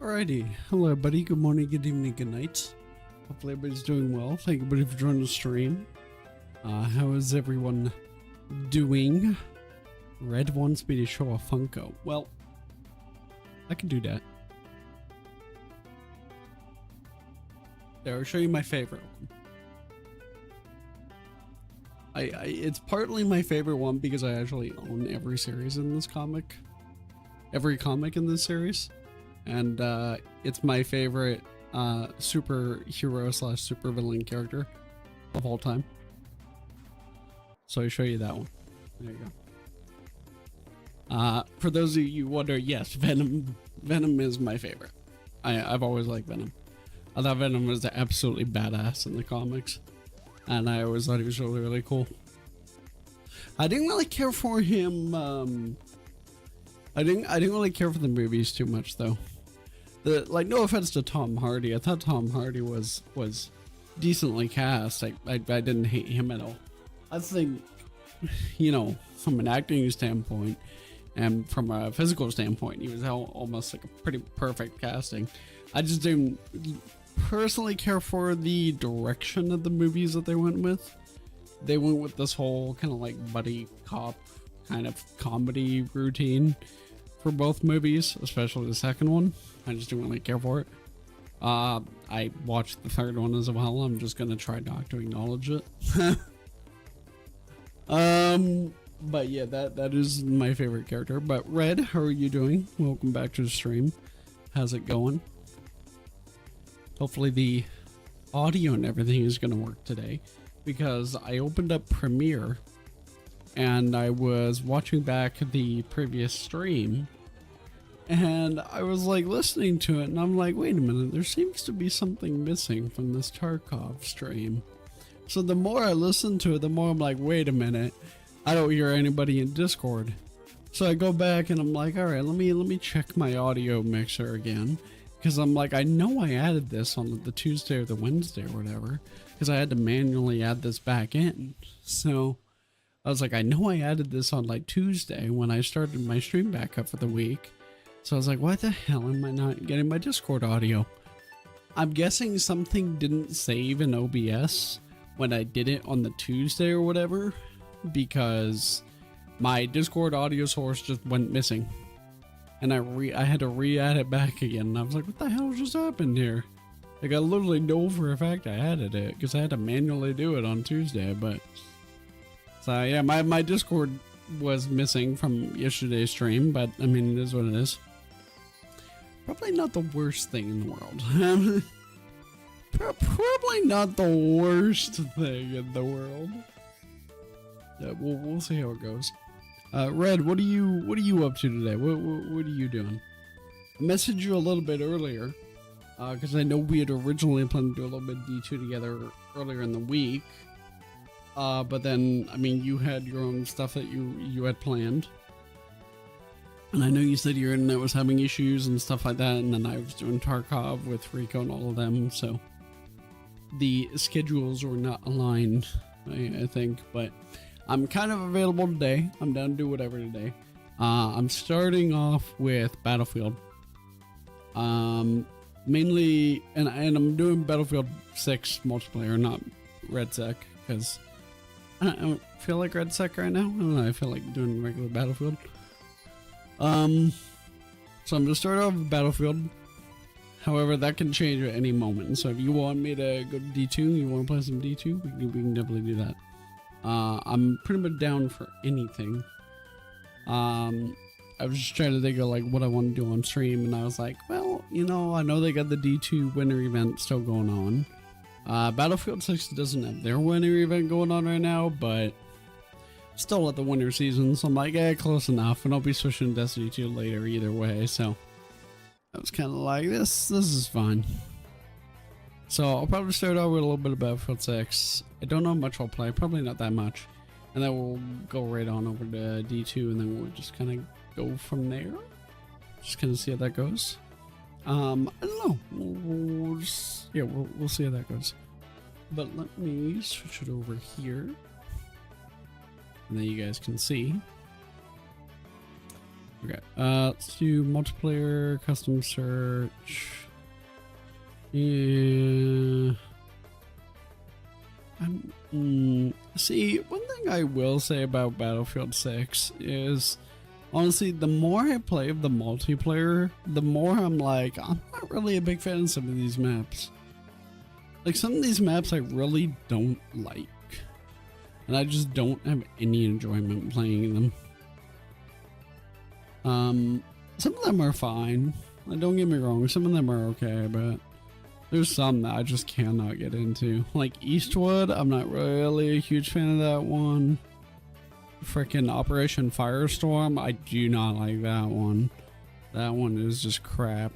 Alrighty, hello everybody, good morning, good evening, good night. Hopefully everybody's doing well. Thank you everybody for joining the stream. How is everyone doing? Red wants me to show a Funko. Well, I can do that. There, I'll show you my favorite one. It's partly my favorite one because I actually own every series in this comic. Every comic in this series. And it's my favorite superhero slash supervillain character of all time. So I show you that one. There you go. For those of you who wonder, yes, Venom is my favorite. I've always liked Venom. I thought Venom was absolutely badass in the comics, and I always thought he was really, really cool. I didn't really care for him. I didn't really care for the movies too much, though. No offense to Tom Hardy, I thought Tom Hardy was decently cast. I didn't hate him at all. I think, you know, from an acting standpoint and from a physical standpoint, he was almost like a pretty perfect casting. I just didn't personally care for the direction of the movies that they went with. They went with this whole kind of like buddy cop kind of comedy routine for both movies, especially the second one. I just didn't really care for it. I watched the third one as well. I'm just gonna try not to acknowledge it. But yeah, that is my favorite character. But Red, how are you doing? Welcome back to the stream. How's it going? Hopefully the audio and everything is gonna work today, because I opened up Premiere and I was watching back the previous stream, and I was like listening to it, and I'm like, wait a minute, there seems to be something missing from this Tarkov stream. So the more I listen to it, the more I'm like, wait a minute, I don't hear anybody in Discord. So I go back and I'm like, all right, let me check my audio mixer again, because I'm like, I know I added this on the Tuesday or the Wednesday or whatever, because I had to manually add this back in. So I was like, I know I added this on like Tuesday when I started my stream back up for the week. So I was like, why the hell am I not getting my Discord audio? I'm guessing something didn't save in OBS when I did it on the Tuesday or whatever, because my Discord audio source just went missing. And I had to re-add it back again. And I was like, what the hell just happened here? Like, I literally know for a fact I added it, because I had to manually do it on Tuesday, but... So yeah, my Discord was missing from yesterday's stream, but I mean, it is what it is. Probably not the worst thing in the world. Probably not the worst thing in the world. Yeah, we'll see how it goes. Red, what are you up to today? What are you doing? I messaged you a little bit earlier, because I know we had originally planned to do a little bit of D2 together earlier in the week. But then, I mean, you had your own stuff that you had planned. And I know you said your internet was having issues and stuff like that, and then I was doing Tarkov with Rico and all of them, so the schedules were not aligned, I think, but I'm kind of available today. I'm down to do whatever today. I'm starting off with Battlefield. Mainly, and I'm doing Battlefield 6 multiplayer, not Red Sec, because I don't feel like Red Sec right now. I don't know, I feel like doing regular Battlefield. So I'm gonna start off with Battlefield. However, that can change at any moment. So if you want me to go to D2, you want to play some D2, we can definitely do that. I'm pretty much down for anything. I was just trying to think of like what I want to do on stream, and I was like, well, you know, I know they got the D2 winter event still going on. Battlefield 6 doesn't have their winter event going on right now, but still at the winter season, so I'm like, yeah, close enough, and I'll be switching to Destiny 2 later either way, so I was kind of like, this is fine. So I'll probably start out with a little bit of Battlefield 6. I don't know how much I'll play, probably not that much, and then we'll go right on over to D2, and then we'll just kind of go from there. Just kind of see how that goes. I don't know, we'll see how that goes. But let me switch it over here, and then you guys can see. Okay, let's do multiplayer, custom search. Yeah. See, one thing I will say about Battlefield 6 is, honestly, the more I play of the multiplayer, the more I'm like, I'm not really a big fan of some of these maps. Like, some of these maps I really don't like. And I just don't have any enjoyment playing them. Some of them are fine. Don't get me wrong, some of them are okay, but there's some that I just cannot get into. Like Eastwood, I'm not really a huge fan of that one. Freaking Operation Firestorm, I do not like that one. That one is just crap.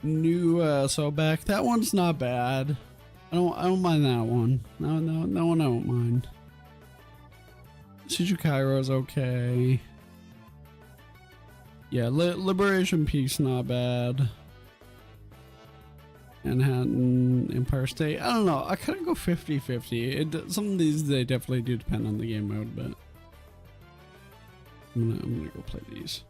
New Sobek, that one's not bad. I don't mind that one. No one I don't mind. Siege of Cairo is okay. Yeah, Liberation Peace not bad. Manhattan, Empire State. I don't know. I kind of go 50-50. Some of these, they definitely do depend on the game mode, but I'm gonna go play these.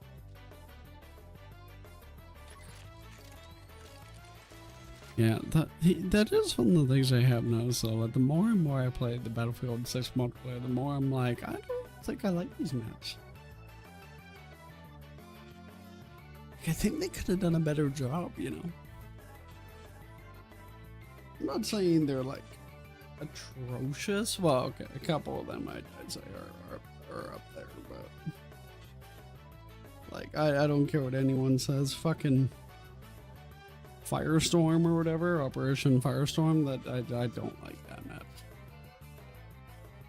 Yeah, that is one of the things I have noticed though. Like, the more and more I play the Battlefield 6 multiplayer, the more I'm like, I don't think I like these maps. Like, I think they could have done a better job, you know. I'm not saying they're like atrocious. Well, okay, a couple of them I'd say are up there, but like I don't care what anyone says. Fucking Firestorm or whatever, Operation Firestorm. That I don't like that map.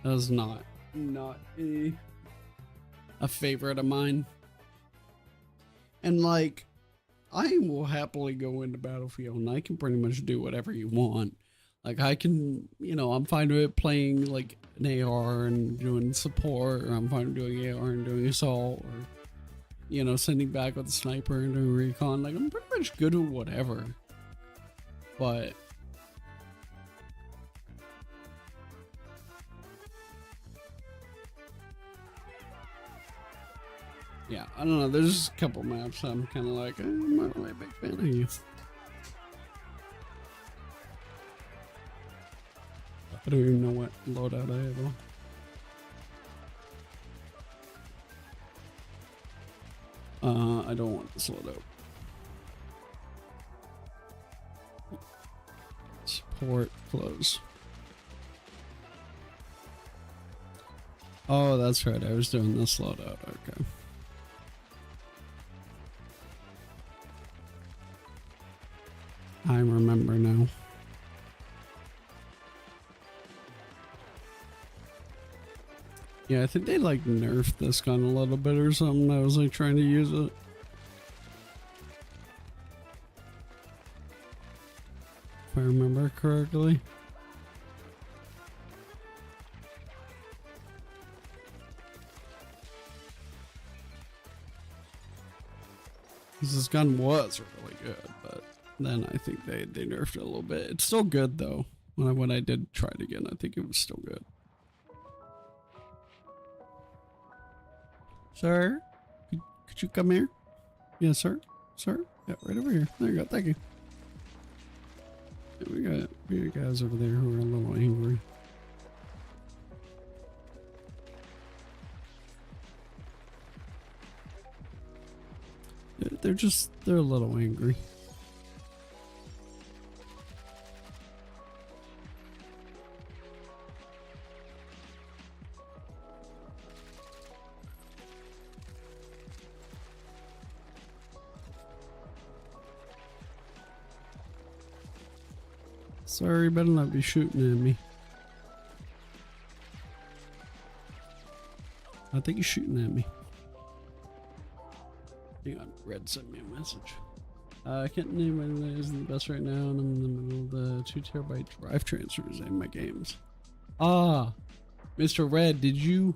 That is not a favorite of mine. And like, I will happily go into Battlefield and I can pretty much do whatever you want. Like, I can, you know, I'm fine with playing like an AR and doing support, or I'm fine with doing AR and doing assault, or, you know, sending back with a sniper and doing recon. Like, I'm pretty much good with whatever. But yeah, I don't know. There's a couple maps I'm kind of like, I'm not really a big fan of you. I don't even know what loadout I have on. I don't want this loadout. Support, close. Oh, that's right. I was doing this loadout. Okay. I remember now. Yeah, I think they like nerfed this gun a little bit or something. I was like trying to use it. If I remember correctly. This gun was really good, but then I think they nerfed it a little bit. It's still good though. When I did try it again, I think it was still good. Sir, could you come here? Yes, sir. Sir, yeah, right over here. There you go. Thank you. Yeah, we got guys over there who are a little angry. They're a little angry. Sorry, better not be shooting at me. I think he's shooting at me. Hang on, Red sent me a message. I can't name what is the best right now, and I'm in the middle of the 2 terabyte drive transfers in my games. Ah, Mr. Red, did you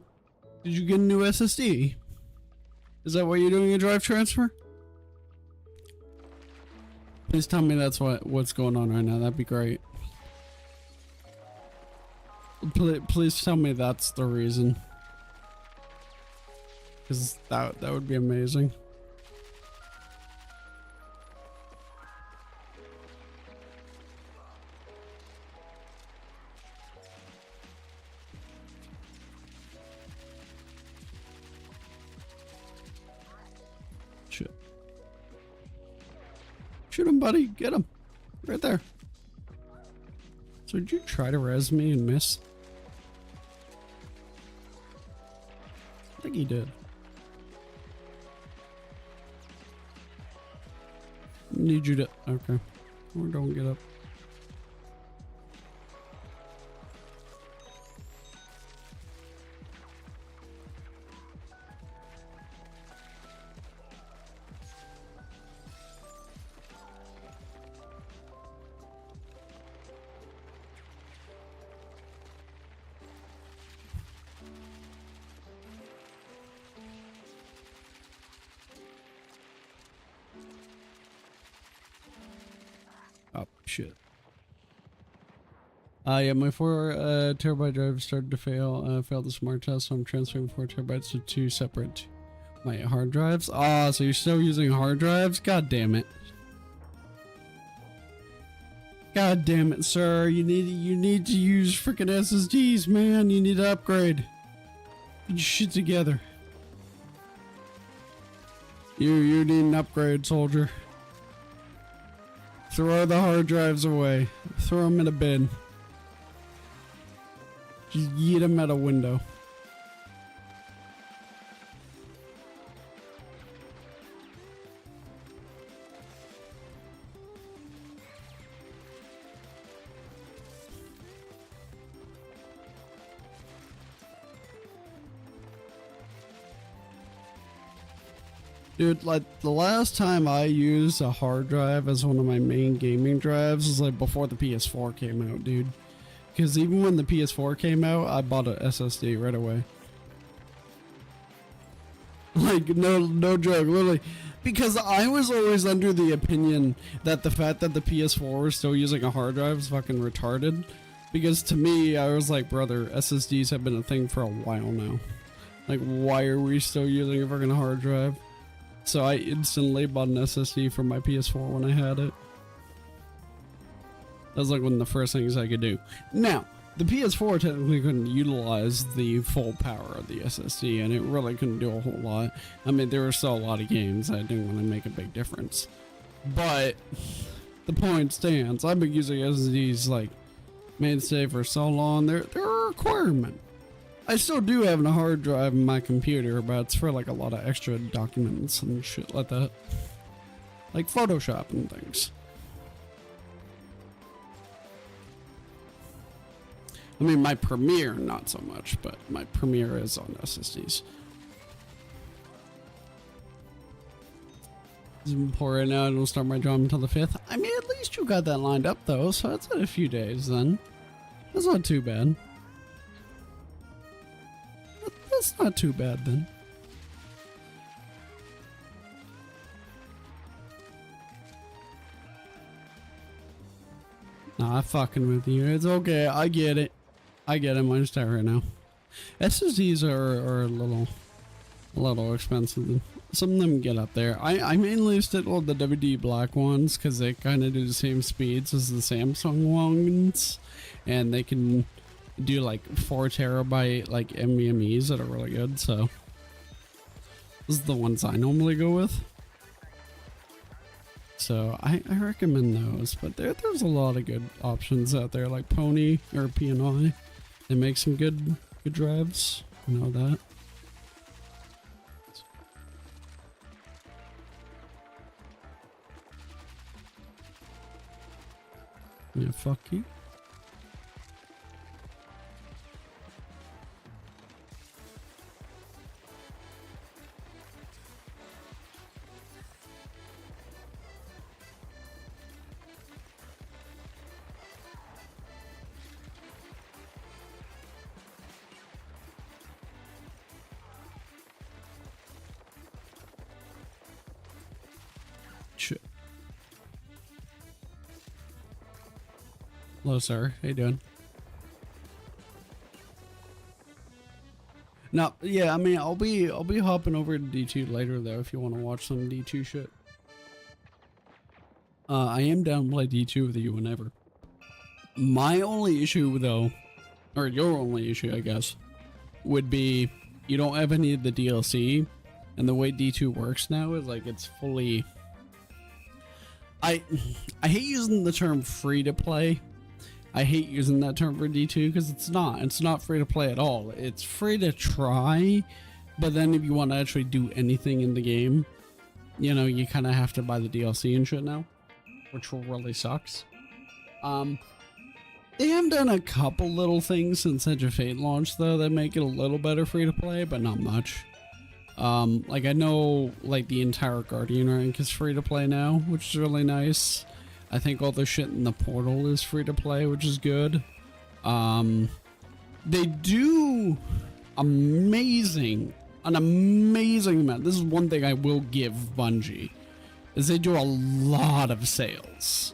get a new SSD? Is that why you're doing a drive transfer? Please tell me that's what's going on right now. That'd be great. Please tell me that's the reason. Because that would be amazing. Shit. Shoot him, buddy. Get him. Right there. So did you try to res me and miss? I think he did. Need you to... Okay. Or don't get up. Oh, shit. Yeah, my 4 terabyte drive started to fail. Failed the smart test, so I'm transferring 4 terabytes to 2 separate my hard drives. Ah, so you're still using hard drives? God damn it. God damn it, sir. You need to use freaking SSDs, man. You need to upgrade. Get your shit together. You need an upgrade, soldier. Throw the hard drives away. Throw them in a bin. Just yeet them out a window. Dude, like, the last time I used a hard drive as one of my main gaming drives was like before the PS4 came out, dude. Because even when the PS4 came out, I bought a SSD right away. Like, no joke, literally. Because I was always under the opinion that the fact that the PS4 was still using a hard drive was fucking retarded. Because to me, I was like, brother, SSDs have been a thing for a while now. Like, why are we still using a fucking hard drive? So I instantly bought an SSD for my PS4 when I had it. That was like one of the first things I could do. Now, the PS4 technically couldn't utilize the full power of the SSD, and it really couldn't do a whole lot. I mean, there were still a lot of games that didn't want to make a big difference. But the point stands. I've been using SSDs like mainstay for so long. They're a requirement. I still do have a hard drive in my computer, but it's for like a lot of extra documents and shit like that. Like Photoshop and things. I mean, my Premiere, not so much, but my Premiere is on SSDs. Pour it out and we'll start my job until the 5th. I mean, at least you got that lined up though, so that's in a few days then. That's not too bad. That's not too bad then. Nah, I'm fucking with you. It's okay. I get it. I get it. Mine's tight right now. SSDs are a little expensive. Some of them get up there. I mainly stick with the WD black ones because they kind of do the same speeds as the Samsung ones, and they can do like 4 terabyte like NVMe's that are really good. So this is the ones I normally go with. So I recommend those, but there's a lot of good options out there like Pony or P&I. They make some good drives. You know that. Yeah, fuck you. Shit. Hello, sir. How you doing? No, yeah, I mean, I'll be hopping over to D2 later though if you want to watch some D2 shit. I am down to play D2 with you whenever. My only issue though, or your only issue, I guess, would be you don't have any of the DLC, And the way D2 works now is like it's fully. I hate using the term free to play. I hate using that term for D2 because it's not. It's not free to play at all. It's free to try, but then if you want to actually do anything in the game, you know, you kind of have to buy the DLC and shit now, which really sucks. They have done a couple little things since Edge of Fate launched though that make it a little better free to play, but not much. Like I know like the entire Guardian rank is free to play now, which is really nice. I think all the shit in the portal is free to play, which is good. They do an amazing amount. This is one thing I will give Bungie, is they do a lot of sales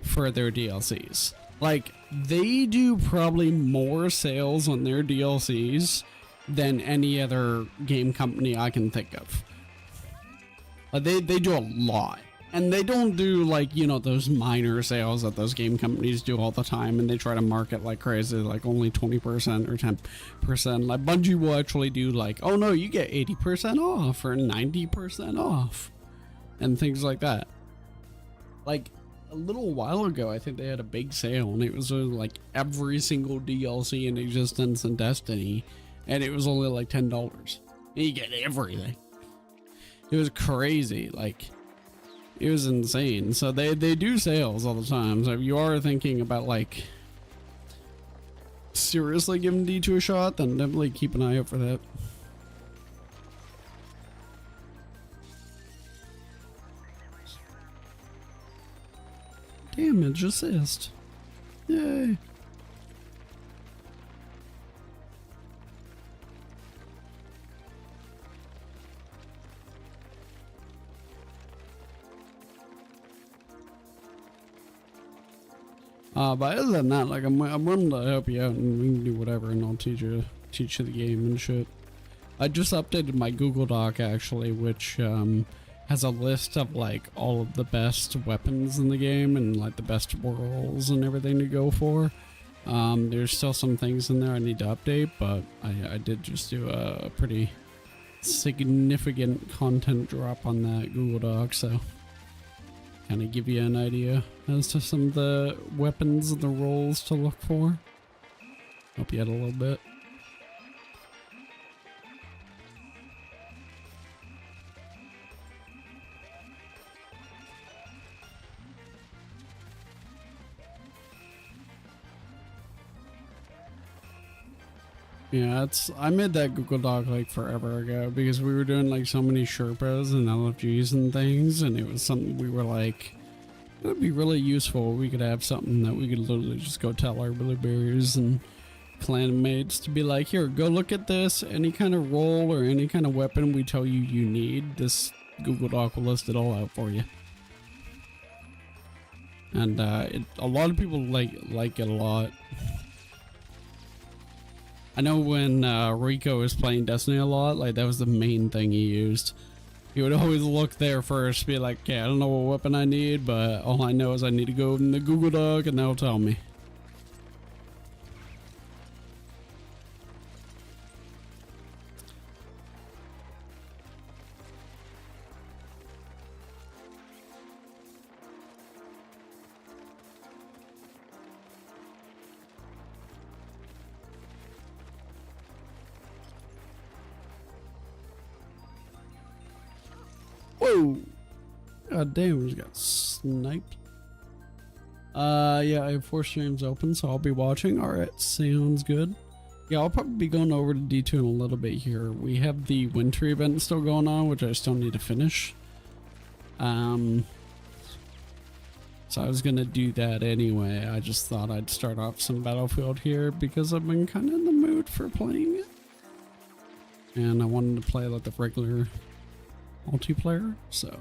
for their DLCs. Like, they do probably more sales on their DLCs than any other game company I can think of. They do a lot. And they don't do, like, you know, those minor sales that those game companies do all the time, and they try to market like crazy, like only 20% or 10%. Like, Bungie will actually do, like, oh no, you get 80% off or 90% off, and things like that. Like, a little while ago, I think they had a big sale, and it was like every single DLC in existence in Destiny, and it was only like $10. And you get everything. It was crazy, like. It was insane. So they do sales all the time. So if you are thinking about like seriously giving D2 a shot, then definitely keep an eye out for that. Damage assist. Yay. But other than that, like I'm willing to help you out, and we can do whatever, and I'll teach you the game and shit. I just updated my Google Doc actually, which has a list of like all of the best weapons in the game and like the best roles and everything to go for. There's still some things in there I need to update, but I did just do a pretty significant content drop on that Google Doc, so kind of give you an idea as to some of the weapons and the roles to look for. Help you out a little bit. Yeah, I made that Google Doc like forever ago because we were doing like so many Sherpas and LFGs and things, and it was something we were like, it would be really useful. We could have something that we could literally just go tell our blueberries and clan mates to be like, here, go look at this. Any kind of role or any kind of weapon we tell you you need, this Google Doc will list it all out for you. And a lot of people like it a lot. I know when Rico was playing Destiny a lot, like that was the main thing he used. He would always look there first, be like, yeah, I don't know what weapon I need, but all I know is I need to go in the Google Doc and they'll tell me. Whoa! God damn, we just got sniped. Yeah, I have 4 streams open, so I'll be watching. Alright, sounds good. Yeah, I'll probably be going over to D2 in a little bit here. We have the winter event still going on, which I still need to finish. So I was gonna do that anyway. I just thought I'd start off some Battlefield here because I've been kind of in the mood for playing it. And I wanted to play like the regular multiplayer, so.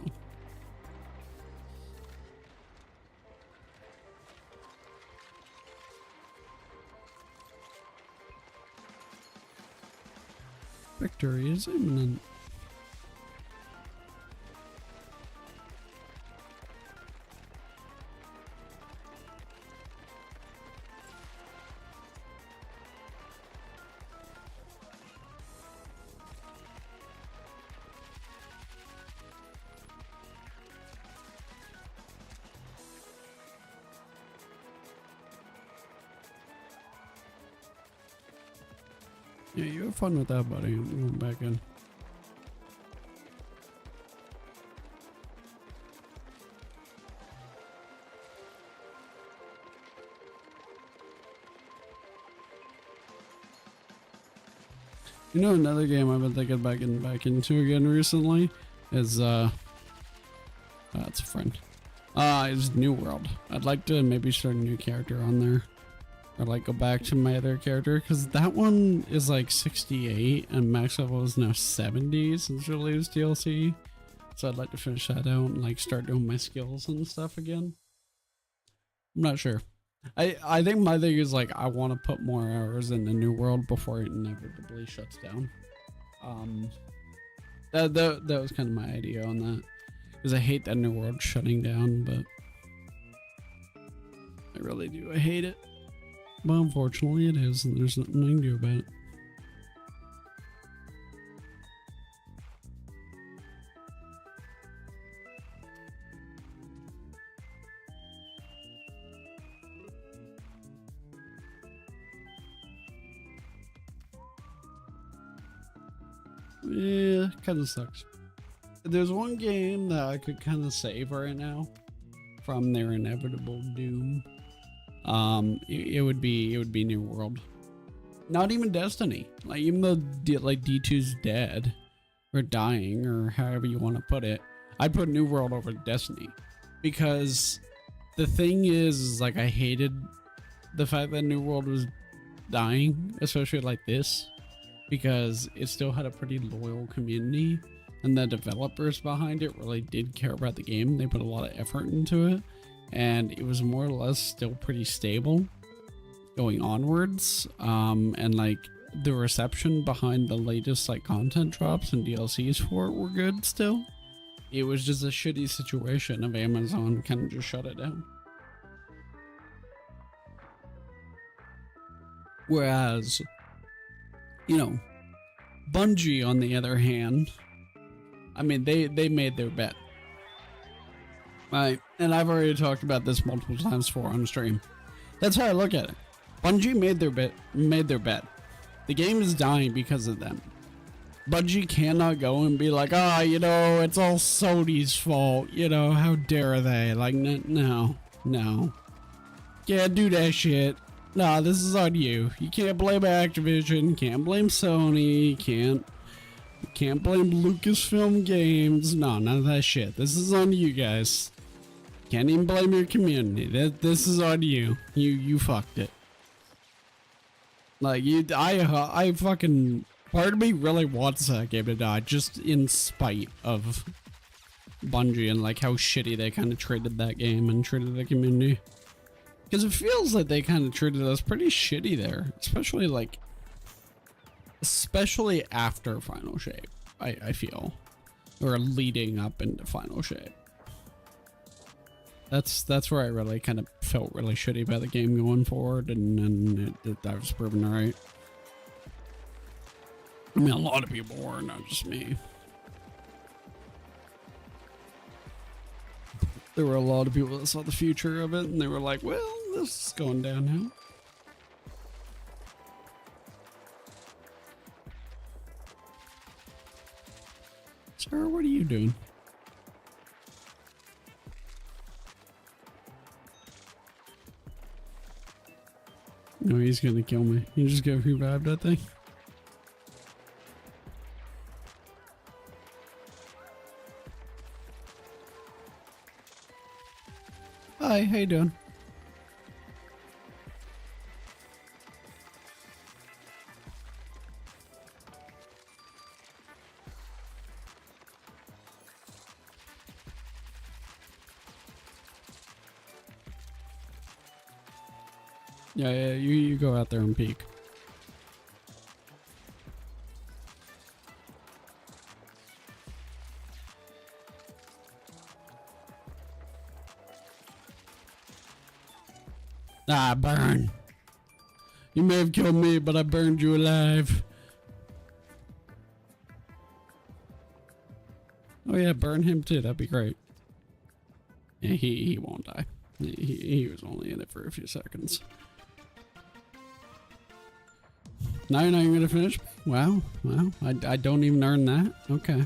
Victory is imminent. Yeah, you have fun with that, buddy. I'm going back in. You know, another game I've been thinking about getting back into again recently is that's a friend. Is New World. I'd like to maybe start a new character on there, or like go back to my other character, because that one is like 68 and max level is now 70 since the latest DLC. So I'd like to finish that out and like start doing my skills and stuff again. I'm not sure. I think my thing is like I want to put more hours in the New World before it inevitably shuts down. That was kind of my idea on that, because I hate that New World shutting down, but I really do. I hate it, but unfortunately it is, and there's nothing I can do about it. Yeah, kind of sucks. There's one game that I could kind of save right now from their inevitable doom. It would be New World. Not even Destiny. Like, even though like D2's dead or dying or however you want to put it, I'd put New World over Destiny, because the thing is like I hated the fact that New World was dying, especially like this, because it still had a pretty loyal community, and the developers behind it really did care about the game. They put a lot of effort into it, and it was more or less still pretty stable going onwards. And like the reception behind the latest like content drops and DLCs for it were good still. It was just a shitty situation of Amazon kind of just shut it down. Whereas, you know, Bungie, on the other hand, I mean, they made their bet. Right? And I've already talked about this multiple times before on stream. That's how I look at it. Bungie made their bet. The game is dying because of them. Bungie cannot go and be like, oh, you know, it's all Sony's fault. You know, how dare they? Like, no. Can't do that shit. Nah, this is on you. You can't blame Activision, can't blame Sony, can't blame Lucasfilm Games. No, none of that shit. This is on you guys. Can't even blame your community. This is on you. You fucked it. Like, I fucking, part of me really wants that game to die, just in spite of Bungie and like how shitty they kind of treated that game and treated the community. Because it feels like they kind of treated us pretty shitty there, especially after Final Shape, I feel, or leading up into Final Shape. That's where I really kind of felt really shitty about the game going forward, and I was proven right. I mean, a lot of people were, not just me. There were a lot of people that saw the future of it, and they were like, well, this is going downhill. Sir, what are you doing? No, he's gonna kill me. You just go revive that thing. Hi, how you doing? Yeah, you go out there and peek. Ah, burn. You may have killed me, but I burned you alive. Oh yeah, burn him too, that'd be great. Yeah, he won't die. He was only in it for a few seconds. Now you're not even gonna finish? Wow, wow. I don't even earn that? Okay.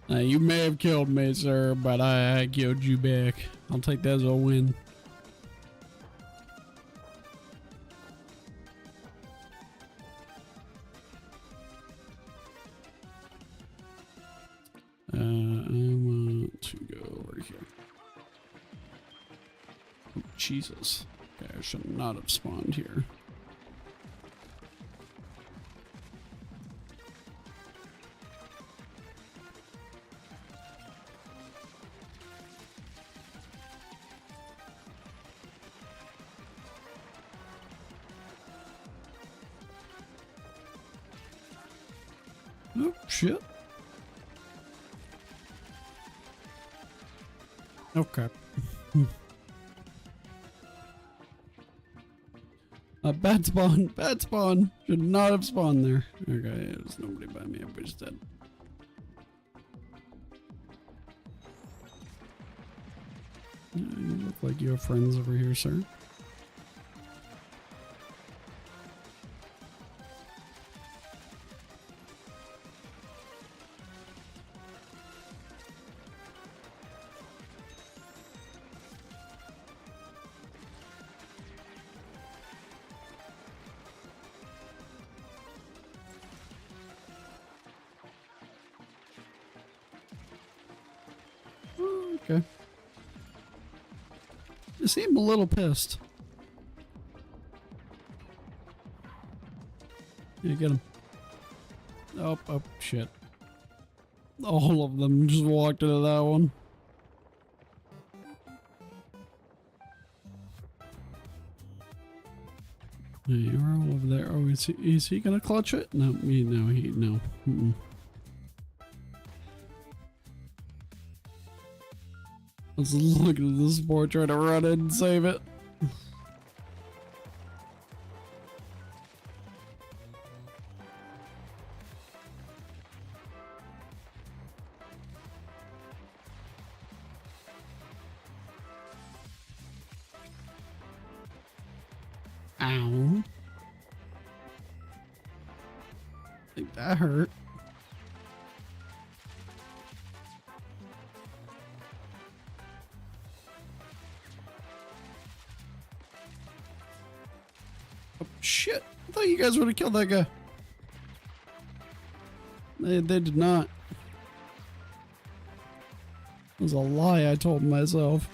You may have killed me, sir, but I killed you back. I'll take that as a win. I want to go over here. Oh, Jesus. Okay, I should not have spawned here. Oh, shit. Okay. Bad spawn, bad spawn. Should not have spawned there. Okay, there's nobody by me. Everybody's dead. You look like you have friends over here, sir. Okay. You seem a little pissed. Yeah, get him. Oh, oh, shit. All of them just walked into that one. Yeah, you're all over there. Oh, is he gonna clutch it? No, no. Let's look at this boy trying to run in and save it. Ow. I think that hurt. Oh, shit. I thought you guys would have killed that guy. They did not. It was a lie I told myself.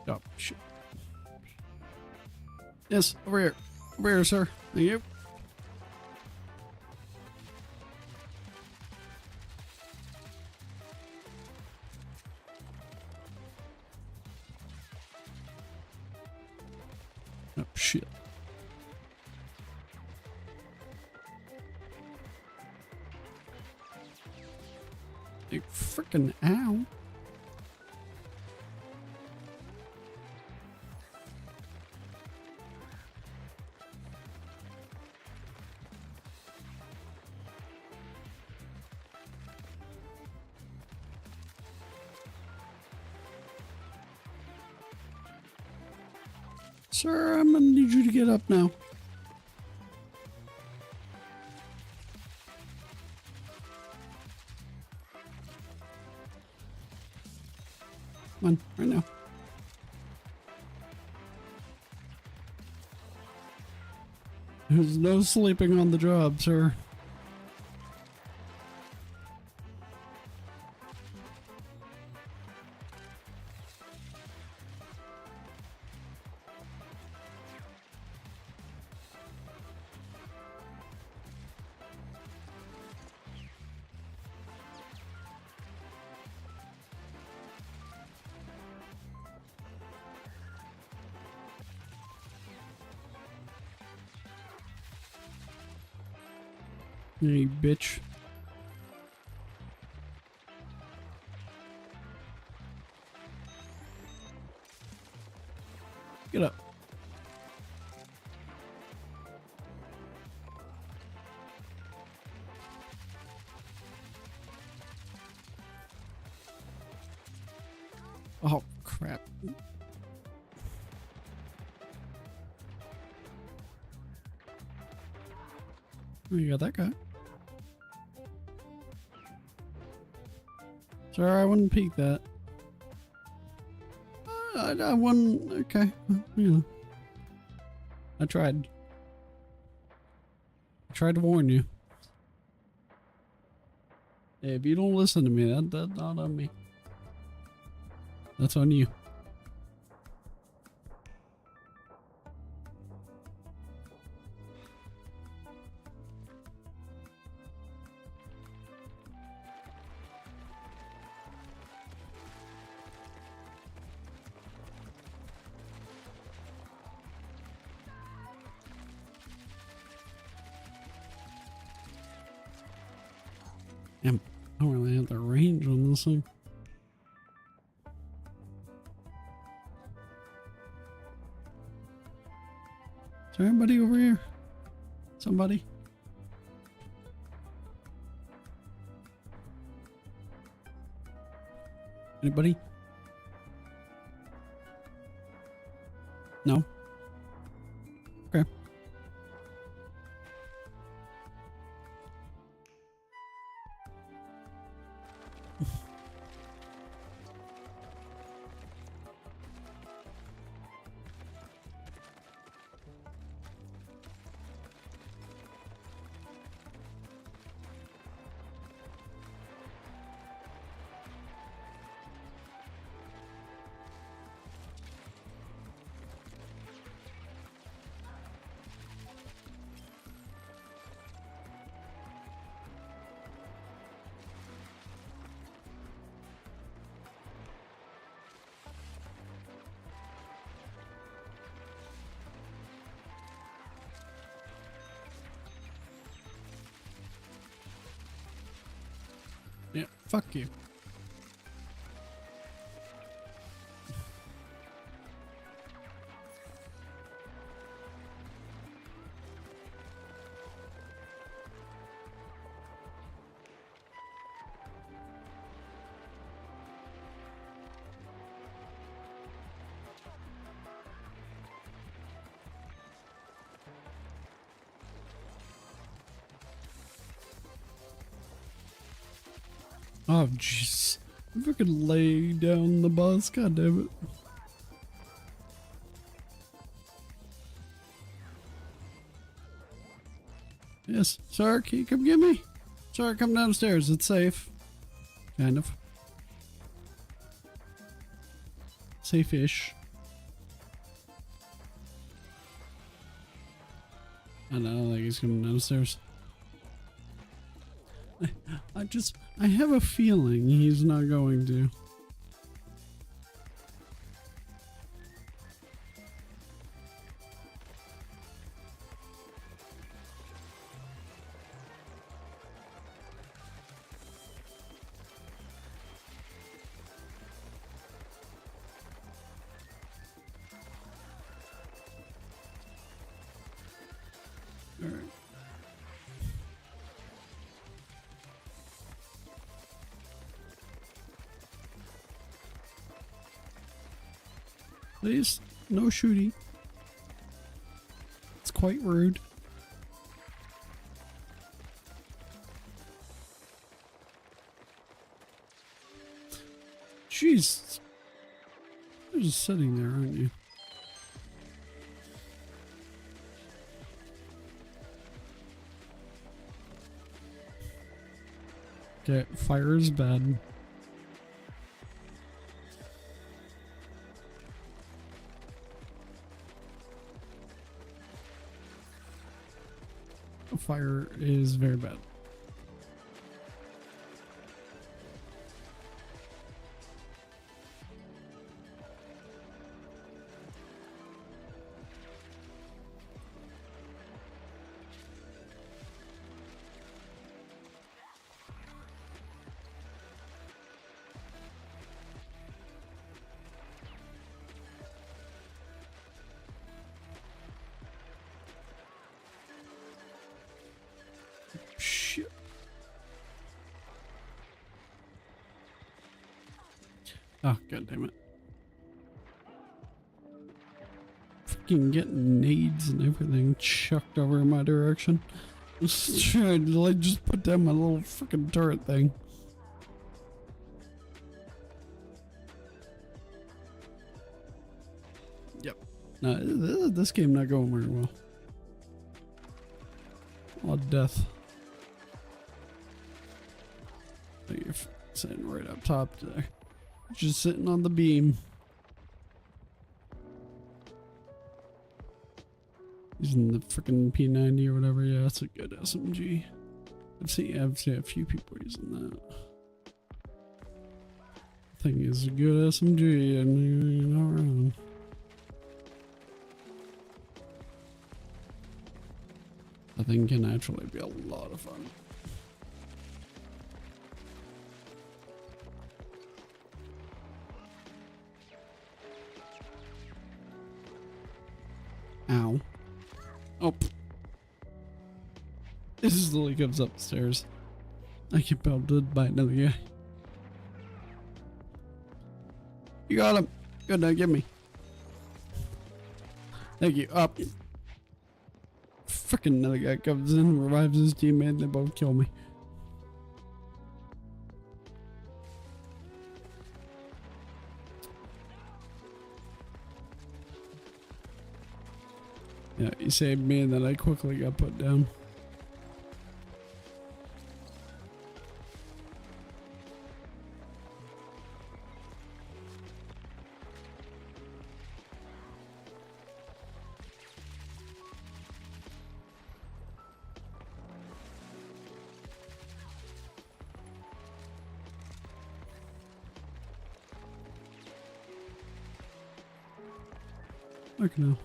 Oh, shit. Yes, over here. Over here, sir. Thank you. Oh, shit. You freaking ow. Sir, I'm gonna need you to get up now. Come on, right now. There's no sleeping on the job, sir. You bitch. Oh, crap. Oh, you got that guy. Sorry, I wouldn't peek that. I wouldn't. Okay. You know. I tried. I tried to warn you. Hey, if you don't listen to me, that's not on me. That's on you. Damn, I don't really have the range on this thing. Is there anybody over here? Somebody? Anybody? No? Okay. Yeah, fuck you. Oh, jeez. If I could lay down the bus, god damn it. Yes, sir, can you come get me? Sir, come downstairs, it's safe. Kind of. Safe-ish. I don't think he's coming downstairs. I have a feeling he's not going to. All right. Please, no shooting. It's quite rude. Jeez. You're just sitting there, aren't you? Okay, fire is bad. Fire is very bad. Shit. Oh, god damn it. fucking getting nades and everything chucked over in my direction. Just trying to like just put down my little freaking turret thing. Yep. No, this game not going very well. Oh, death. You're sitting right up top there. Just sitting on the beam. Using the freaking P90 or whatever. Yeah, that's a good SMG. I've seen a few people using that. Thing is a good SMG and you're not wrong. That thing can actually be a lot of fun. Ow. Oh. This is Lily comes upstairs. I get pelted by another guy. You got him. Good, now get me. Thank you. Up. Frickin' another guy comes in, revives his teammate, they both kill me. Yeah, he saved me and then I quickly got put down. Look now.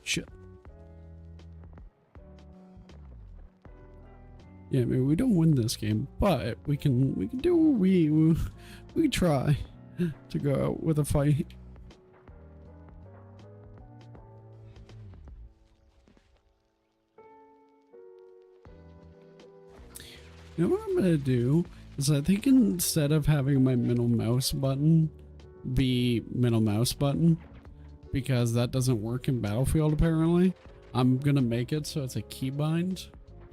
Shit. Yeah, I mean, we don't win this game, but we can do what we try to go out with a fight. You know what I'm gonna do is I think instead of having my middle mouse button be middle mouse button, because that doesn't work in Battlefield apparently, I'm gonna make it so it's a keybind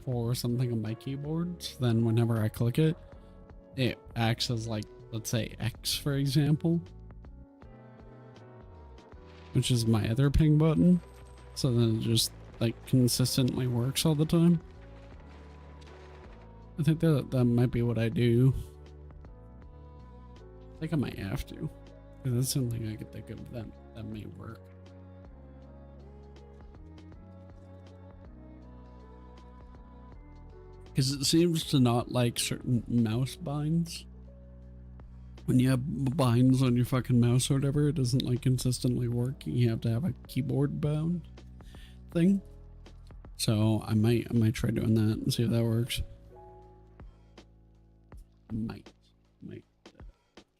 for something on my keyboard. So then whenever I click it, it acts as like, let's say X for example, which is my other ping button. So then it just like consistently works all the time. I think that might be what I do. I think I might have to, because that's something I could think of that may work. Because it seems to not like certain mouse binds. When you have binds on your fucking mouse or whatever, it doesn't like consistently work. You have to have a keyboard bound thing. So I might try doing that and see if that works. Might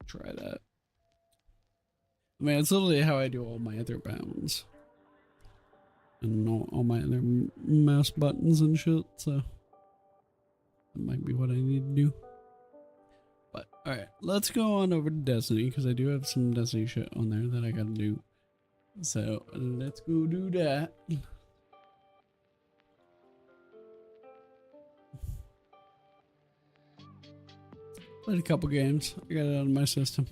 try that. I mean, it's literally how I do all my other bounds and all my other mouse buttons and shit, so that might be what I need to do. But alright, let's go on over to Destiny, because I do have some Destiny shit on there that I gotta do. So let's go do that. Played a couple games. I got it out of my system.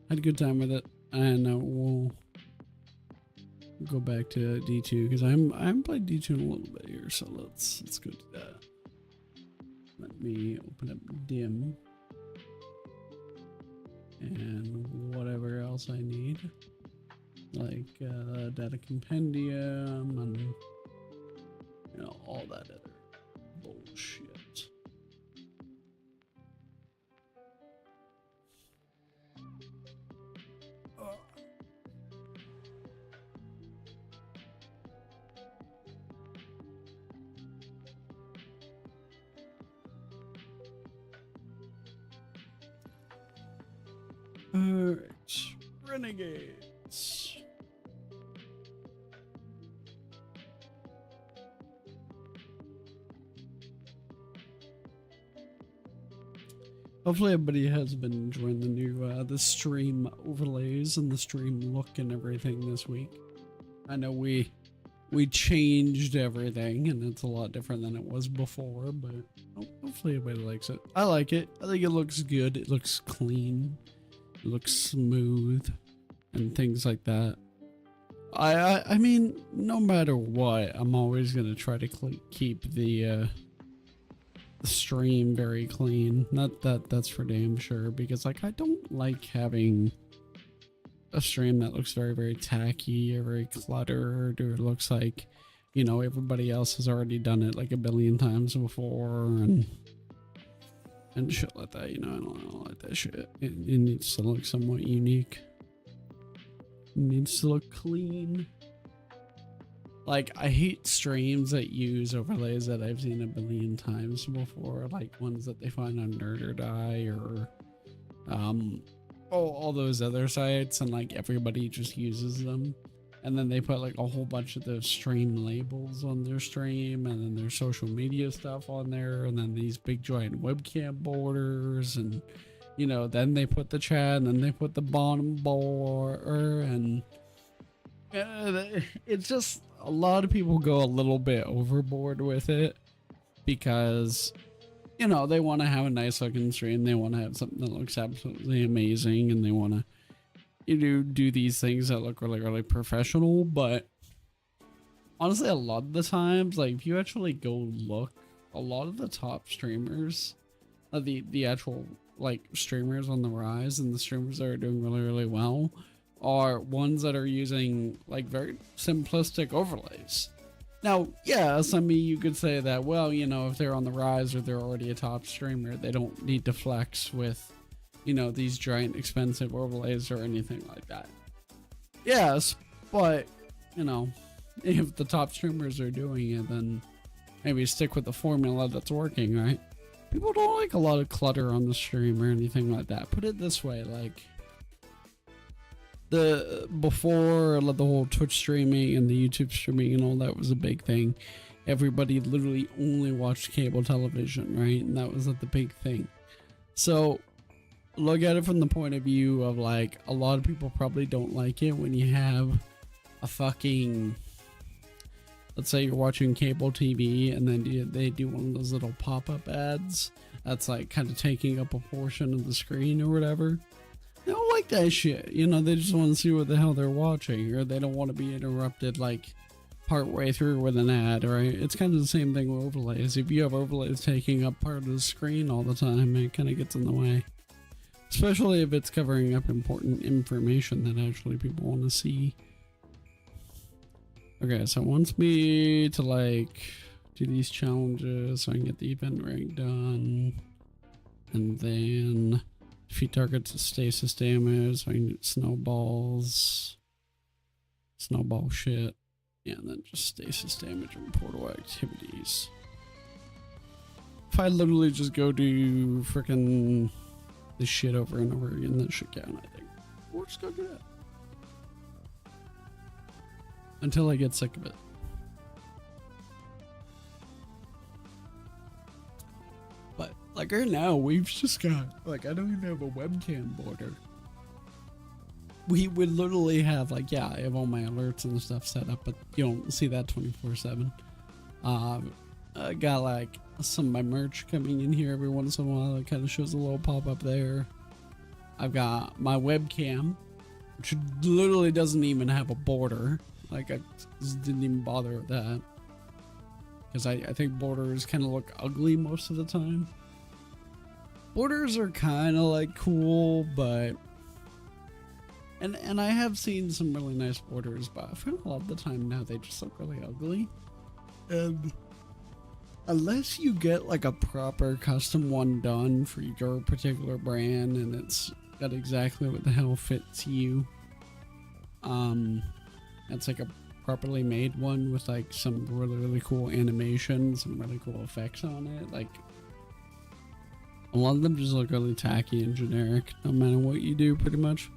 Had a good time with it, and we'll go back to D2 because I haven't played D2 in a little bit here. So let's go do that. Let me open up Dim and whatever else I need, like data compendium and you know all that other bullshit. Alright, Renegades. Hopefully everybody has been enjoying the new the stream overlays and the stream look and everything this week. I know we changed everything and it's a lot different than it was before, but hopefully everybody likes it. I like it. I think it looks good. It looks clean. It looks smooth and things like that. I mean, no matter what, I'm always gonna try to keep the stream very clean. Not that's for damn sure, because like I don't like having a stream that looks very tacky or very cluttered, or looks like, you know, everybody else has already done it like a billion times before and shit like that. You know, I don't like that shit. It needs to look somewhat unique. It needs to look clean. Like, I hate streams that use overlays that I've seen a billion times before, like ones that they find on Nerd or Die or all those other sites, and like everybody just uses them, and then they put like a whole bunch of those stream labels on their stream, and then their social media stuff on there, and then these big giant webcam borders, and you know, then they put the chat, and then they put the bottom border, and it's just a lot of people go a little bit overboard with it because, you know, they want to have a nice looking stream. They want to have something that looks absolutely amazing, and they want to, you know, do these things that look really professional. But honestly, a lot of the times, like if you actually go look, a lot of the top streamers, the actual like streamers on the rise and the streamers that are doing really well are ones that are using like very simplistic overlays. Now, yeah, some of you could say that, well, you know, if they're on the rise or they're already a top streamer, they don't need to flex with, you know, these giant expensive overlays or anything like that. Yes, but, you know, if the top streamers are doing it, then maybe stick with the formula that's working, right? People don't like a lot of clutter on the stream or anything like that. Put it this way, like, before the whole Twitch streaming and the YouTube streaming and all that was a big thing, everybody literally only watched cable television, right? And that was like the big thing. So look at it from the point of view of like, a lot of people probably don't like it when you have a fucking, let's say you're watching cable TV and then they do one of those little pop-up ads that's like kind of taking up a portion of the screen or whatever. They don't like that shit, you know. They just want to see what the hell they're watching, or they don't want to be interrupted like part way through with an ad, right? It's kind of the same thing with overlays. If you have overlays taking up part of the screen all the time, it kind of gets in the way, especially if it's covering up important information that actually people want to see. Okay, so it wants me to like do these challenges so I can get the event rank done, and then defeat targets with stasis damage, so I can do snowballs, snowball shit, yeah, and then just stasis damage and portal activities. If I literally just go do frickin' this shit over and over again, that should count, I think. We'll just go do that until I get sick of it. But like right now, we've just got like, I don't even have a webcam border. We would literally have like, yeah, I have all my alerts and stuff set up, but you don't see that 24/7. I got like some of my merch coming in here every once in a while. It kind of shows a little pop up there. I've got my webcam, which literally doesn't even have a border. Like I just didn't even bother with that, because I think borders kind of look ugly most of the time. Borders are kind of like cool, but and I have seen some really nice borders, but I feel a lot of the time now they just look really ugly. And unless you get like a proper custom one done for your particular brand and it's got exactly what the hell fits you, it's like a properly made one with like some really cool animation, some really cool effects on it. Like a lot of them just look really tacky and generic no matter what you do, pretty much.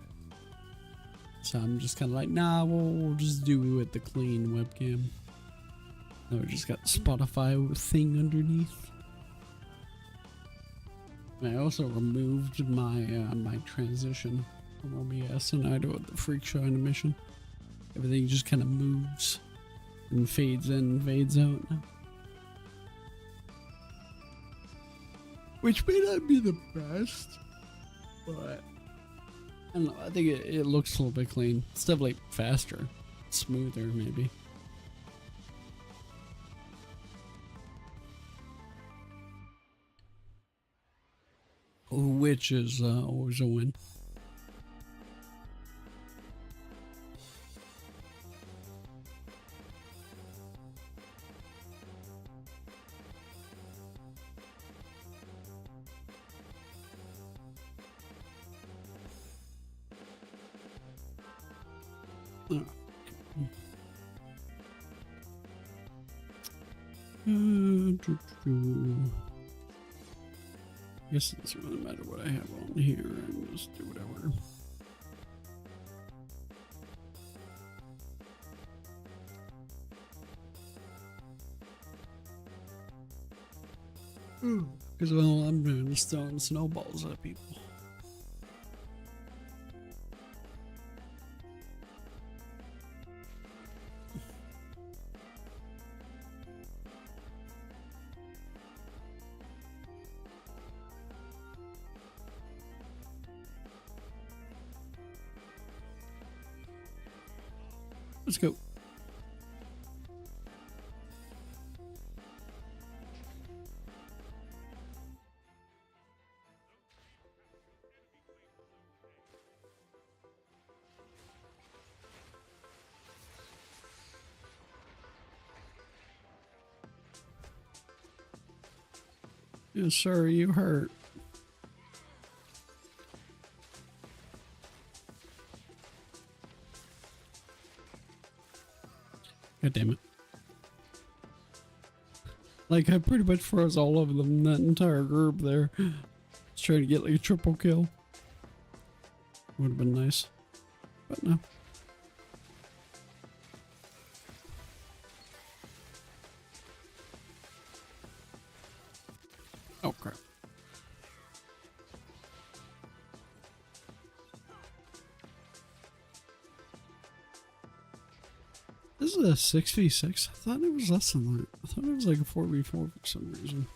So I'm just kind of like, nah, we'll just do it with the clean webcam. Now we just got the Spotify thing underneath. I also removed my my transition from OBS, and I do it the freak show animation. Everything just kind of moves and fades in, fades out now. Which may not be the best, but I don't know. I think it looks a little bit clean. It's definitely faster, smoother, maybe. Which is always a win. I guess it doesn't really matter what I have on here, and just do whatever. Because all I'm doing is throwing snowballs at people. Let's go. Yes, sir, you hurt. God damn it. Like, I pretty much froze all of them, that entire group there. Just trying to get like a triple kill. Would have been nice. But no. Oh crap. This is a 6v6? I thought it was less than that. I thought it was like a 4v4 for some reason.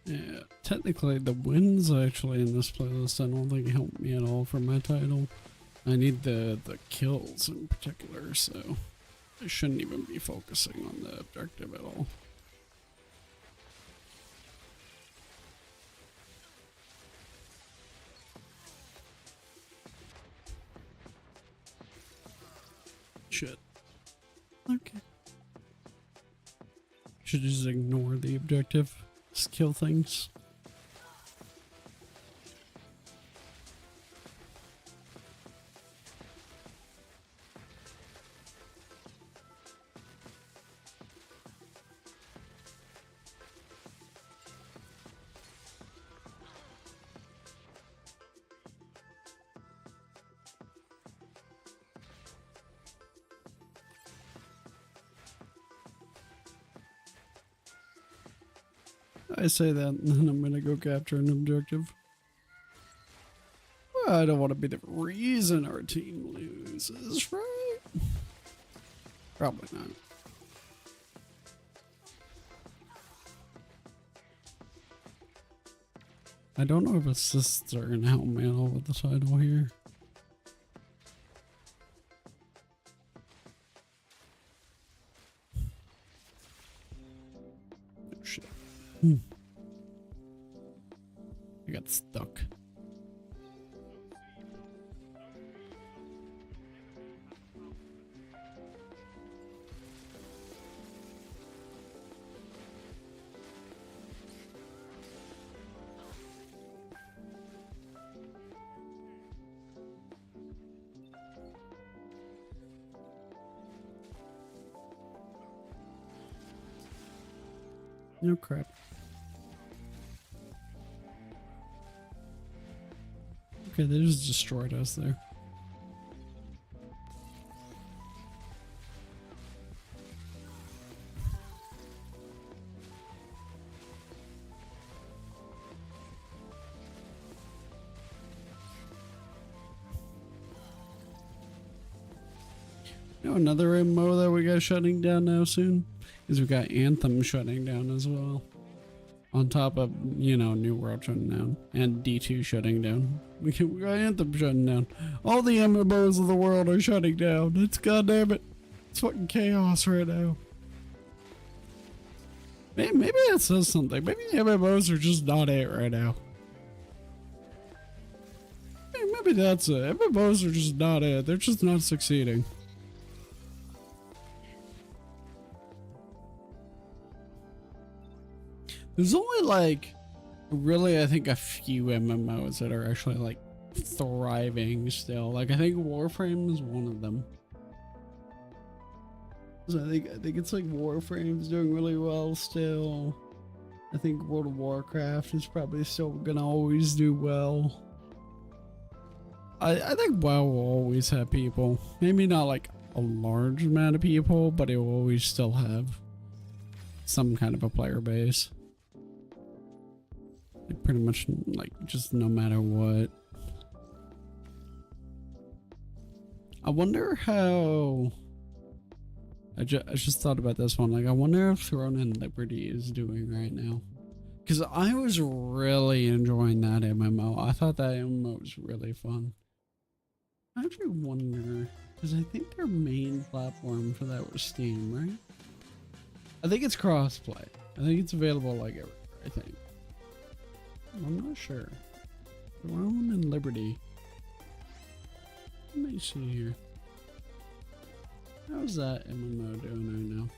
Yeah, technically the wins actually in this playlist I don't think helped me at all for my title. I need the kills in particular, so I shouldn't even be focusing on the objective at all. Shit. Okay. Should just ignore the objective. Just kill things. I say that and then I'm gonna go capture an objective. Well, I don't want to be the reason our team loses, right? Probably not. I don't know if assists are gonna help me at all with the title here. Oh shit. I got stuck. No crap. Okay, they just destroyed us there. You know, another MMO that we got shutting down now soon is we got Anthem shutting down as well. On top of, you know, New World shutting down and D2 shutting down. We got Anthem shutting down. All the MMOs of the world are shutting down. It's goddamn it. It's fucking chaos right now. Maybe that says something. Maybe the MMOs are just not it right now. Maybe that's it. MMOs are just not it. They're just not succeeding. There's only like, really, I think a few MMOs that are actually like thriving still. Like I think Warframe is one of them. So I think it's like Warframe's doing really well still. I think World of Warcraft is probably still gonna always do well. I think WoW will always have people. Maybe not like a large amount of people, but it will always still have some kind of a player base. Like pretty much like just no matter what. I wonder how I just thought about this one. Like I wonder if Throne and Liberty is doing right now. Cause I was really enjoying that MMO. I thought that MMO was really fun. I actually wonder, cause I think their main platform for that was Steam, right? I think it's crossplay. I think it's available like everywhere, I think. I'm not sure. Throne and Liberty. Let me see here. How's that MMO doing right now?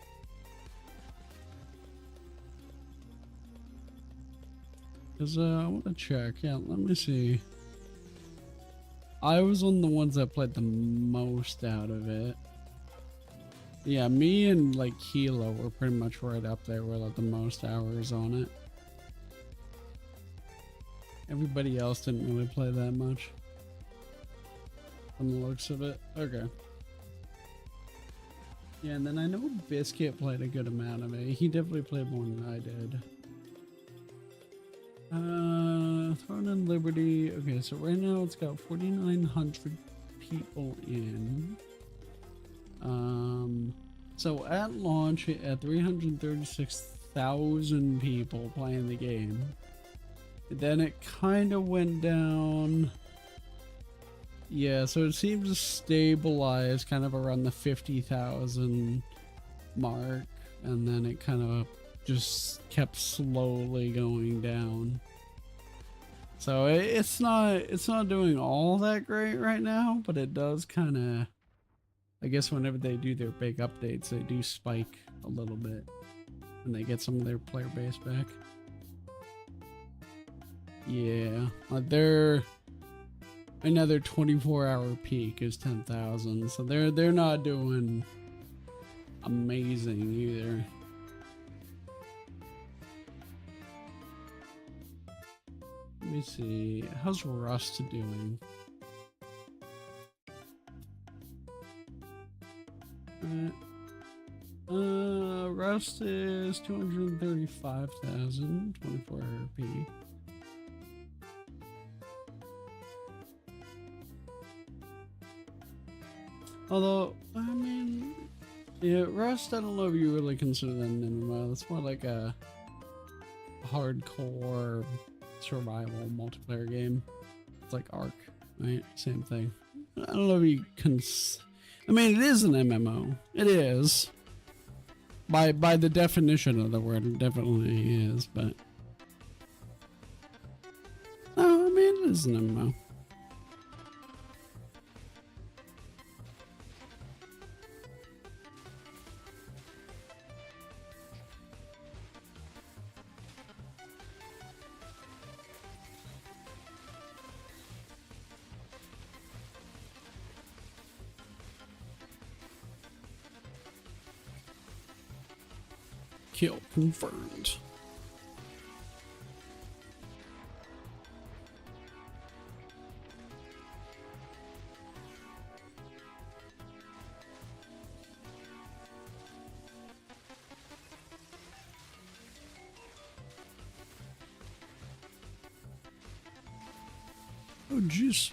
Because I want to check. Yeah, let me see. I was one of the ones that played the most out of it. Yeah, me and like Kilo were pretty much right up there with like the most hours on it. Everybody else didn't really play that much. From the looks of it. Okay. Yeah, and then I know Biscuit played a good amount of it. He definitely played more than I did. Throne and Liberty. Okay, so right now it's got 4,900 people in. So at launch it had 336,000 people playing the game. Then it kind of went down. Yeah, so it seems to stabilize kind of around the 50,000 mark, and then it kind of just kept slowly going down. So it's not doing all that great right now, but it does kind of, I guess whenever they do their big updates, they do spike a little bit when they get some of their player base back. Yeah, their another 24-hour peak is 10,000, so they're not doing amazing either. Let me see, how's Rust doing? Rust is 235,000, 24-hour peak. Although, I mean, yeah, Rust, I don't know if you really consider that an MMO. It's more like a hardcore survival multiplayer game. It's like Ark, right? Same thing. I don't know if you I mean, it is an MMO. It is. By the definition of the word, it definitely is, but no, I mean, it is an MMO. Kill confirmed. Oh, jeez.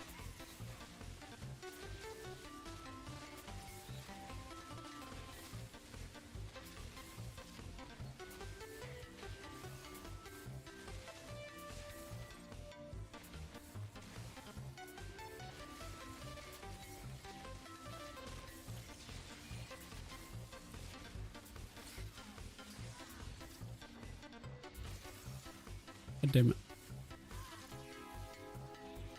God damn it.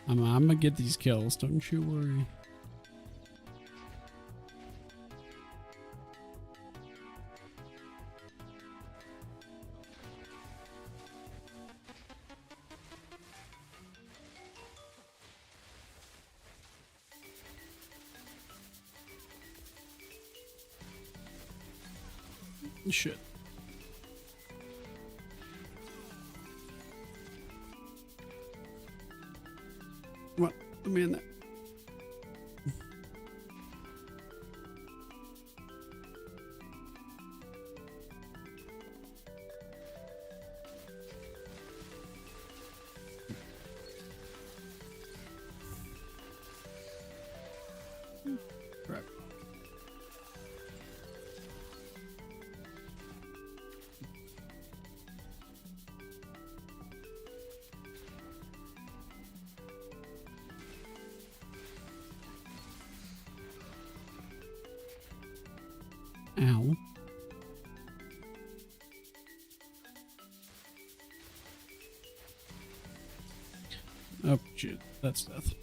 I'm gonna get these kills, don't you worry. Shit. Come on, let me in there. Crap. Ow. Oh, shit. That's death.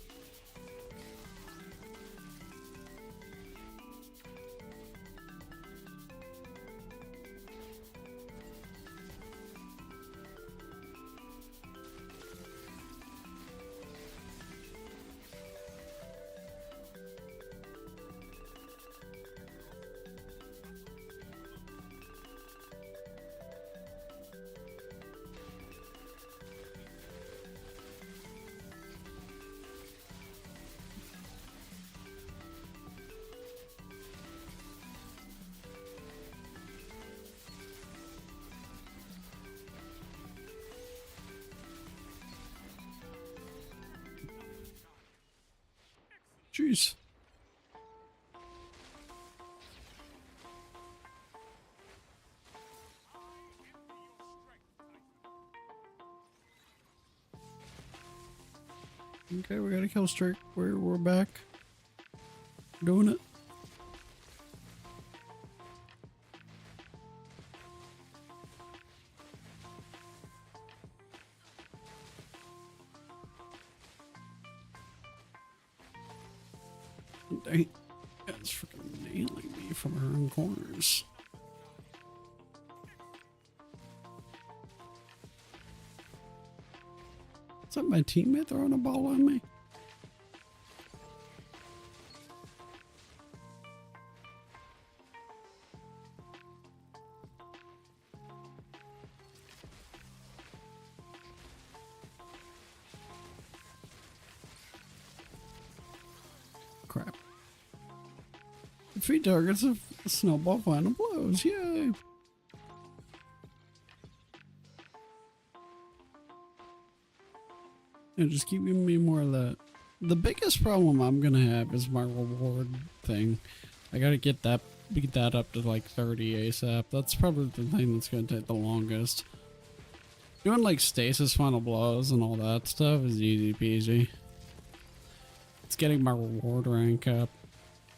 Jeez. Okay, we got a kill streak. We're back. Doing it. Dang. That's freaking nailing me from her own corners. Is that my teammate throwing a ball on me? Crap. Defeat targets of snowball final blows. Yay! And just keep giving me more of that. The biggest problem I'm gonna have is my reward thing. I gotta get that up to like 30 ASAP. That's probably the thing that's gonna take the longest. Doing like stasis final blows and all that stuff is easy peasy. It's getting my reward rank up.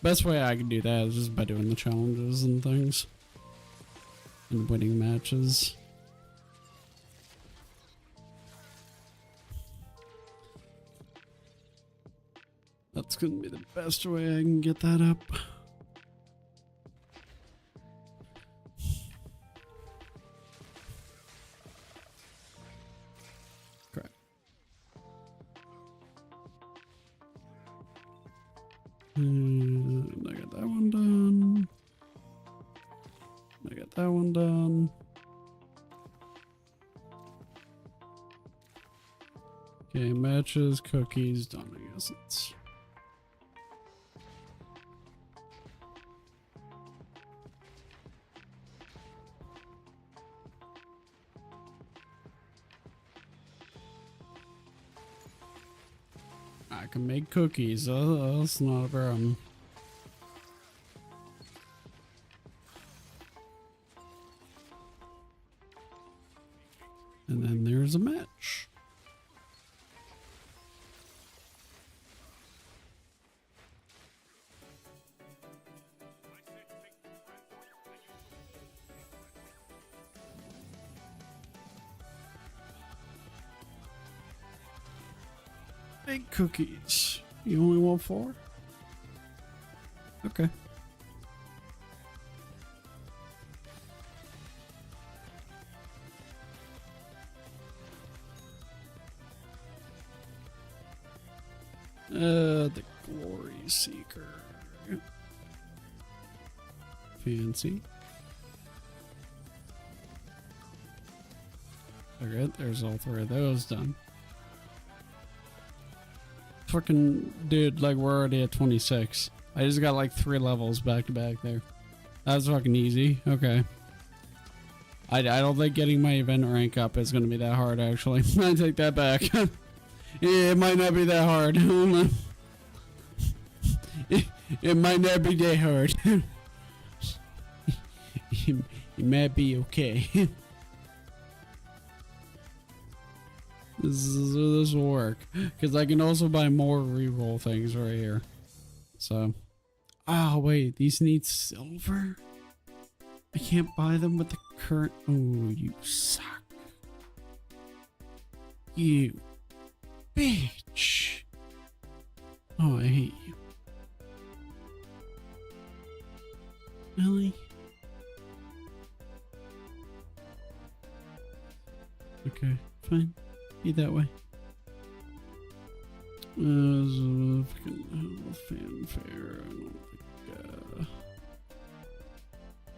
Best way I can do that is just by doing the challenges and things. And winning matches. That's gonna be the best way I can get that up. Crap. I got that one done. I got that one done. Okay, matches, cookies, done, I guess it's... I can make cookies. That's not a problem. And then there's a match. Big cookies. You only want 4? Okay. The Glory Seeker. Fancy. Okay, there's all 3 of those done. Fucking dude, like we're already at 26. I just got like 3 levels back to back there. That's fucking easy. Okay. I don't think getting my event rank up is gonna be that hard actually. I take that back. It might not be that hard. It might not be that hard. It might be okay. This will work because I can also buy more reroll things right here. So, oh wait, these need silver. I can't buy them with the current. Oh, you suck. You bitch. Oh, I hate you. Really? Okay, fine. Be that way. Fanfare. I don't think.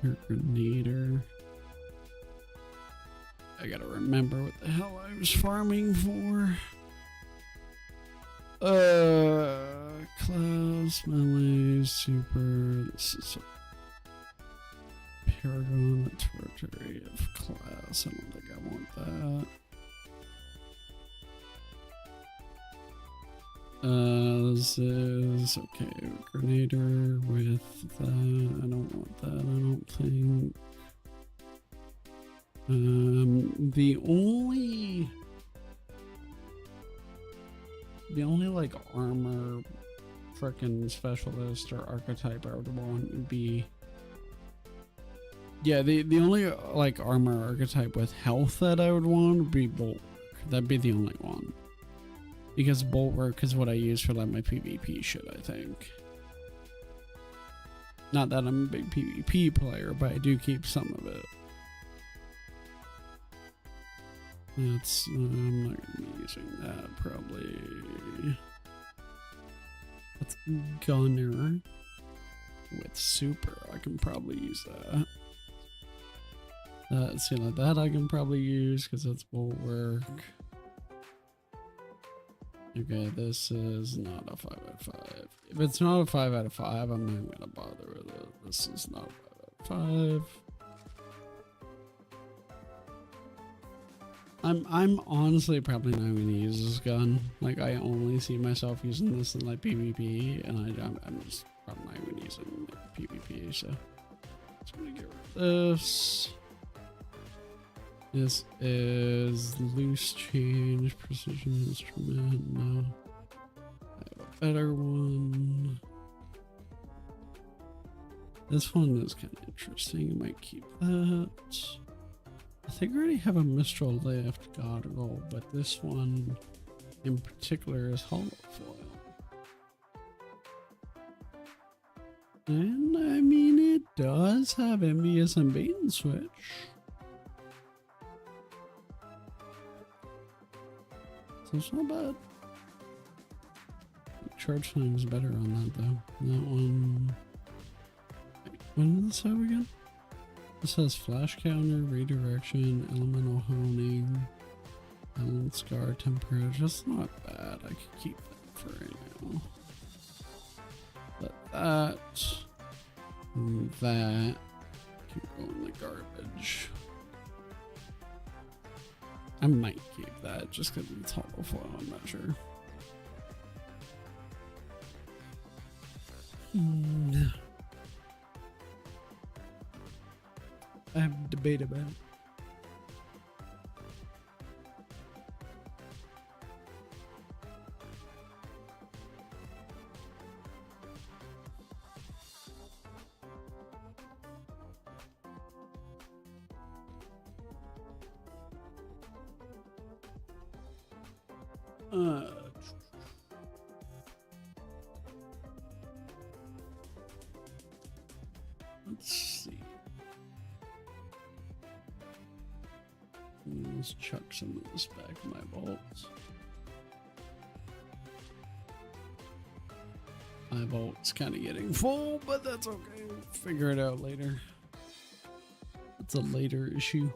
Your grenadier. I gotta remember what the hell I was farming for. Class, melee, super. This is a paragon, a territory of class. I don't think I want that. This is okay. Grenadier with that. I don't want that. I don't think. The only like armor frickin' specialist or archetype I would want would be, yeah, the only like armor archetype with health that I would want would be Bulwark. That'd be the only one, because Bulwark is what I use for like my PvP shit, I think. Not that I'm a big PvP player, but I do keep some of it. That's, I'm not gonna be using that probably. That's Gunner with super. I can probably use that. See, like that I can probably use because that's Bulwark. Okay, this is not a 5 out of 5. If it's not a 5 out of 5, I'm not gonna bother with it. This is not a 5 out of 5. I'm honestly probably not going to use this gun. Like, I only see myself using this in like PvP, and I'm just probably not going to use it in like, PvP. So, just going to get rid of this. This is loose change precision instrument. No, I have a better one. This one is kind of interesting. I might keep that. I think I already have a Mistral Lift goggle, but this one in particular is hollow foil. And I mean, it does have envious and bait and switch. So it's not bad. Charge time is better on that though. That one. Wait, what did this have again? This has flash counter, redirection, elemental honing, element scar, temperature. Just not bad. I could keep that for right now. But that and that can go in the garbage. I might keep that just because it's hollow flow. I'm not sure. Mm, I have a debate about it. Let's see. Let's chuck some of this back in my vaults. My vault's kind of getting full, but that's okay. We'll figure it out later. It's a later issue.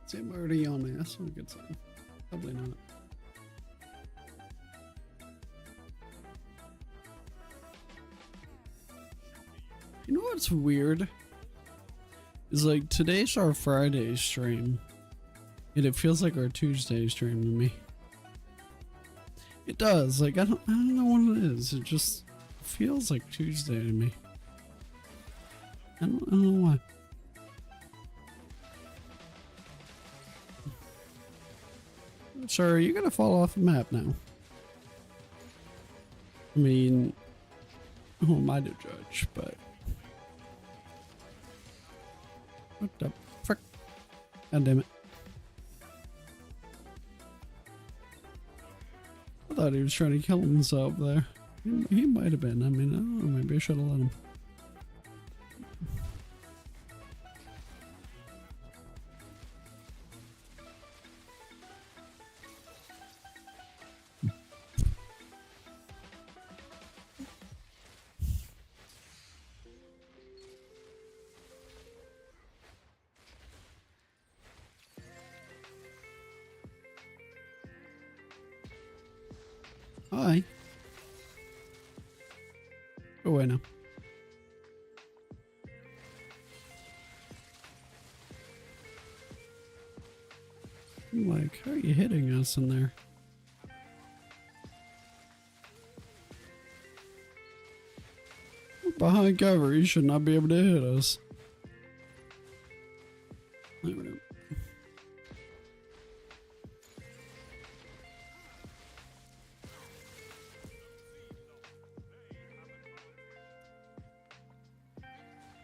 See, I'm already yawning. That's not a good sign. Probably not. You know what's weird? Is like today's our Friday stream, and it feels like our Tuesday stream to me. It does. Like I don't know what it is. It just feels like Tuesday to me. I don't know why. Sir, you're gonna fall off the map now. I mean, who am I to judge, but... What the frick? God damn it. I thought he was trying to kill himself there. He might have been. I mean, I don't know. Maybe I should have let him. Hi. Go away now. I'm like, how are you hitting us in there? We're behind cover. You should not be able to hit us. There we go.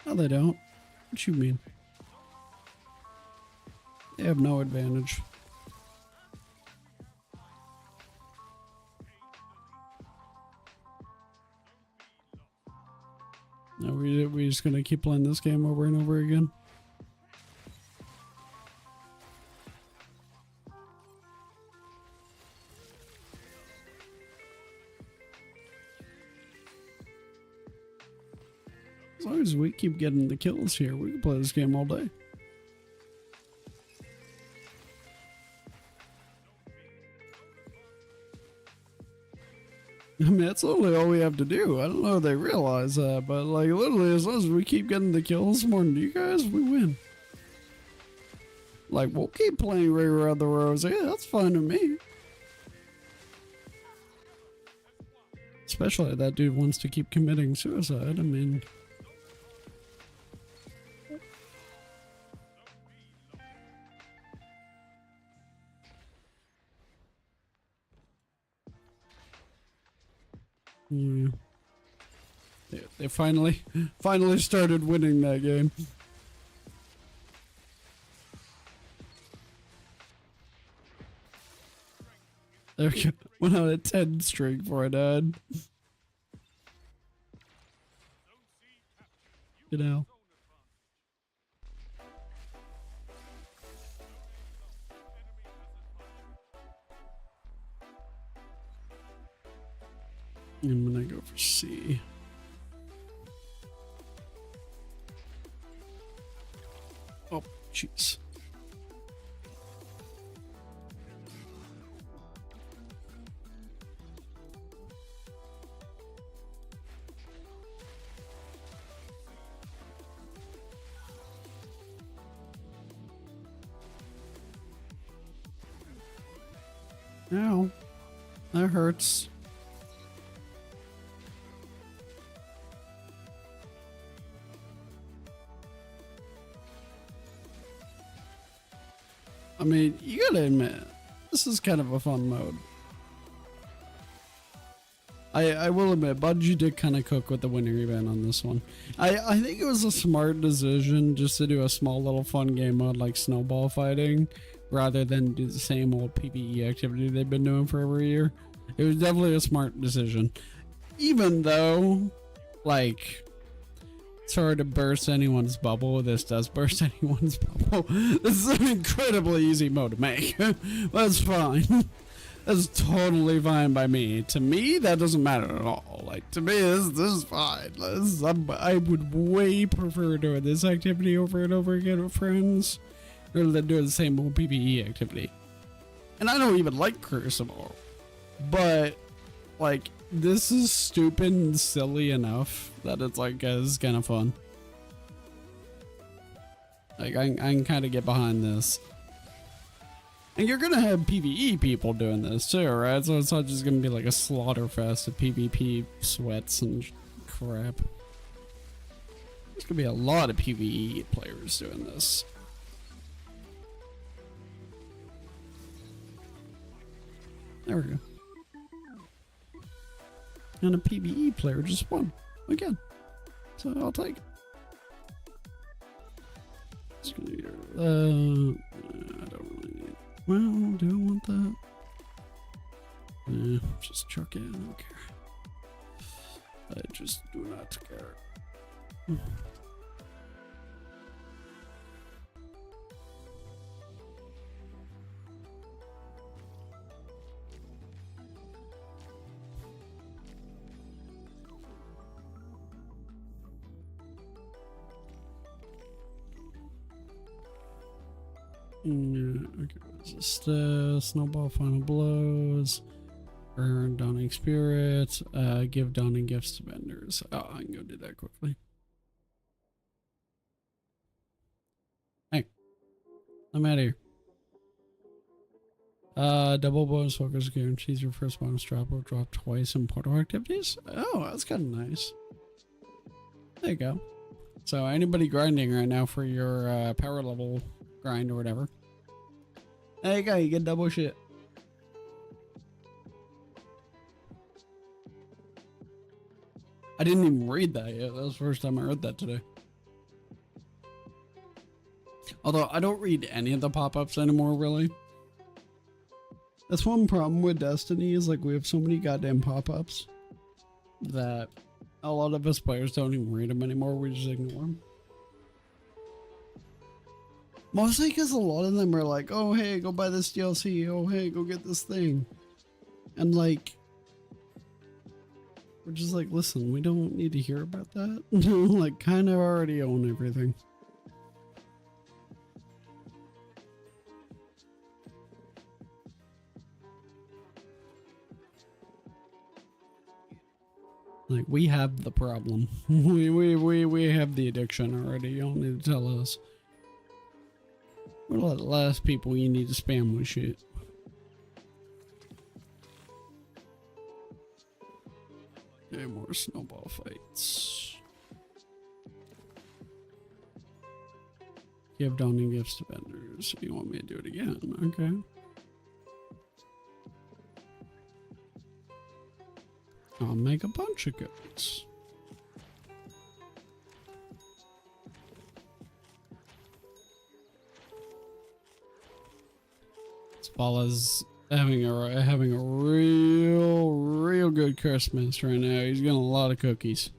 No, they don't. What you mean? They have no advantage. No, we just gonna keep playing this game over and over again. As long as we keep getting the kills here, we can play this game all day. I mean, that's literally all we have to do. I don't know if they realize that, but like literally as long as we keep getting the kills more than you guys, we win. Like, we'll keep playing right around the rows. Yeah, that's fine with me. Especially if that dude wants to keep committing suicide. I mean... Yeah. They finally started winning that game. There we go. Went on a 10 streak before I died. You know. I'm gonna go for C. Oh, jeez. Ow, that hurts. I mean, you gotta admit, this is kind of a fun mode. I will admit, Bungie did kind of cook with the winter event on this one. I think it was a smart decision just to do a small little fun game mode like snowball fighting, rather than do the same old PvE activity they've been doing for every year. It was definitely a smart decision. Even though, like, sorry to burst anyone's bubble, this does burst anyone's bubble. This is an incredibly easy mode to make. That's fine. That's totally fine by me. To me, that doesn't matter at all. Like, to me, this is fine. I would way prefer doing this activity over and over again with friends, rather than doing the same old PvE activity. And I don't even like Crucible, but, like, this is stupid and silly enough that it's like, it's kind of fun. Like, I can kind of get behind this. And you're gonna have PvE people doing this too, right? So it's not just gonna be like a slaughter fest of PvP sweats and crap. There's gonna be a lot of PvE players doing this. There we go. And a PvE player just won again. So I'll take it. Just gonna do, I don't really need. Well, do I want that? Just chuck it. I don't care. I just do not care. Okay, just snowball final blows, earn dawning spirit, give dawning gifts to vendors. Oh, I can go do that quickly. Hey, I'm out of here. Double bonus focus guarantees your first bonus drop will drop twice in portal activities. Oh, that's kind of nice. There you go. So anybody grinding right now for your power level grind or whatever, there you go, you get double shit. I didn't even read that yet. That was the first time I read that today. Although I don't read any of the pop-ups anymore, really. That's one problem with Destiny, is like we have so many goddamn pop-ups that a lot of us players don't even read them anymore. We just ignore them. Mostly because a lot of them are like, oh hey, go buy this DLC, oh hey, go get this thing. And like, we're just like, listen, we don't need to hear about that. Like, kind of already own everything. Like, we have the problem. we have the addiction already. You don't need to tell us. We're the last people you need to spam with shit. Okay, more snowball fights. Give dawning gifts to vendors. You want me to do it again? Okay. I'll make a bunch of goods. Zavala's having a real good Christmas right now. He's getting a lot of cookies.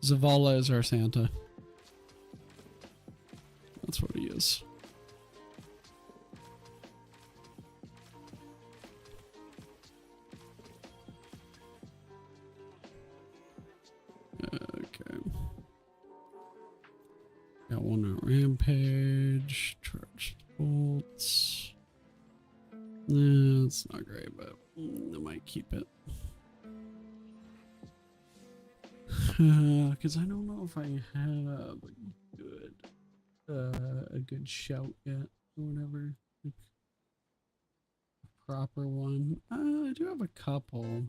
Zavala is our Santa. That's what he is. That's not great, but I might keep it. Because I don't know if I have a good shout yet or whatever. Like, a proper one. I do have a couple.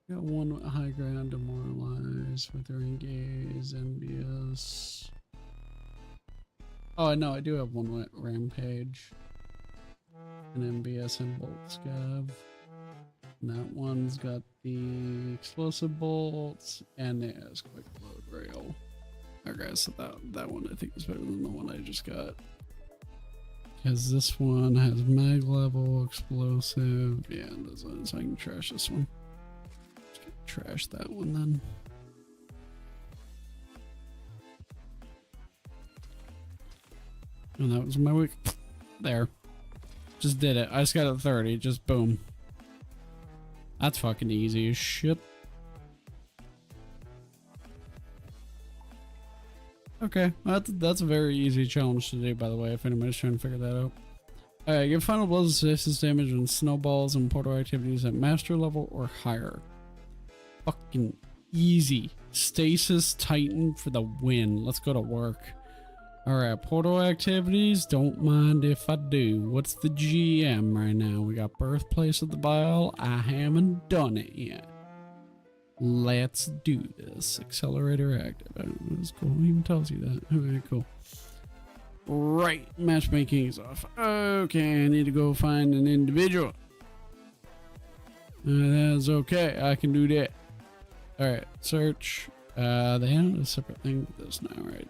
Got one with high ground, demoralize, withering gaze, envious. Oh, no, I do have one with rampage. And MBS and bolt scav. And that one's got the explosive bolts and it has quick load rail. Okay, so that one I think is better than the one I just got. Because this one has mag level, explosive, yeah, that's one, so I can trash this one. Just gonna trash that one then. And that was my week. There. Just did it. I just got a 30. Just boom. That's fucking easy as shit. Okay, that's a very easy challenge to do, by the way, if anybody's trying to figure that out. Alright, give final blows of stasis damage on snowballs and portal activities at master level or higher. Fucking easy. Stasis Titan for the win. Let's go to work. Alright, portal activities, don't mind if I do. What's the GM right now? We got Birthplace of the Vial. I haven't done it yet. Let's do this. Accelerator active. I don't know what's cool. It even tells you that. Alright, cool. Right, matchmaking is off. Okay, I need to go find an individual. That's okay, I can do that. Alright, search. They have a separate thing for this now, right?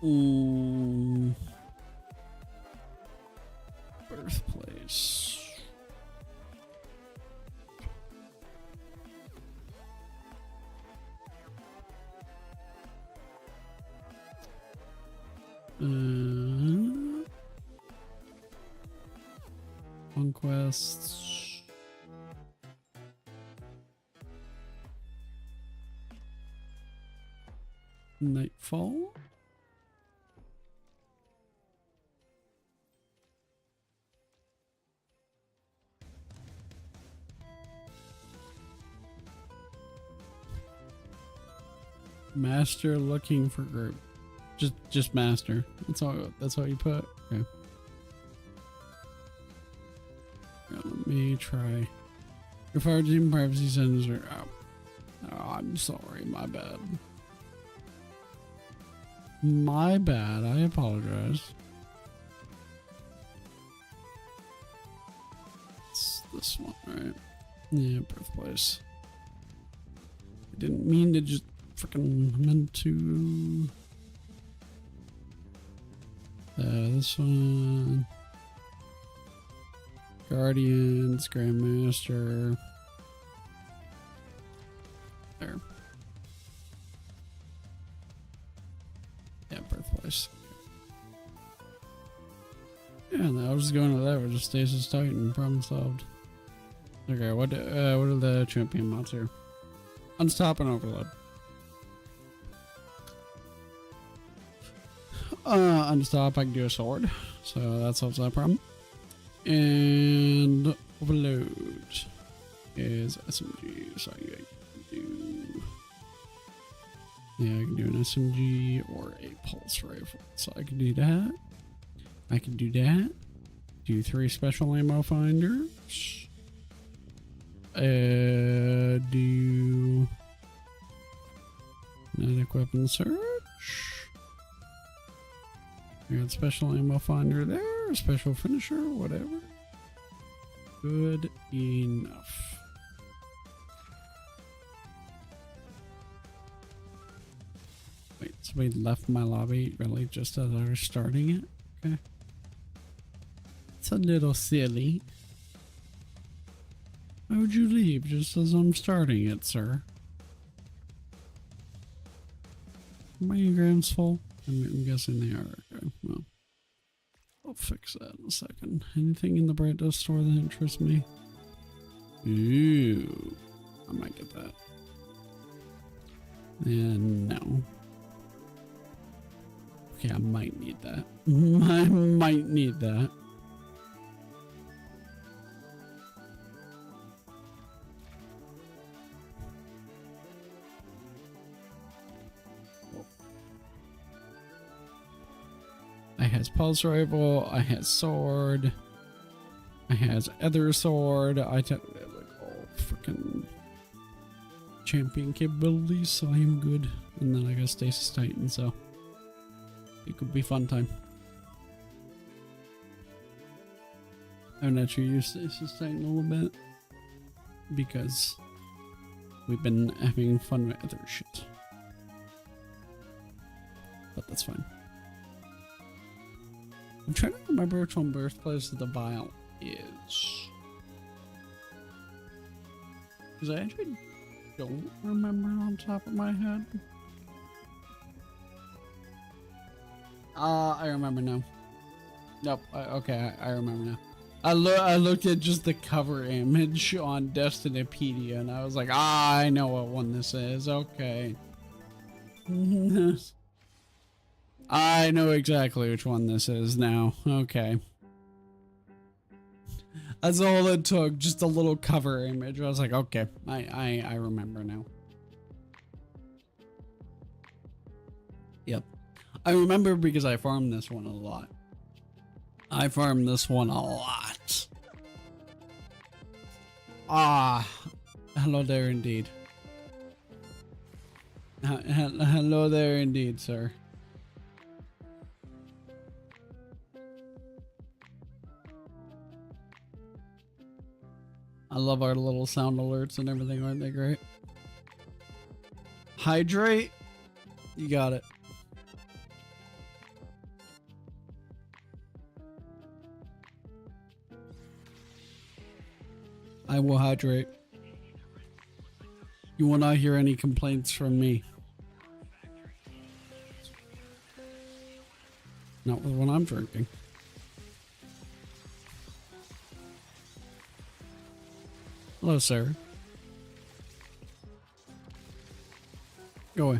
Ooh. Birthplace. Conquests. Nightfall. Master looking for group. Just master. That's all you put. Okay. Right, let me try. Your fire team privacy settings are out. Oh, I'm sorry, my bad. My bad, I apologize. It's this one, right? Yeah, birthplace. I didn't mean to just freaking meant to. This one. Guardians, Grandmaster. There. Yeah, birthplace. Yeah, no, I was just going with that. We're just Stasis Titan. Problem solved. Okay, what are the champion mods here? Unstop and Overload. Unstop, I can do a sword, so that solves that problem. And Overload is SMG, so I can do an SMG or a pulse rifle, so I can do that. I can do that. Do 3 special ammo finders. Do kinetic weapon search. We got special ammo finder there, special finisher, whatever. Good enough. Wait, somebody left my lobby really just as I was starting it? Okay. It's a little silly. Why would you leave just as I'm starting it, sir? Are my engrams full? I'm guessing they are. Okay, well, I'll fix that in a second. Anything in the Bright Dust store that interests me? Ooh, I might get that. And no. Okay, I might need that. I might need that. I has pulse rifle, I has sword, I has other sword, I have like all freaking champion capabilities, so I am good. And then I got Stasis Titan, so it could be fun time. I've actually used Stasis Titan a little bit because we've been having fun with other shit. But that's fine. I'm trying to remember which one Birthplace of the Vile is. Because I actually don't remember on top of my head. I remember now. Nope. Okay, I remember now. I looked at just the cover image on Destinypedia and I was like, I know what one this is. Okay. I know exactly which one this is now. Okay. That's all it took, just a little cover image. I was like, okay, I remember now. Yep. I remember because I farmed this one a lot. I farmed this one a lot. Ah, hello there indeed. Hello there indeed, sir. I love our little sound alerts and everything, aren't they great? Hydrate? You got it. I will hydrate. You will not hear any complaints from me. Not with what I'm drinking. Hello, sir. Go away.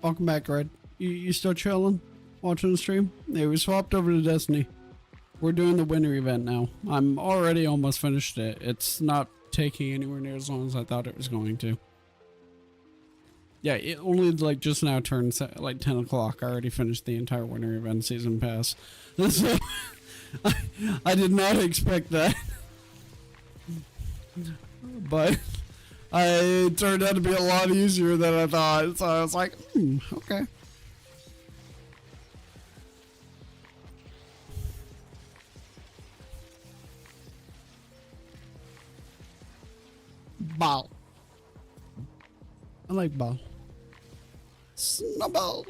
Welcome back, Red. You still chilling? Watching the stream? Yeah, we swapped over to Destiny. We're doing the winter event now. I'm already almost finished it. It's not taking anywhere near as long as I thought it was going to. Yeah, it only like just now turned like 10 o'clock. I already finished the entire winter event season pass. So, I did not expect that. But it turned out to be a lot easier than I thought. So I was like, okay. Ball. I like ball. Snowball.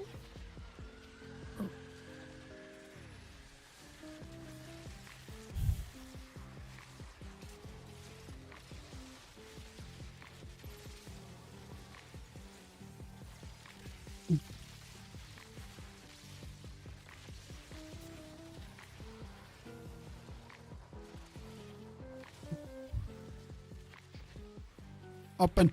Open.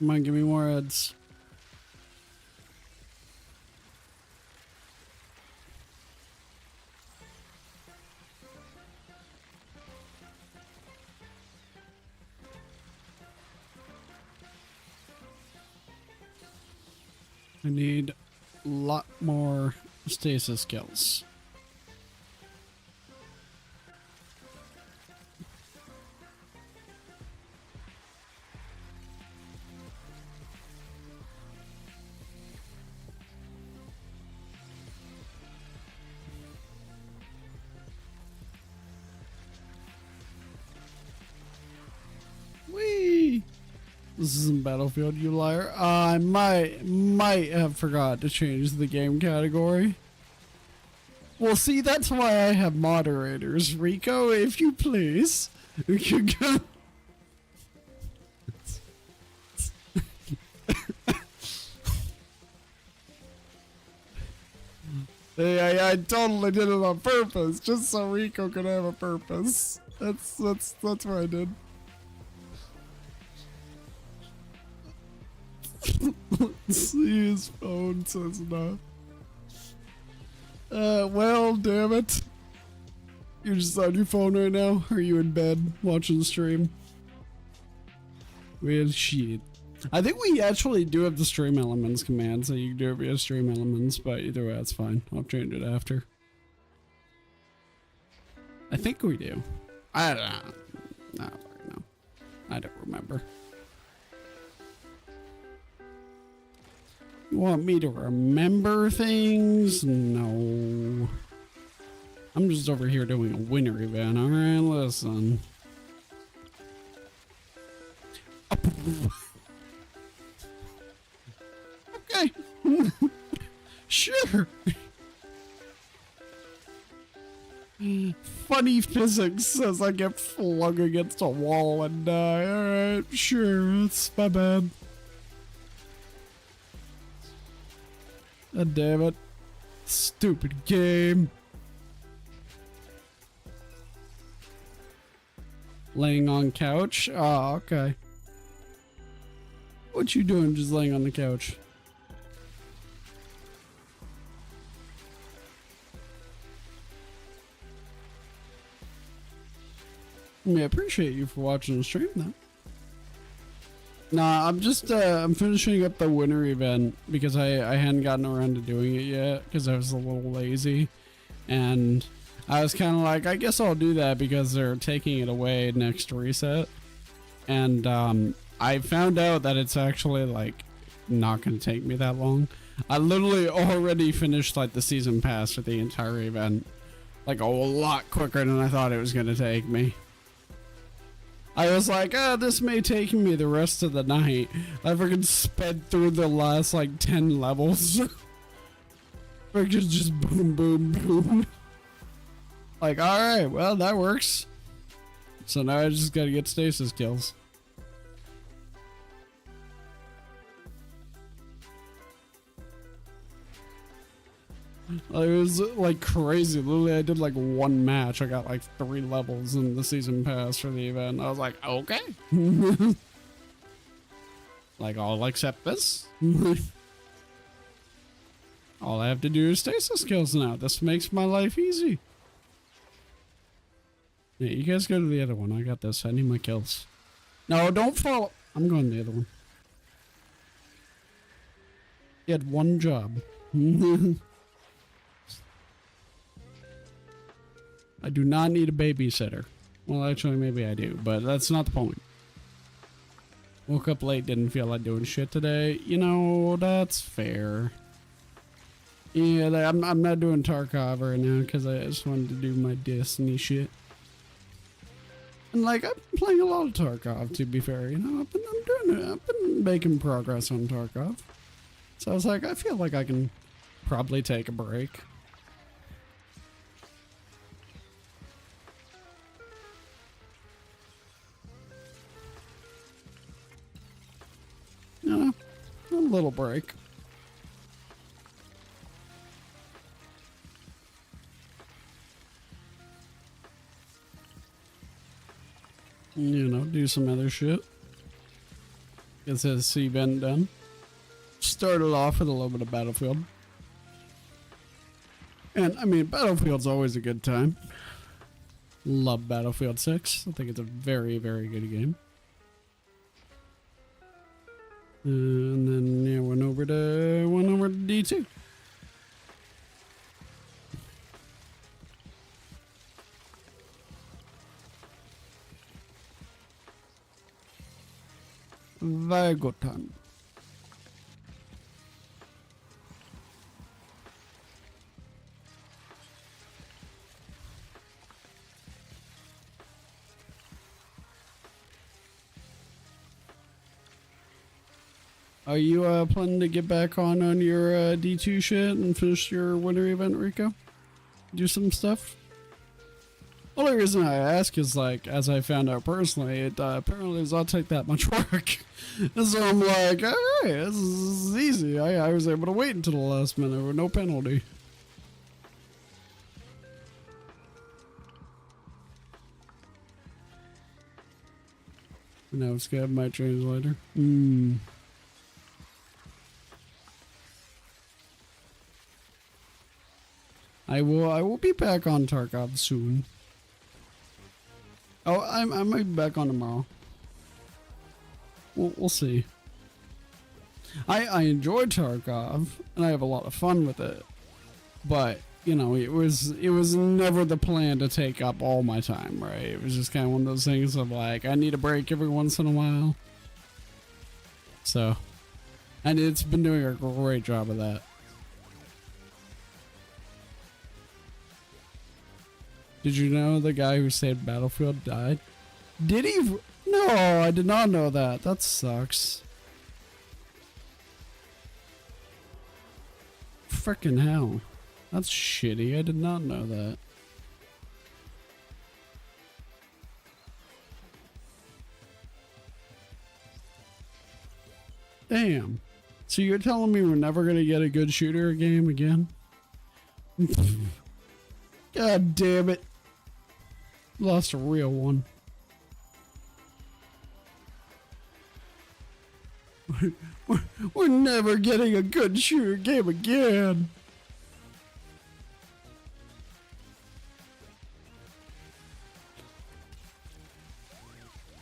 Come on, give me more ads. I need a lot more stasis skills. Whee! This isn't Battlefield, you liar. I might have forgot to change the game category. Well, see, that's why I have moderators. Rico, if you please. You go. Hey, I totally did it on purpose, just so Rico could have a purpose. That's what I did. See, his phone says no. Well, damn it. You're just on your phone right now? Or are you in bed watching the stream? Well, shit. I think we actually do have the stream elements command, so you can do it via stream elements, but either way, that's fine. I'll change it after. I think we do. I don't know. I don't remember. You want me to remember things? No. I'm just over here doing a winter event. Alright, listen. Okay. Sure. Funny physics as I get flung against a wall and die. Alright, sure. That's my bad. God damn it. Stupid game. Laying on couch? Oh, okay. What you doing just laying on the couch? I mean, I appreciate you for watching the stream though. Nah, I'm just, I'm finishing up the winter event because I hadn't gotten around to doing it yet because I was a little lazy. And I was kind of like, I guess I'll do that because they're taking it away next reset. And, I found out that it's actually, like, not going to take me that long. I literally already finished, like, the season pass for the entire event. Like, a lot quicker than I thought it was going to take me. I was like, this may take me the rest of the night. I freaking sped through the last, like, 10 levels. Freaking just boom, boom, boom. Like, alright, well, that works. So now I just gotta get stasis kills. It was like crazy. Literally, I did like one match. I got like 3 levels in the season pass for the event. I was like, okay. Like, I'll accept this. All I have to do is stasis kills now. This makes my life easy. Yeah, you guys go to the other one. I got this. I need my kills. No, don't follow. I'm going to the other one. You had one job. I do not need a babysitter. Well, actually, maybe I do, but that's not the point. Woke up late, didn't feel like doing shit today. You know, that's fair. Yeah, I'm not doing Tarkov right now because I just wanted to do my Destiny shit. And like, I've been playing a lot of Tarkov, to be fair. You know, I've been making progress on Tarkov. So I was like, I feel like I can probably take a break. You know, a little break. You know, do some other shit. Get this event done. Started off with a little bit of Battlefield. And, I mean, Battlefield's always a good time. Love Battlefield 6. I think it's a very, very good game. And then, yeah, went over to D2. Very good time. Are you planning to get back on your D2 shit and finish your winter event, Rico? Do some stuff? Only reason I ask is, like, as I found out personally, it apparently does not take that much work. And so I'm like, alright, this is easy. I was able to wait until the last minute with no penalty. Now it's got my translator. I will be back on Tarkov soon. Oh, I might be back on tomorrow. We'll see. I enjoy Tarkov and I have a lot of fun with it, but you know, it was never the plan to take up all my time, right? It was just kind of one of those things of like, I need a break every once in a while. So, and it's been doing a great job of that. Did you know the guy who saved Battlefield died? Did he? No, I did not know that. That sucks. Frickin' hell. That's shitty. I did not know that. Damn. So you're telling me we're never gonna get a good shooter game again? God damn it. Lost a real one. We're never getting a good shooter game again.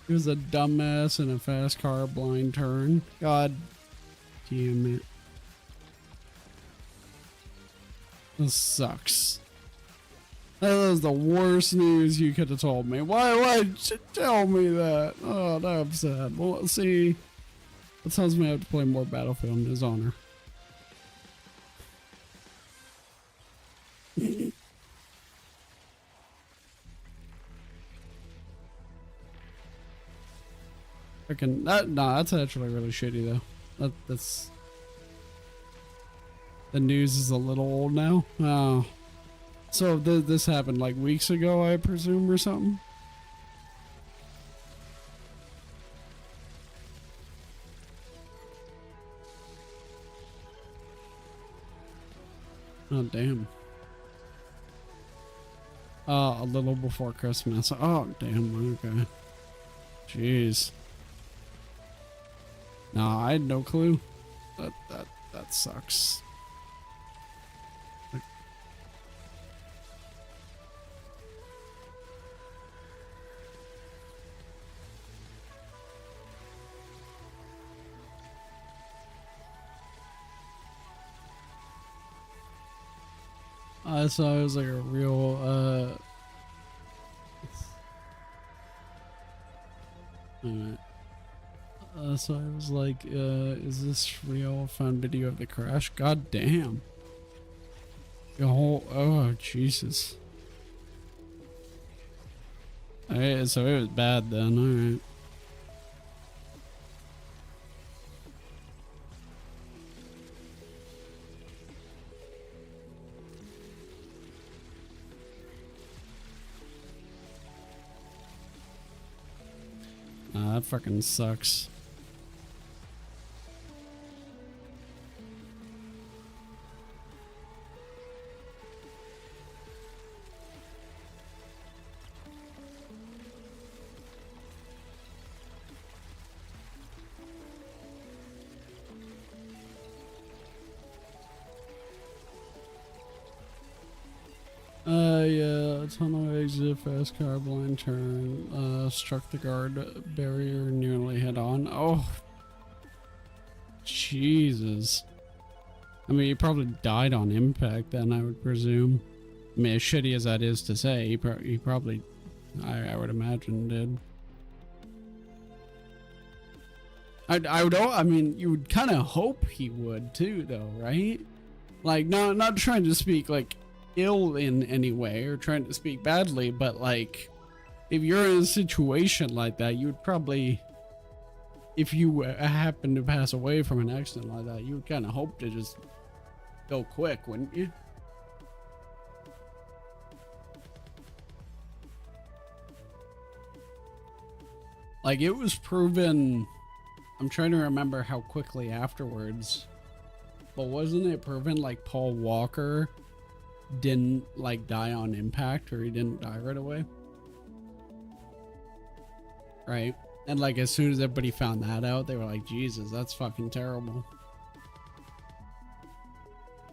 It was a dumbass in a fast car blind turn. God damn it. This sucks. That was the worst news you could have told me. Why did you tell me that? Oh, now I'm sad. Well, let's see. That tells me I have to play more Battlefield in his honor. Freaking that, nah, that's actually really shitty though. That's the news is a little old now. Oh, so this happened like weeks ago, I presume, or something. Oh damn. A little before Christmas. Oh damn. Okay. Jeez. No, I had no clue. That sucks. I saw it was like a real so I was like, is this real? Found video of the crash. God damn. The whole, oh Jesus. Alright, so it was bad then, alright. That fucking sucks. Yeah, tunnel exit, fast car, blind turn, struck the guard barrier nearly head on. Oh, Jesus. I mean, he probably died on impact then, I would presume. I mean, as shitty as that is to say, he probably, I would imagine, did. I mean, you would kind of hope he would too, though, right? Like, not trying to speak, like, ill in any way or trying to speak badly, but like if you're in a situation like that, you would probably if you happen to pass away from an accident like that, you would kind of hope to just go quick, wouldn't you? Like, it was proven, I'm trying to remember how quickly afterwards, but wasn't it proven like Paul Walker didn't like die on impact, or he didn't die right away? Right? And like, as soon as everybody found that out, they were like, Jesus, that's fucking terrible.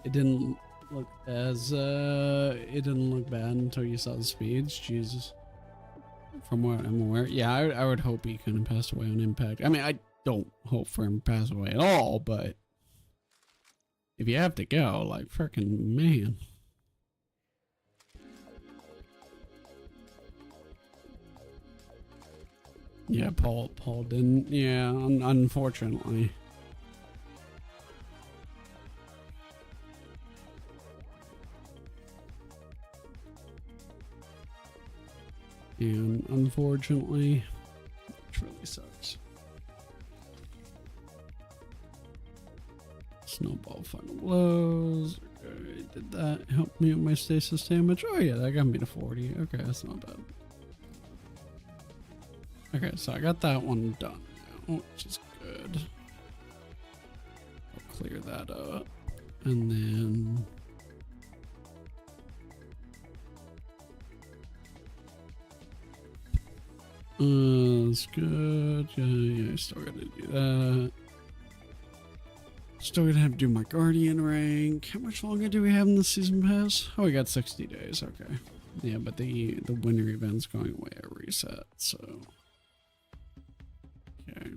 It didn't look as, it didn't look bad until you saw the speeds. Jesus. From what I'm aware. Yeah, I would hope he couldn't pass away on impact. I mean, I don't hope for him to pass away at all, but if you have to go, like, freaking man. Yeah, Paul didn't. Yeah, unfortunately. And unfortunately, which really sucks. Snowball final blows. Okay, did that help me with my stasis damage? Oh yeah, that got me to 40. Okay, that's not bad. Okay, so I got that one done now, which is good. I'll clear that up. And then that's good. Yeah, still gotta do that. Still gonna have to do my Guardian rank. How much longer do we have in the season pass? Oh, we got 60 days. Okay. Yeah, but the winter event's going away at reset, so. Okay.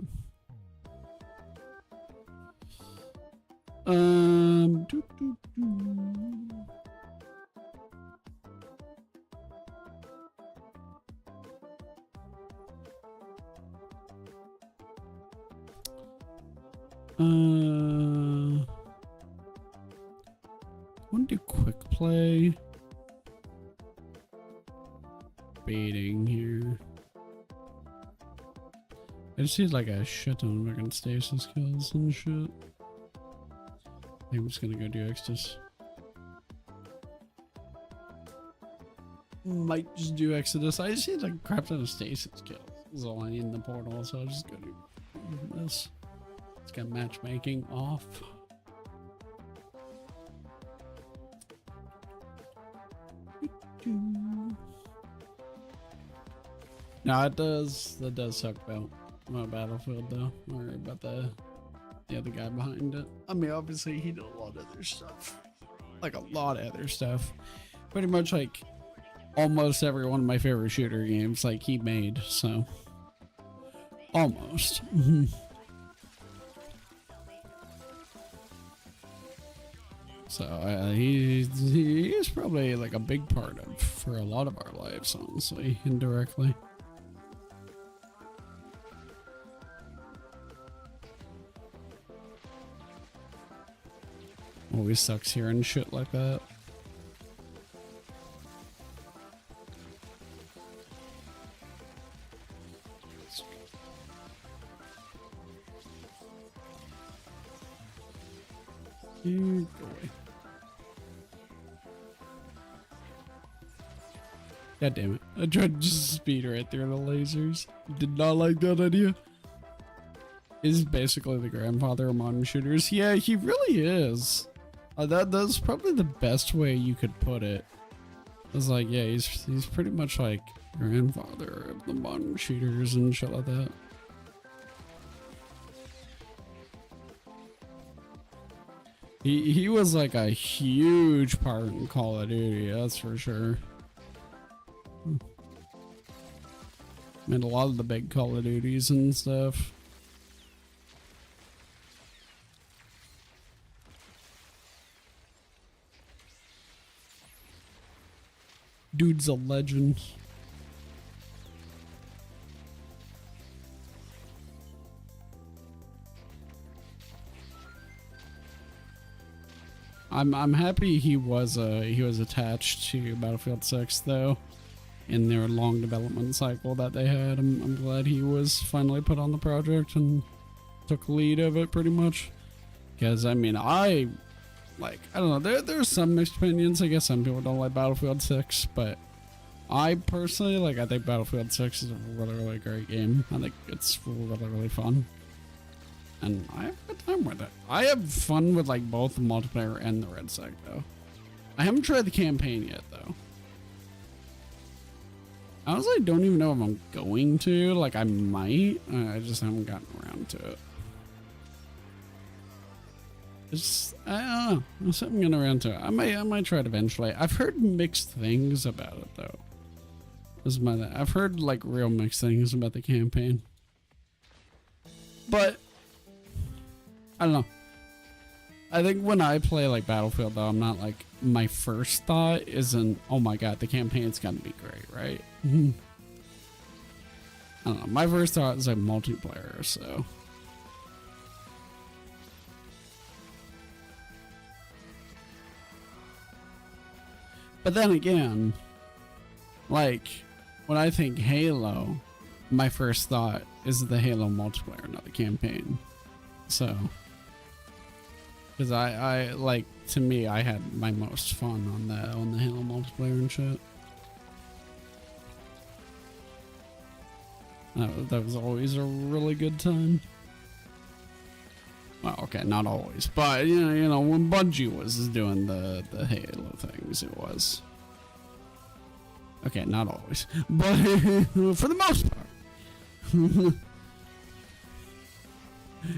Doo, doo, doo. I want to do quick play. Baiting here. I just need like a shit ton of fucking stasis kills and shit. I think I'm just gonna go do Exodus. Might just do Exodus. I just need like a crap ton of stasis kills. That's all I need in the portal, so I'll just go do this. It's got matchmaking off. No, it does. That does suck about my battlefield, though. Or about the other guy behind it. I mean, obviously, he did a lot of other stuff. Like, a lot of other stuff. Pretty much, like, almost every one of my favorite shooter games, like, he made, so. Almost. So, he is probably, like, a big part of, for a lot of our lives, honestly, indirectly. Always sucks hearing shit like that. You go away. God damn it. I tried to just speed right through the lasers. Did not like that idea. He's basically the grandfather of modern shooters. Yeah, he really is. That's probably the best way you could put it. It's like, yeah, he's pretty much like grandfather of the modern shooters and shit like that. He was like a huge part in Call of Duty, that's for sure. Made a lot of the big Call of Duties and stuff. Dude's a legend. I'm happy he was attached to Battlefield 6 though, in their long development cycle that they had. I'm glad he was finally put on the project, and took lead of it pretty much. Because, I mean, I don't know, there's some mixed opinions. I guess some people don't like Battlefield 6, but I personally, like, I think Battlefield 6 is a really, really great game. I think it's really, really fun. And I have a good time with it. I have fun with, like, both the multiplayer and the red sec, though. I haven't tried the campaign yet, though. I honestly don't even know if I'm going to. Like, I might. I just haven't gotten around to it. It's, I don't know. I'm something getting around to it. I might try it eventually. I've heard mixed things about it, though. I've heard, like, real mixed things about the campaign. But I don't know. I think when I play, like, Battlefield, though, I'm not, like, my first thought isn't, oh my god, the campaign's gonna be great, right? I don't know. My first thought is, like, multiplayer, so. But then again, like, when I think Halo, my first thought is the Halo multiplayer, not the campaign. So, because I like, to me, I had my most fun on the Halo multiplayer and shit. That was always a really good time. Well, okay, not always, but you know, when Bungie was doing the Halo things, it was. Okay, not always, but for the most part.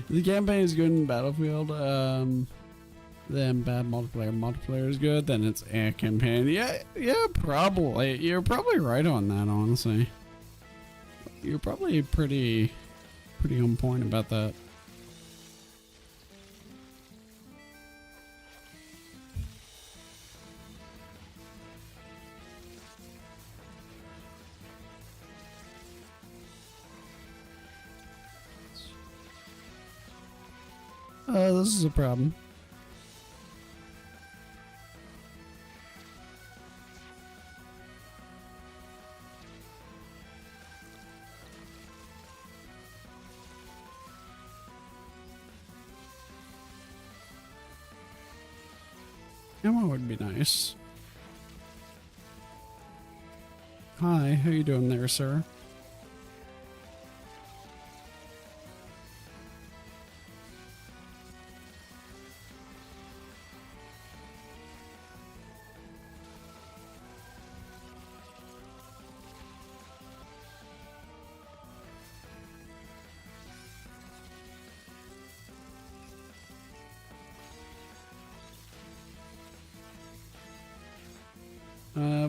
The campaign is good in Battlefield. Then bad multiplayer is good. Then it's a campaign. Yeah, probably. You're probably right on that, honestly. You're probably pretty on point about that. This is a problem. Ammo would be nice. Hi, how you doing there, sir?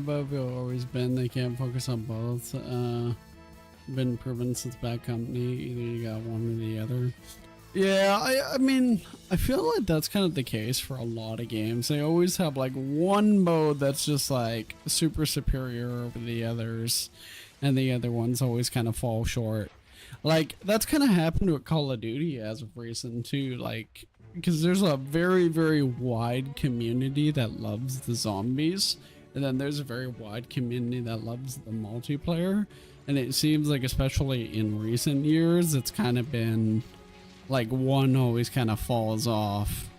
Battlefield always been, they can't focus on both. Been proven since Bad Company, either you got one or the other. Yeah, I mean, I feel like that's kind of the case for a lot of games. They always have like one mode that's just like super superior over the others, and the other ones always kind of fall short. Like, that's kind of happened with Call of Duty as of recent too, like, because there's a very, very wide community that loves the zombies. And then there's a very wide community that loves the multiplayer. And it seems like, especially in recent years, it's kind of been like one always kind of falls off.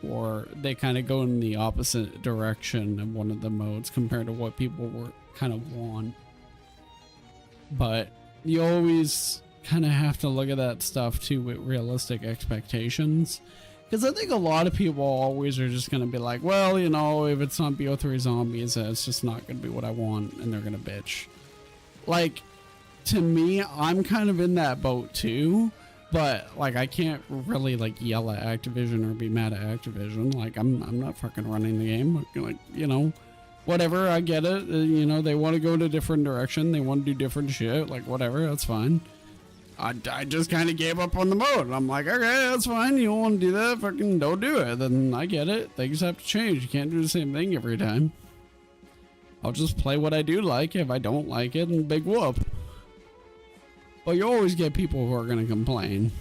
Or they kind of go in the opposite direction of one of the modes compared to what people were kind of want. But you always kind of have to look at that stuff too with realistic expectations. Because I think a lot of people always are just going to be like, well, you know, if it's not BO3 zombies, it's just not going to be what I want, and they're going to bitch. Like, to me, I'm kind of in that boat too, but, like, I can't really, like, yell at Activision or be mad at Activision. Like, I'm not fucking running the game. Like, you know, whatever, I get it. You know, they want to go in a different direction. They want to do different shit. Like, whatever, that's fine. I just kind of gave up on the mode. I'm like, okay, that's fine. You don't want to do that? Fucking don't do it. Then I get it. Things have to change. You can't do the same thing every time. I'll just play what I do like. If I don't like it, and big whoop. But you always get people who are going to complain.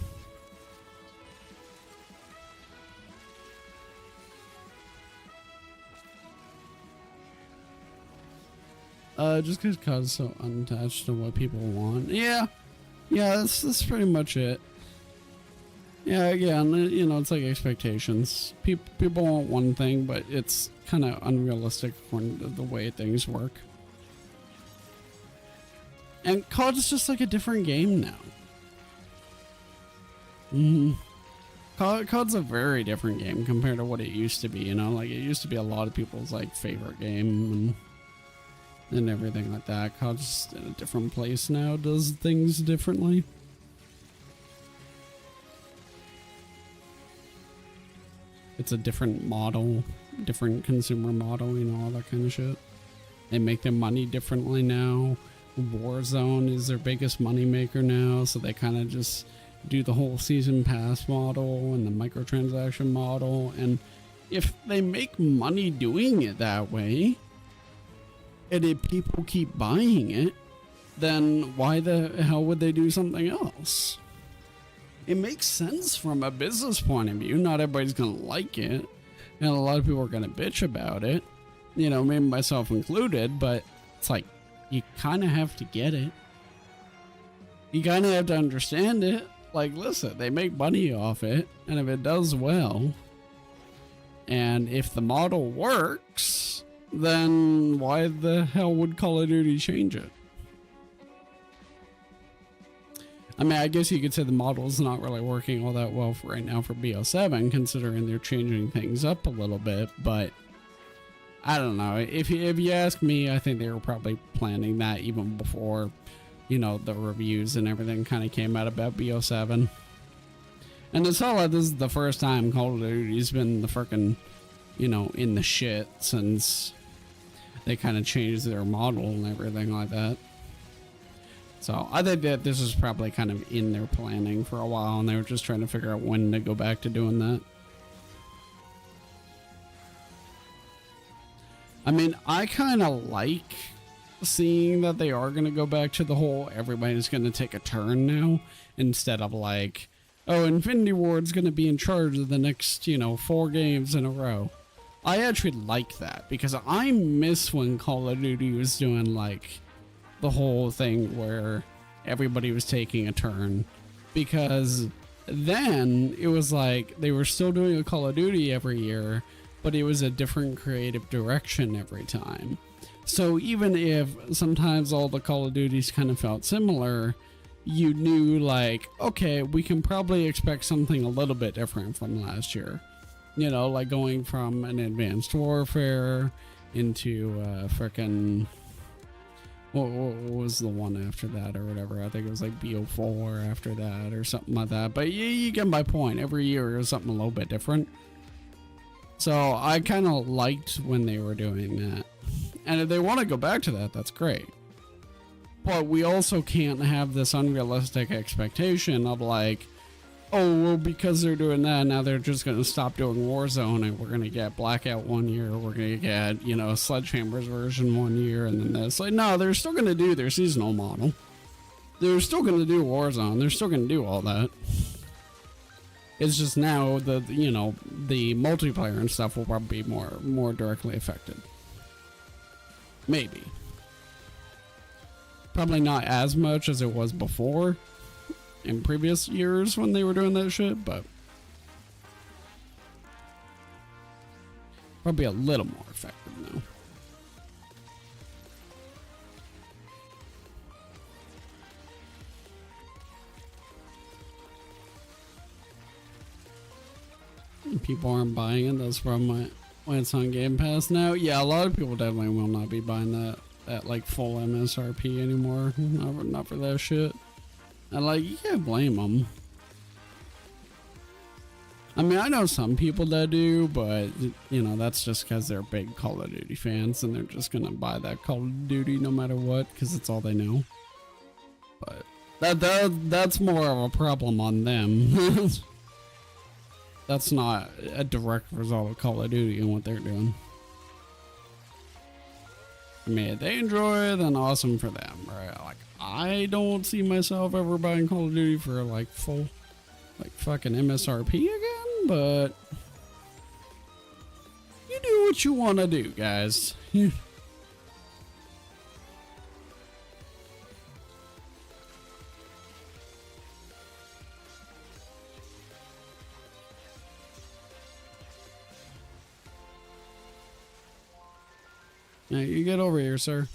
Just because COD's so unattached to what people want. Yeah. Yeah, that's pretty much it. Yeah, again, you know, it's like expectations. People want one thing, but it's kind of unrealistic according to the way things work. And COD is just like a different game now. COD's a very different game compared to what it used to be, you know? Like, it used to be a lot of people's, like, favorite game and everything like that. COD's in a different place now, does things differently. It's a different model, different consumer model, you know, all that kind of shit. They make their money differently now. Warzone is their biggest money maker now, so they kind of just do the whole season pass model and the microtransaction model. And if they make money doing it that way, and if people keep buying it, then why the hell would they do something else? It makes sense from a business point of view. Not everybody's gonna like it, and a lot of people are gonna bitch about it, you know, maybe myself included, but it's like, you kind of have to get it. You kind of have to understand it. Like, listen, they make money off it, and if it does well, and if the model works, then why the hell would Call of Duty change it? I mean, I guess you could say the model's not really working all that well for right now for BO7, considering they're changing things up a little bit, but I don't know. If you ask me, I think they were probably planning that even before, you know, the reviews and everything kind of came out about BO7. And it's not like this is the first time Call of Duty's been the frickin', you know, in the shit since they kind of changed their model and everything like that. So I think that this is probably kind of in their planning for a while, and they were just trying to figure out when to go back to doing that. I mean, I kind of like seeing that they are going to go back to the whole everybody's going to take a turn now, instead of like, oh, Infinity Ward's going to be in charge of the next, you know, 4 games in a row. I actually like that, because I miss when Call of Duty was doing like the whole thing where everybody was taking a turn, because then it was like they were still doing a Call of Duty every year, but it was a different creative direction every time. So even if sometimes all the Call of Duties kind of felt similar, you knew like, okay, we can probably expect something a little bit different from last year. You know, like going from an Advanced Warfare into frickin', what was the one after that or whatever? I think it was like BO4 after that or something like that. But you get my point. Every year is something a little bit different. So I kind of liked when they were doing that. And if they want to go back to that, that's great. But we also can't have this unrealistic expectation of like, oh, well, because they're doing that, now they're just going to stop doing Warzone, and we're going to get Blackout one year, we're going to get, you know, Sledgehammer's version one year, and then this. Like, no, they're still going to do their seasonal model. They're still going to do Warzone. They're still going to do all that. It's just now the, you know, the multiplayer and stuff will probably be more directly affected. Maybe. Probably not as much as it was before in previous years when they were doing that shit, but probably a little more effective now. People aren't buying it. That's from when it's on Game Pass now. Yeah, a lot of people definitely will not be buying that like full MSRP anymore. Not for that shit. And like, you can't blame them. I mean, I know some people that do, but you know, that's just because they're big Call of Duty fans and they're just gonna buy that Call of Duty no matter what, because it's all they know. But that's more of a problem on them. That's not a direct result of Call of Duty and what they're doing. I mean, if they enjoy it, then awesome for them, right? Like, I don't see myself ever buying Call of Duty for like full, like fucking MSRP again, but you do what you want to do, guys. Now you get over here, sir.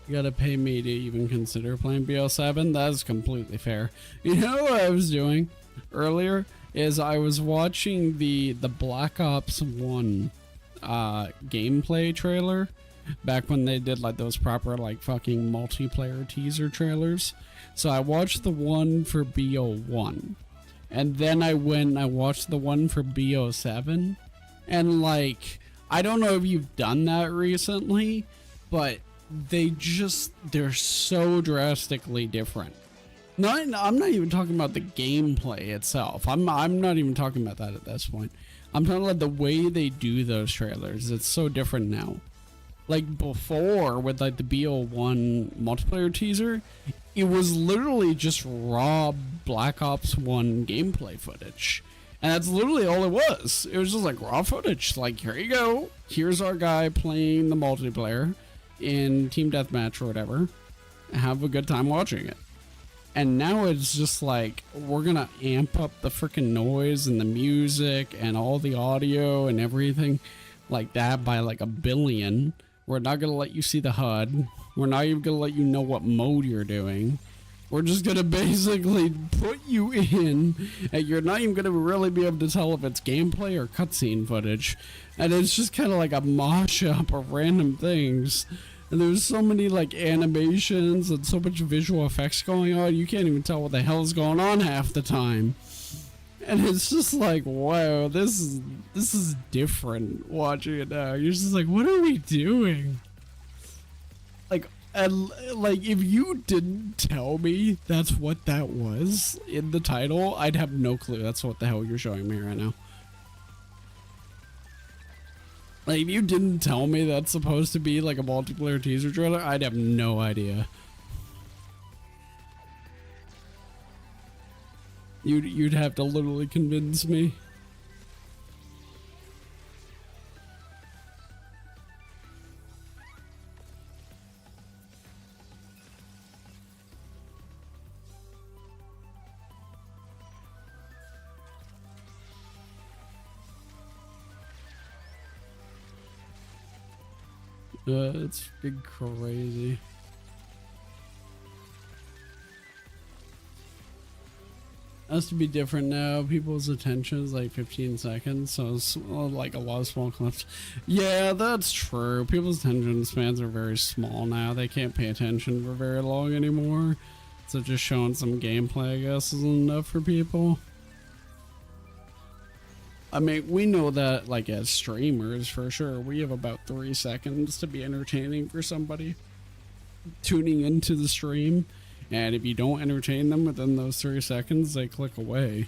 You gotta pay me to even consider playing BO7. That's completely fair. You know what I was doing earlier is I was watching the Black Ops 1 gameplay trailer back when they did like those proper like fucking multiplayer teaser trailers. So I watched the one for BO1 and then I went and I watched the one for BO7, and like I don't know if you've done that recently, but they're so drastically different. I'm not even talking about the gameplay itself. I'm not even talking about that at this point. I'm talking about the way they do those trailers. It's so different now. Like before with like the BO1 multiplayer teaser, it was literally just raw Black Ops 1 gameplay footage. And that's literally all it was. It was just like raw footage. Like, here you go. Here's our guy playing the multiplayer in Team Deathmatch or whatever. Have a good time watching it. And now it's just like, we're gonna amp up the freaking noise and the music and all the audio and everything like that by like a billion. We're not gonna let you see the HUD. We're not even gonna let you know what mode you're doing. We're just gonna basically put you in, and you're not even gonna really be able to tell if it's gameplay or cutscene footage. And it's just kind of like a mosh-up of random things. And there's so many like animations and so much visual effects going on, you can't even tell what the hell is going on half the time. And it's just like, wow, this is different watching it now. You're just like, what are we doing? Like, and like, if you didn't tell me that's what that was in the title, I'd have no clue that's what the hell you're showing me right now. Like, if you didn't tell me that's supposed to be like a multiplayer teaser trailer, I'd have no idea. You'd have to literally convince me. It's big crazy. Has to be different now. People's attention is like 15 seconds, so it's like a lot of small clips. Yeah, that's true. People's attention spans are very small now. They can't pay attention for very long anymore. So just showing some gameplay, I guess, isn't enough for people. I mean, we know that, like, as streamers, for sure, we have about 3 seconds to be entertaining for somebody tuning into the stream. And if you don't entertain them within those 3 seconds, they click away.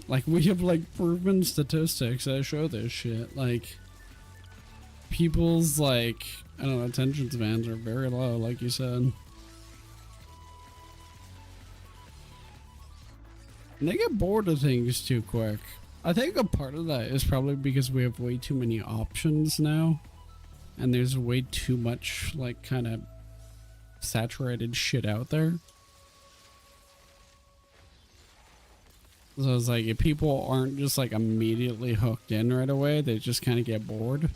Like, we have, like, proven statistics that show this shit. Like, people's, like, I don't know, attention spans are very low, like you said. And they get bored of things too quick. I think a part of that is probably because we have way too many options now. And there's way too much, like, kind of saturated shit out there. So it's like, if people aren't just like immediately hooked in right away, they just kind of get bored.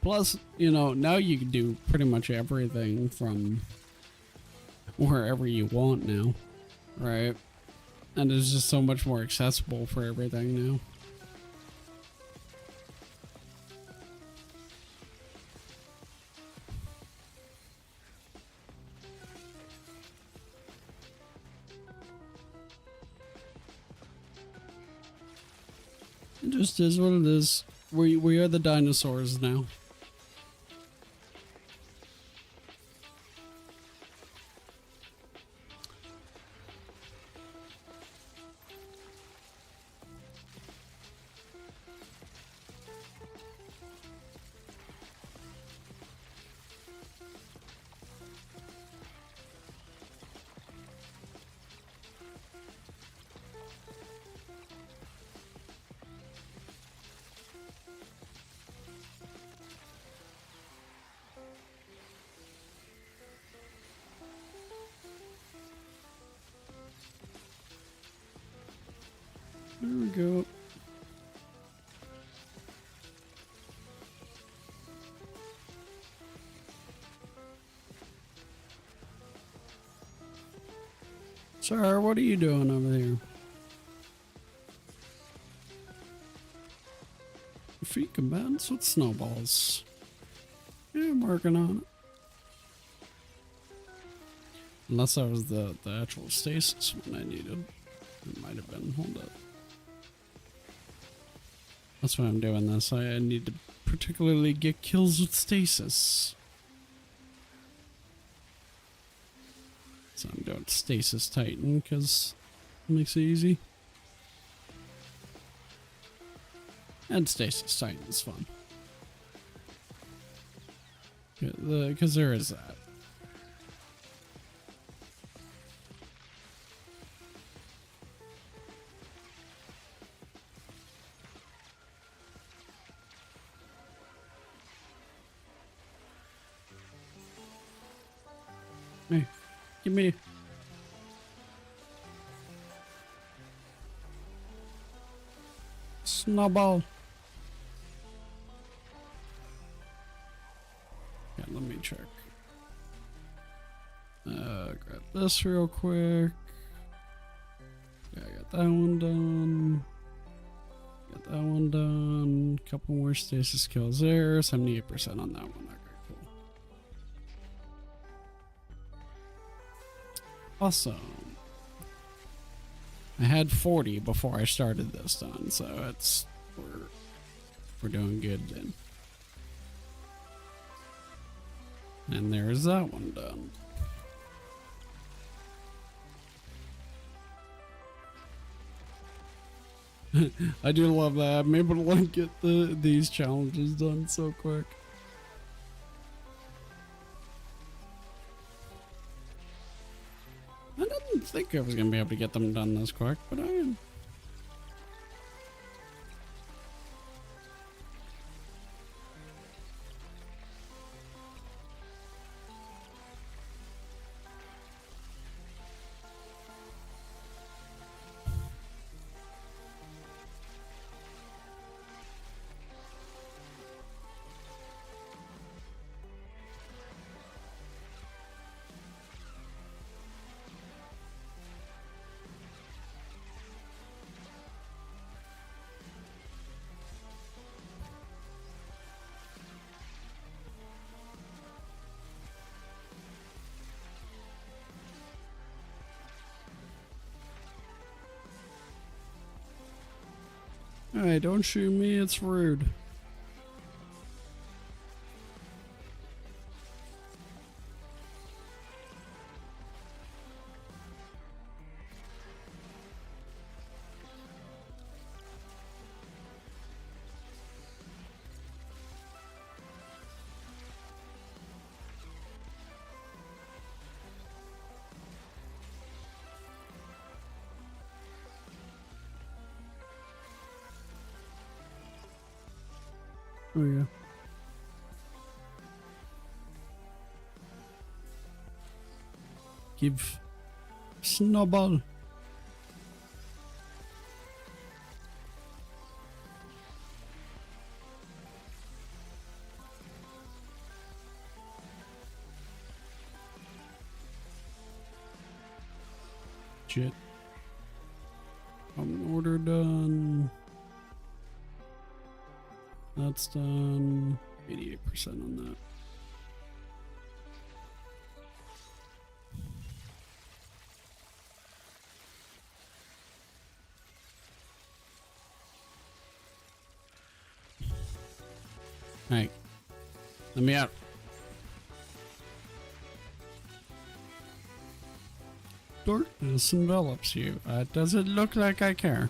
Plus, you know, now you can do pretty much everything from wherever you want now, right? And it's just so much more accessible for everything now. It just is what it is. We are the dinosaurs now. There we go. Sir, what are you doing over there? Feet can bounce with snowballs. Yeah, I'm working on it. Unless that was the actual stasis one I needed. It might have been. Hold up. That's why I'm doing this. I need to particularly get kills with stasis. So I'm doing stasis titan because it makes it easy. And stasis titan is fun. Because there is that. Hey, give me. Snowball. Yeah, let me check. Grab this real quick. Yeah, I got that one done. Got that one done. Couple more stasis kills there. 78% on that one. Okay, cool. Awesome. I had 40 before I started this done, so it's we're doing good then. And there's that one done. I do love that. I'm able to like get these challenges done so quick. I didn't think I was gonna be able to get them done this quick, but I am. Hey, don't shoot me, it's rude. Oh yeah. Give snowball. Shit. Order done. That's done. 88% on that. Hey, let me out. Darkness envelops you. Does it look like I care?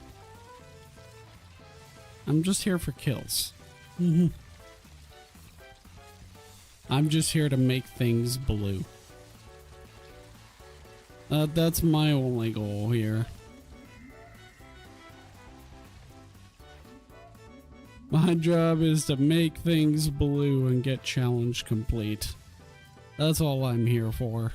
I'm just here for kills. I'm just here to make things blue. That's my only goal here. My job is to make things blue and get challenge complete. That's all I'm here for.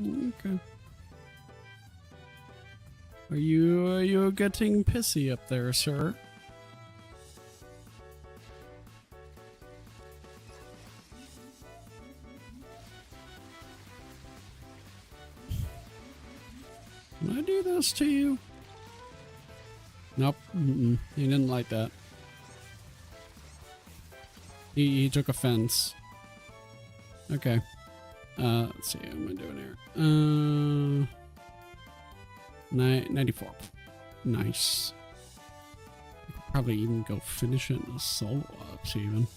Okay. Are you getting pissy up there, sir? Can I do this to you? Nope. He didn't like that. He took offense. Okay. Let's see. What am I doing here? 94. Nice. I could probably even go finish it in a solo ops even.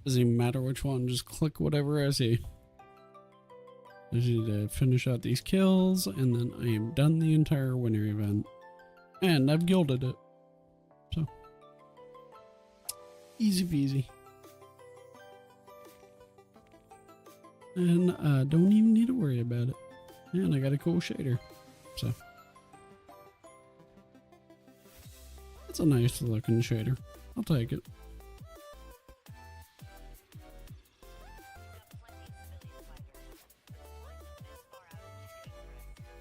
Doesn't even matter which one. Just click whatever I see. I just need to finish out these kills, and then I am done the entire winter event. And I've gilded it. So. Easy peasy. And don't even need to worry about it. And I got a cool shader. So. It's a nice looking shader. I'll take it.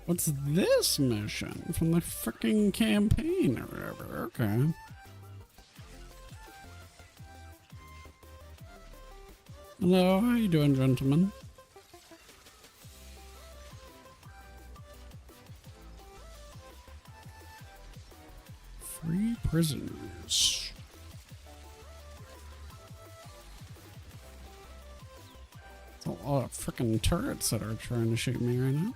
What's this mission? From the freaking campaign or whatever. Okay. Hello, how you doing, gentlemen? Free prisoners. There's a lot of freaking turrets that are trying to shoot me right now.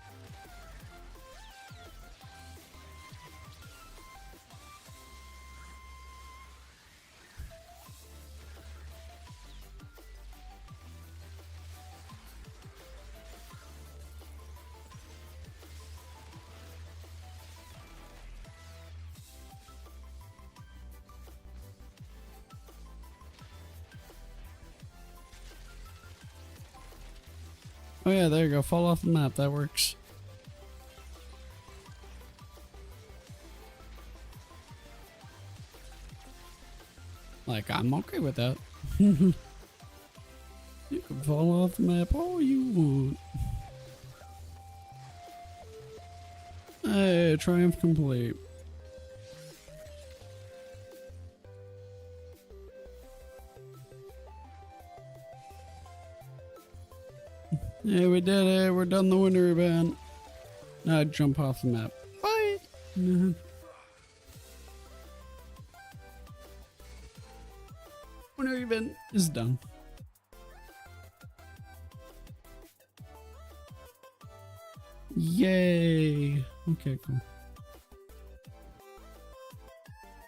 Oh yeah, there you go. Fall off the map. That works. Like, I'm okay with that. You can fall off the map all you want. Hey, triumph complete. Yeah, we did it. We're done the winter event. Now jump off the map. Bye. Winter event is done. Yay. Okay, cool.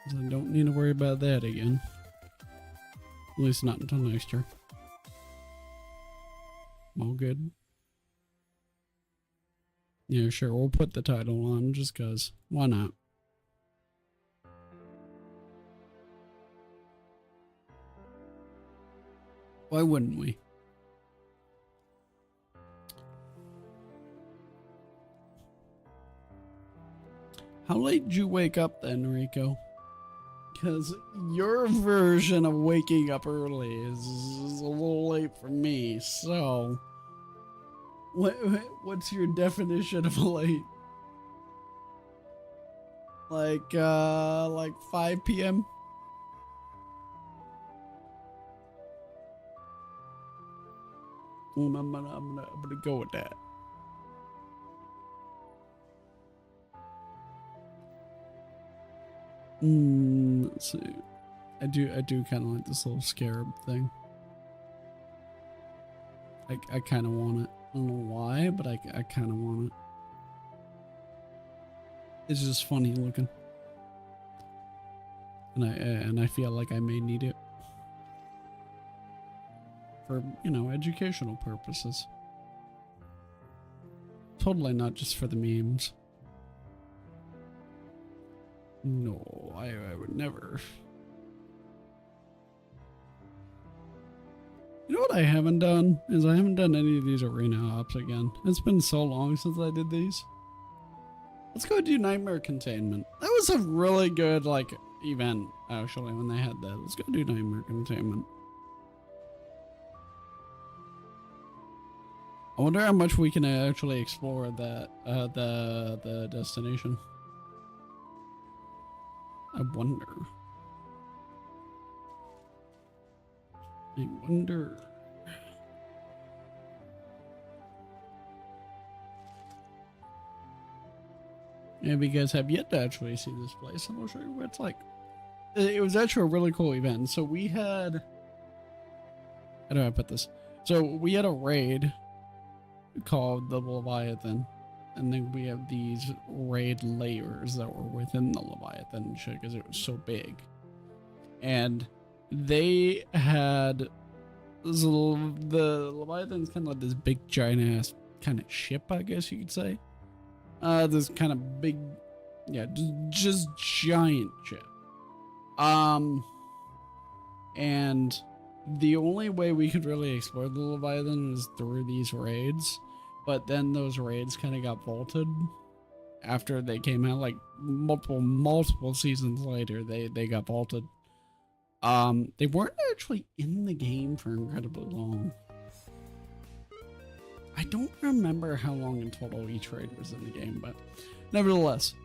So I don't need to worry about that again. At least not until next year. All good. Yeah, sure. We'll put the title on just cause. Why not? Why wouldn't we? How late did you wake up then, Rico? Because your version of waking up early is a little late for me, so... What's your definition of late? Like 5 p.m.? I'm gonna go with that. Let's see. I do kind of like this little scarab thing. I kind of want it. I don't know why, but I kind of want it. It's just funny looking, and I feel like I may need it for, you know, educational purposes. Totally not just for the memes. No, I would never. You know what I haven't done? Is I haven't done any of these arena ops again. It's been so long since I did these. Let's go do Nightmare Containment. That was a really good, like, event, actually, when they had that. Let's go do Nightmare Containment. I wonder how much we can actually explore that the destination. I wonder. I wonder. Yeah, if you guys have yet to actually see this place, I'm gonna show you what it's like. It was actually a really cool event. So we had, how do I put this? So we had a raid called the Leviathan, and then we have these raid layers that were within the Leviathan shit because it was so big. And they had this little, the Leviathan's kind of like this big giant ass kind of ship, I guess you could say. This kind of big, yeah, just giant ship. And the only way we could really explore the Leviathan was through these raids, but then those raids kind of got vaulted after they came out, like multiple seasons later. They got vaulted. They weren't actually in the game for incredibly long. I don't remember how long in total each raid was in the game, but nevertheless,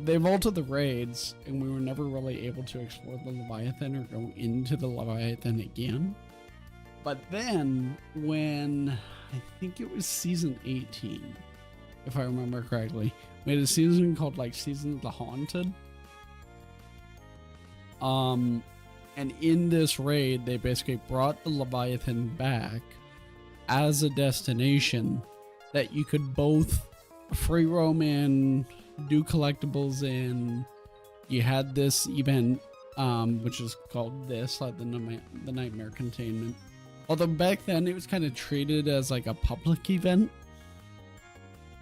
they vaulted the raids, and we were never really able to explore the Leviathan or go into the Leviathan again. But then, when I think it was season 18, if I remember correctly, we had a season called like Season of the Haunted. And in this raid, they basically brought the Leviathan back as a destination that you could both free roam in, do collectibles in. You had this event, which is called this, like the Nightmare Containment. Although back then it was kind of treated as like a public event.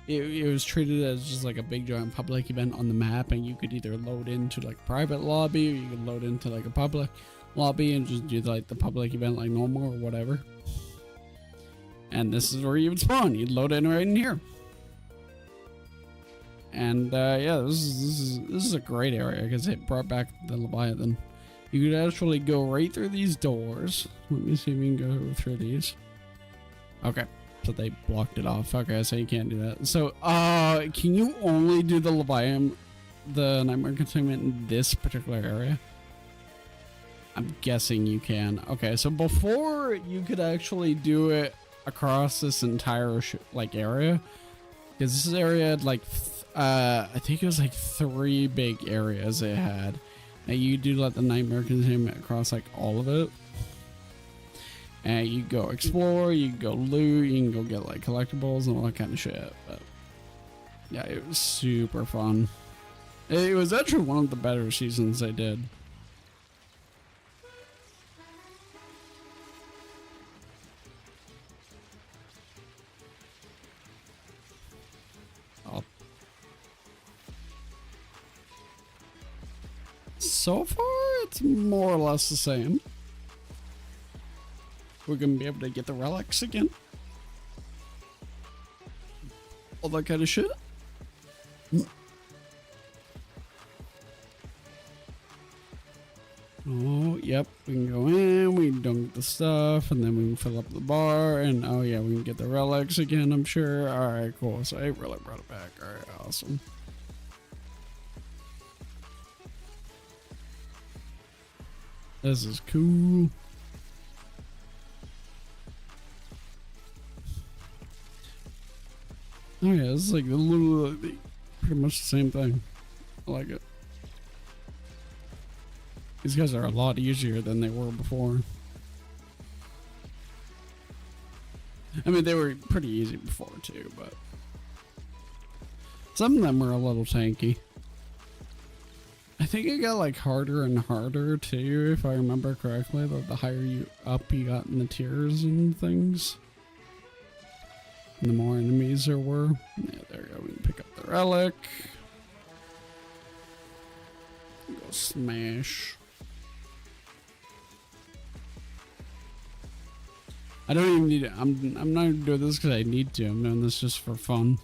It was treated as just like a big giant public event on the map, and you could either load into like a private lobby, or you could load into like a public lobby and just do like the public event like normal or whatever. And this is where you would spawn. You'd load in right in here. And yeah, this is a great area because it brought back the Leviathan. You could actually go right through these doors. Let me see if we can go through these. Okay, so they blocked it off. Okay, so you can't do that. So can you only do the Leviathan, the Nightmare Containment in this particular area? I'm guessing you can. Okay, so before you could actually do it across this entire like area, because this area had like I think it was like 3 big areas it had. Now you do let the Nightmare Containment across like all of it, and you go explore, you can go loot, you can go get like collectibles and all that kind of shit. But yeah, it was super fun. It was actually one of the better seasons they did. So far, it's more or less the same. We're gonna be able to get the relics again. All that kind of shit. Oh, yep. We can go in, we can dunk the stuff, and then we can fill up the bar, and oh yeah, we can get the relics again, I'm sure. Alright, cool. So I really brought it back. Alright, awesome. This is cool. Oh yeah, this is like literally pretty much the same thing. I like it. These guys are a lot easier than they were before. I mean, they were pretty easy before too, but some of them were a little tanky. I think it got like harder and harder too, if I remember correctly, the higher you got in the tiers and things. And the more enemies there were. Yeah, there we go. We can pick up the relic. Go smash. I don't even need it. I'm not doing this because I need to. I'm doing this just for fun.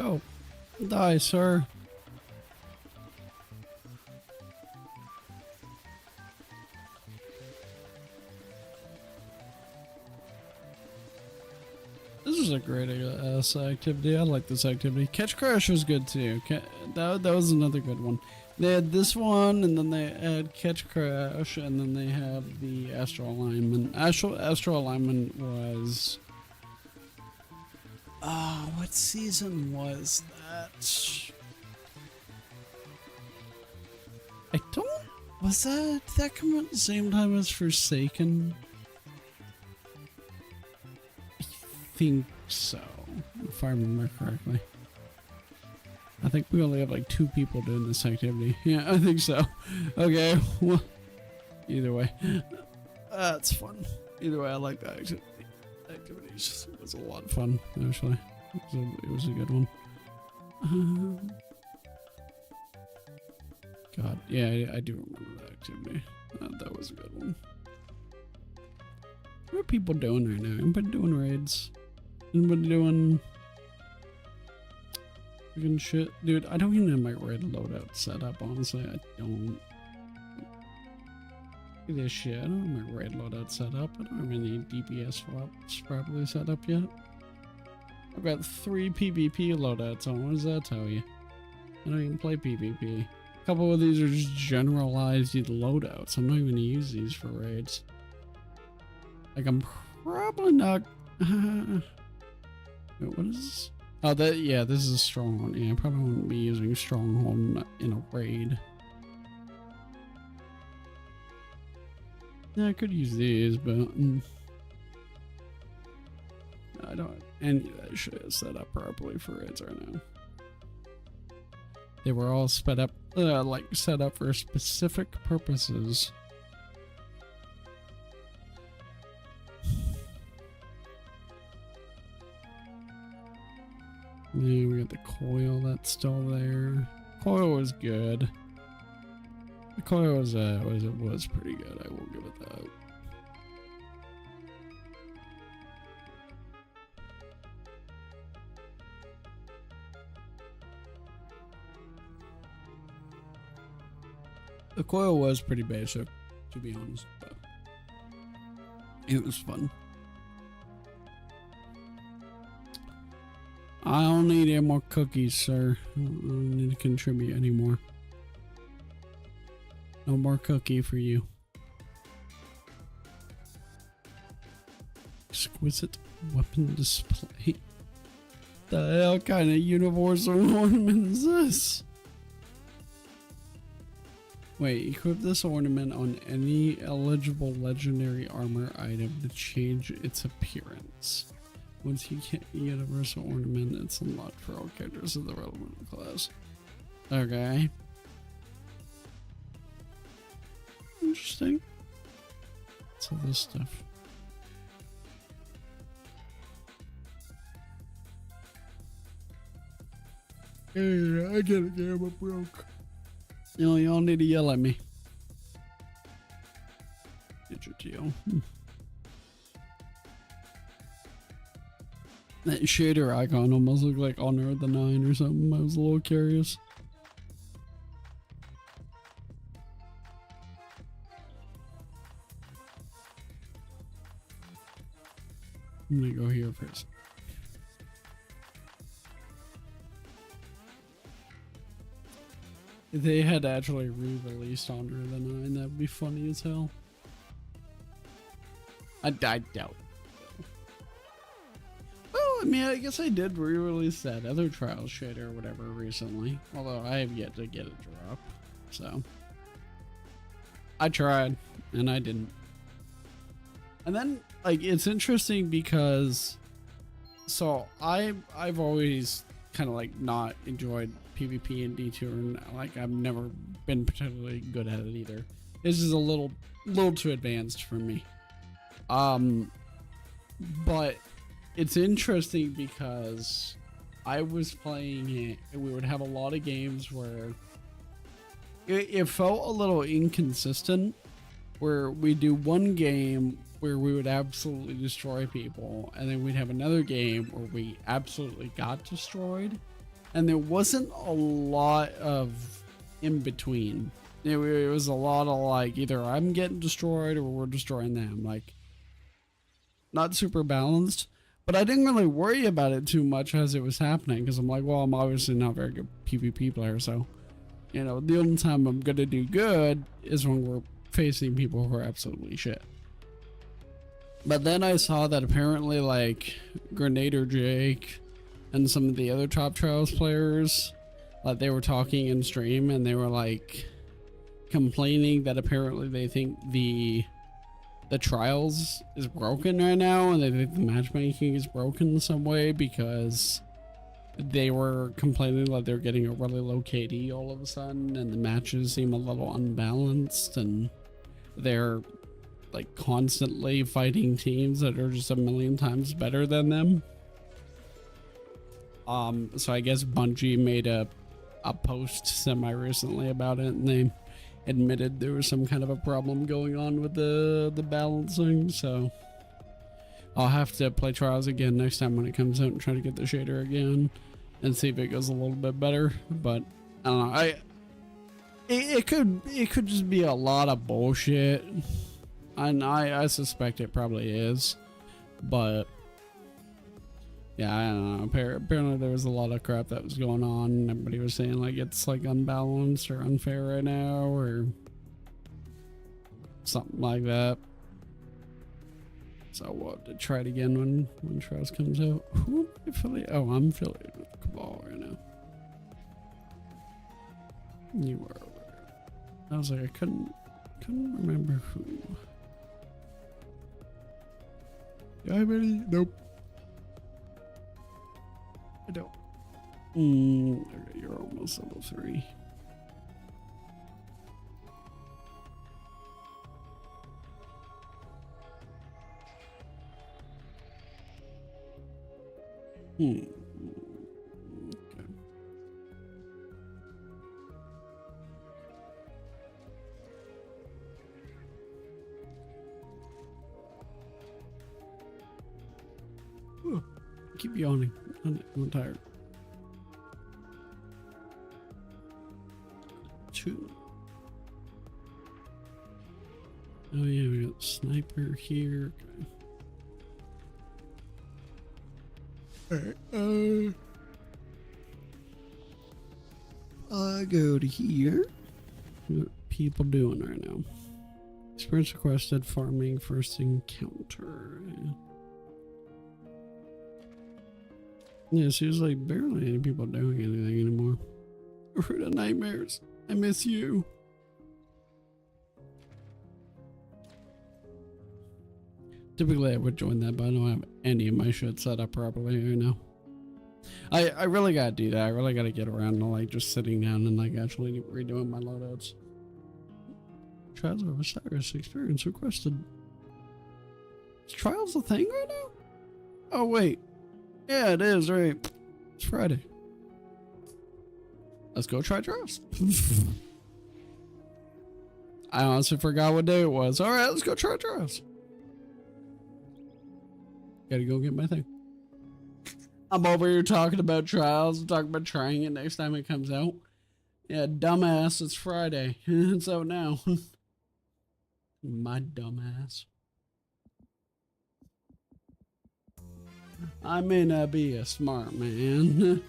Go. Die, sir. This is a great activity. I like this activity. Catch Crash was good too. That was another good one. They had this one, and then they had Catch Crash, and then they have the Astral Alignment. Astral Alignment was... what season was that? I don't... Was that... Did that come out at the same time as Forsaken? I think so, if I remember correctly. I think we only have like 2 people doing this activity. Yeah, I think so. Okay, well, either way, that's fun. Either way, I like that activity. Activities. It was a lot of fun, actually. It was a good one. God, yeah, I do remember that activity. That was a good one. What are people doing right now? Anybody doing raids? Anybody doing... Fucking shit. Dude, I don't even have my raid loadout set up, honestly. I don't. Look at this shit. I don't have my raid loadout set up. I don't have any DPS swaps properly set up yet. I've got 3 PvP loadouts on. What does that tell you? I don't even play PvP. A couple of these are just generalized loadouts. I'm not even gonna use these for raids. Like, I'm probably not... Wait, what is this? Oh, yeah, this is a stronghold. Yeah, I probably wouldn't be using stronghold in a raid. Yeah, I could use these, but I don't have any of that shit set up properly for raids right now. They were all set up for specific purposes. Yeah, we got the coil that's still there. Coil was good. The coil was pretty good. I will give it that. The coil was pretty basic, to be honest, but it was fun. I don't need any more cookies, sir. I don't need to contribute anymore. No more cookie for you. Exquisite weapon display. The hell kind of universal ornament is this? Wait, equip this ornament on any eligible legendary armor item to change its appearance. Once you get a universal ornament, it's unlocked for all characters of the relevant class. Okay. Interesting. What's all this stuff? Hey, I get a camera broke. Y'all need to yell at me. Get your deal. That shader icon almost looked like Honor of the Nine or something. I was a little curious. I'm gonna go here first. If they had actually re-released Honor of the Nine, that'd be funny as hell. I doubt it. I mean, I guess I did re-release that other trial shader or whatever recently, although I have yet to get it dropped. So I tried and I didn't. And then, like, it's interesting because so I've always kind of like not enjoyed PvP and D2, and like I've never been particularly good at it either. This is a little too advanced for me. But it's interesting because I was playing it and we would have a lot of games where it felt a little inconsistent, where we do one game where we would absolutely destroy people, and then we'd have another game where we absolutely got destroyed. and there wasn't a lot of in between. It was a lot of like either I'm getting destroyed or we're destroying them. Like, not super balanced. But I didn't really worry about it too much as it was happening because I'm like, well, I'm obviously not a very good PvP player, so you know, the only time I'm gonna do good is when we're facing people who are absolutely shit. But then I saw that apparently like Grenader Jake and some of the other top trials players, like they were talking in stream and they were like complaining that apparently they think the trials is broken right now and they think the matchmaking is broken in some way because they were complaining that they're getting a really low KD all of a sudden and the matches seem a little unbalanced and they're like constantly fighting teams that are just a million times better than them. So I guess Bungie made a post semi recently about it and they admitted there was some kind of a problem going on with the balancing, so I'll have to play trials again next time when it comes out and try to get the shader again and see if it goes a little bit better. But I don't know, it could just be a lot of bullshit, and I suspect it probably is, but yeah, I don't know. Apparently there was a lot of crap that was going on. Everybody was saying like it's like unbalanced or unfair right now or something like that. So we'll have to try it again when Trials comes out. Who am I affiliated? Oh, I'm affiliated with Cabal right now. You are. I was like, I couldn't remember who. Do I have any? Nope. I don't. Okay, you're almost level 3. Okay. Ooh, I keep yawning. I'm tired. 2. Oh yeah, we got sniper here. Okay. Alright, I go to here. What are people doing right now? Experience requested, farming first encounter. Yeah, it seems like barely any people doing anything anymore. Fruit of nightmares. I miss you. Typically I would join that, but I don't have any of my shit set up properly right now. I really gotta do that. I really gotta get around to like just sitting down and like actually redoing my loadouts. Trials of Osiris experience requested. Is Trials a thing right now? Oh wait. Yeah, it is, right. It's Friday. Let's go try Trials. I honestly forgot what day it was. Alright, let's go try Trials. Gotta go get my thing. I'm over here talking about Trials. I'm talking about trying it next time it comes out. Yeah, dumbass, it's Friday. It's out now. My dumbass. I may not be a smart man.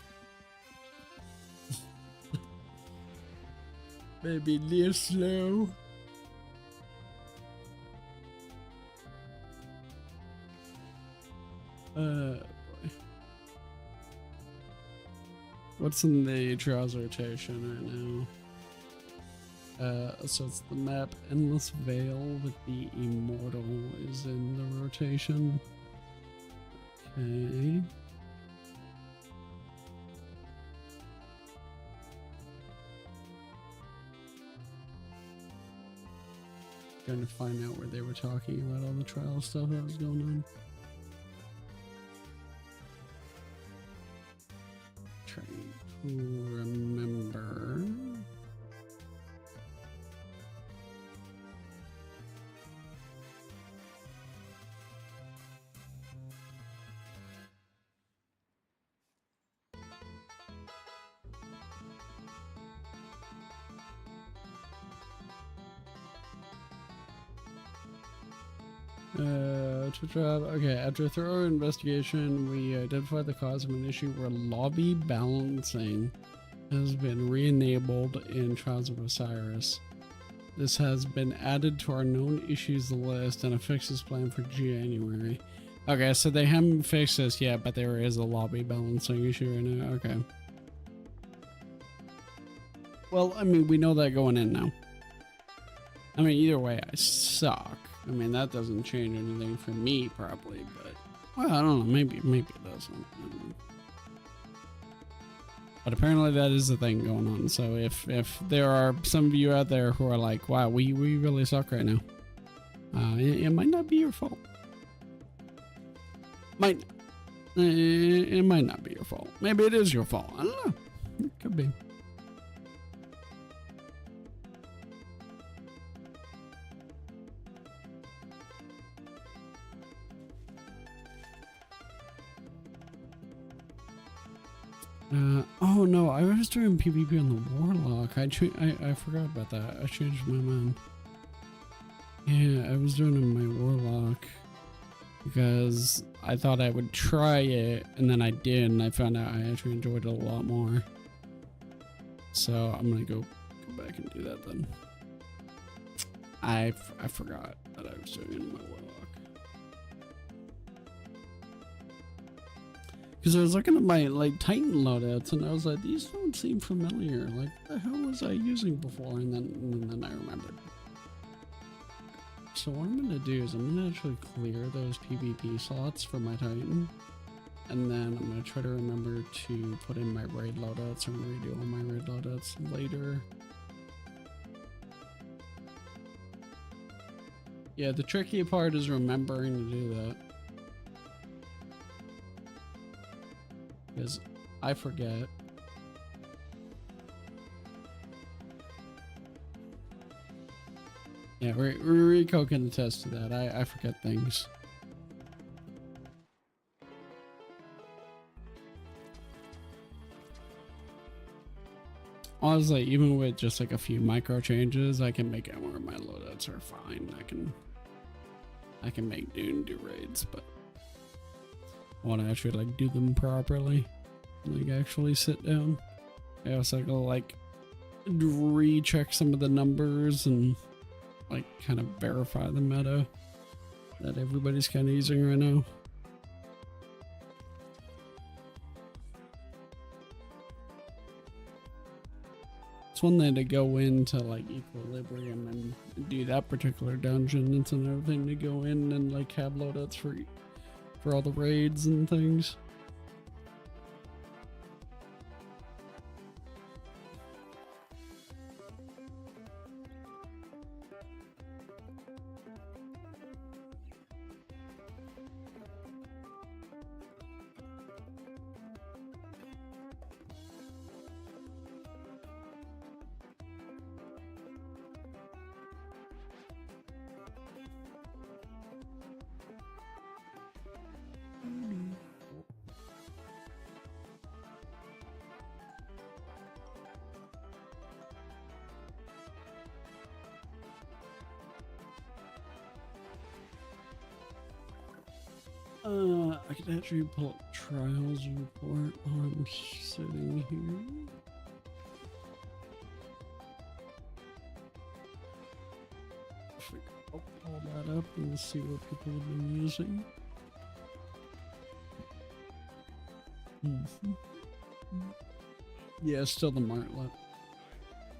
Maybe a little slow. Boy. What's in the Trials rotation right now? So it's the map Endless Veil with the Immortal is in the rotation. Okay. Trying to find out where they were talking about all the trial stuff that was going on. Trying to remember. To job. Okay, after a thorough investigation, we identified the cause of an issue where lobby balancing has been re-enabled in Trials of Osiris. This has been added to our known issues list and a fix is planned for January. Okay, so they haven't fixed this yet, but there is a lobby balancing issue right now. Okay. Well, I mean, we know that going in now. I mean, either way, I suck. I mean, that doesn't change anything for me, probably, but... Well, I don't know. Maybe it doesn't. But apparently that is the thing going on. So if there are some of you out there who are like, wow, we really suck right now. It might not be your fault. It might not be your fault. Maybe it is your fault. I don't know. It could be. Oh no, I was doing PvP on the Warlock. I forgot about that. I changed my mind. Yeah, I was doing it on my Warlock because I thought I would try it, and then I did, and I found out I actually enjoyed it a lot more. So I'm gonna go back and do that then. I forgot that I was doing it on my Warlock. Because I was looking at my Titan loadouts and I was like, these don't seem familiar. Like, what the hell was I using before? And then I remembered. So what I'm gonna do is I'm gonna actually clear those PvP slots for my Titan, and then I'm gonna try to remember to put in my raid loadouts and redo all my raid loadouts later. Yeah, the tricky part is remembering to do that. Because I forget. Yeah, Rico can attest to that. I forget things. Honestly, even with just like a few micro changes, I can make it where my loadouts are fine. I can make do raids, but I want to actually like do them properly, like actually sit down. I also go like recheck some of the numbers and like kind of verify the meta that everybody's kind of using right now. It's one thing to go into like Equilibrium and do that particular dungeon. It's another thing to go in and like have loadouts for all the raids and things. I could actually pull up Trials report while I'm sitting here. I'll pull that up and see what people have been using. Yeah, still the Martlet.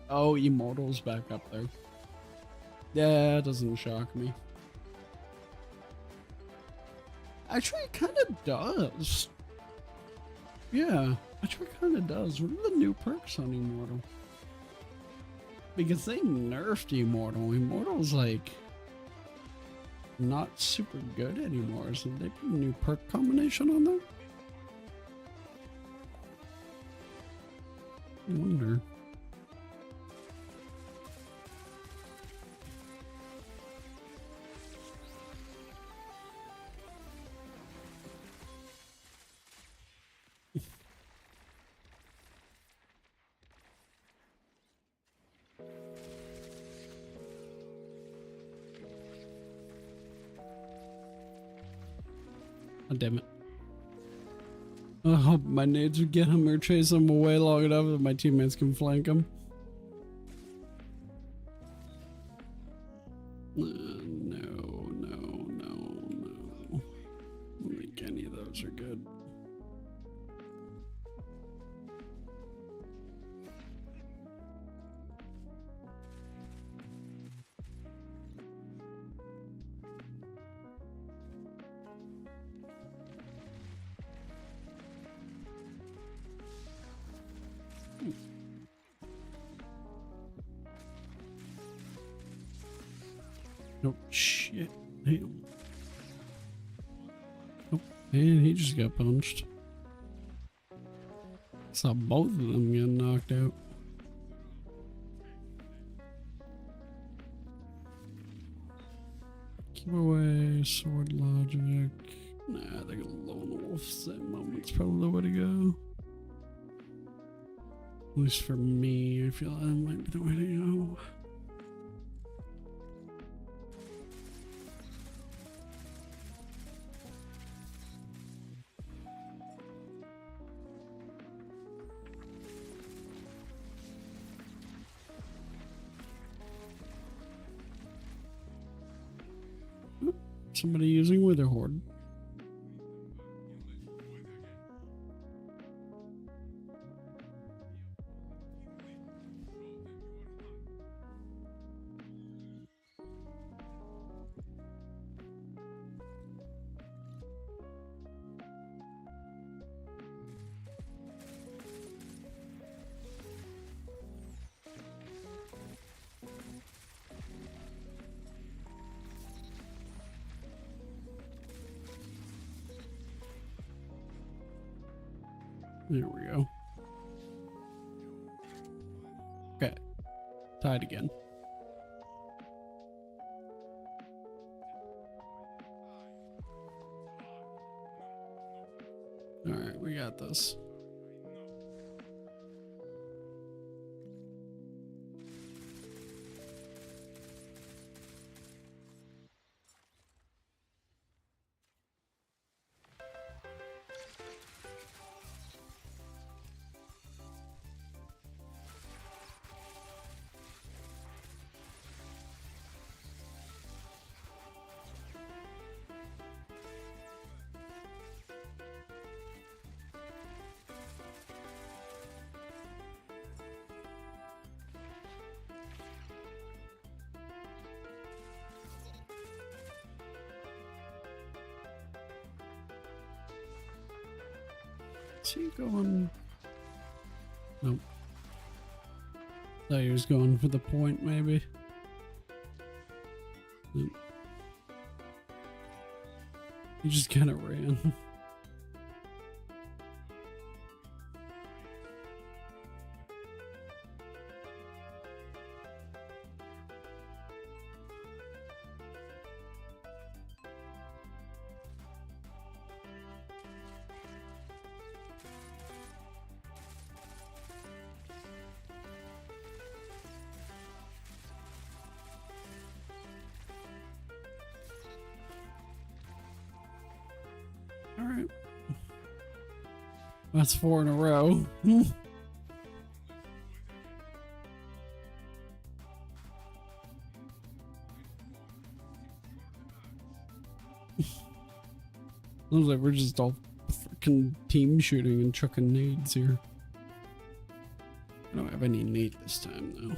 Oh, Immortal's back up there. Yeah, it doesn't shock me. Actually, it kind of does. Yeah, actually kind of does. What are the new perks on Immortal? Because they nerfed Immortal. Immortal's like not super good anymore. So they put a new perk combination on there? I wonder. Oh, damn it. I hope my nades would get him or chase him away long enough that my teammates can flank him. No. I don't think any of those are good. Nope, shit. Damn. Oh, and he just got punched. Saw both of them get knocked out. Keep away, sword logic. Nah, I think a lone wolf set moment's probably the way to go. At least for me, I feel that might be the way to go. Somebody using Wither Horde. There we go. Okay. Tied again. Alright, we got this. Is he going? Nope. Thought he was going for the point, maybe. Nope. He just kind of ran. All right. That's 4 in a row. Looks like we're just all freaking team shooting and chucking nades here. I don't have any nade this time though.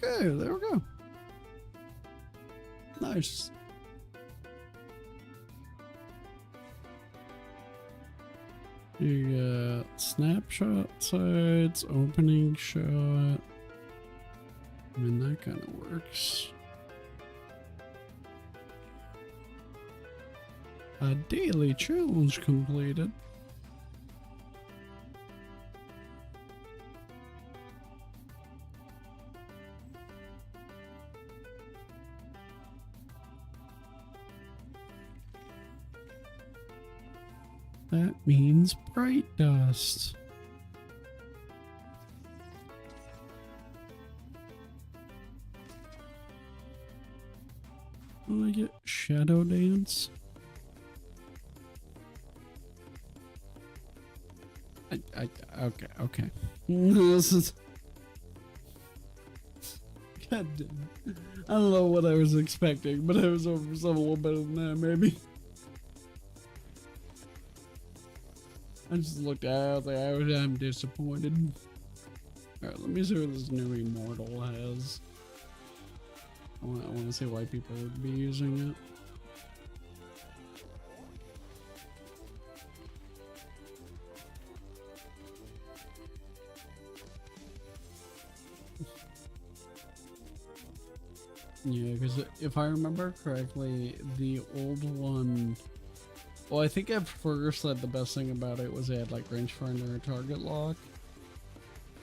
Okay, there we go. Nice. You got snapshot sides, opening shot. I mean, that kind of works. A daily challenge completed. that means bright dust. I get shadow dance. Okay. This is. God damn. I don't know what I was expecting, but I was over for something a little better than that, maybe. I just looked out there, I'm disappointed. Alright, let me see what this new immortal has. I want to see why people would be using it. Yeah, because if I remember correctly, the old one... Well, I think at first that the best thing about it was they had like rangefinder and target lock.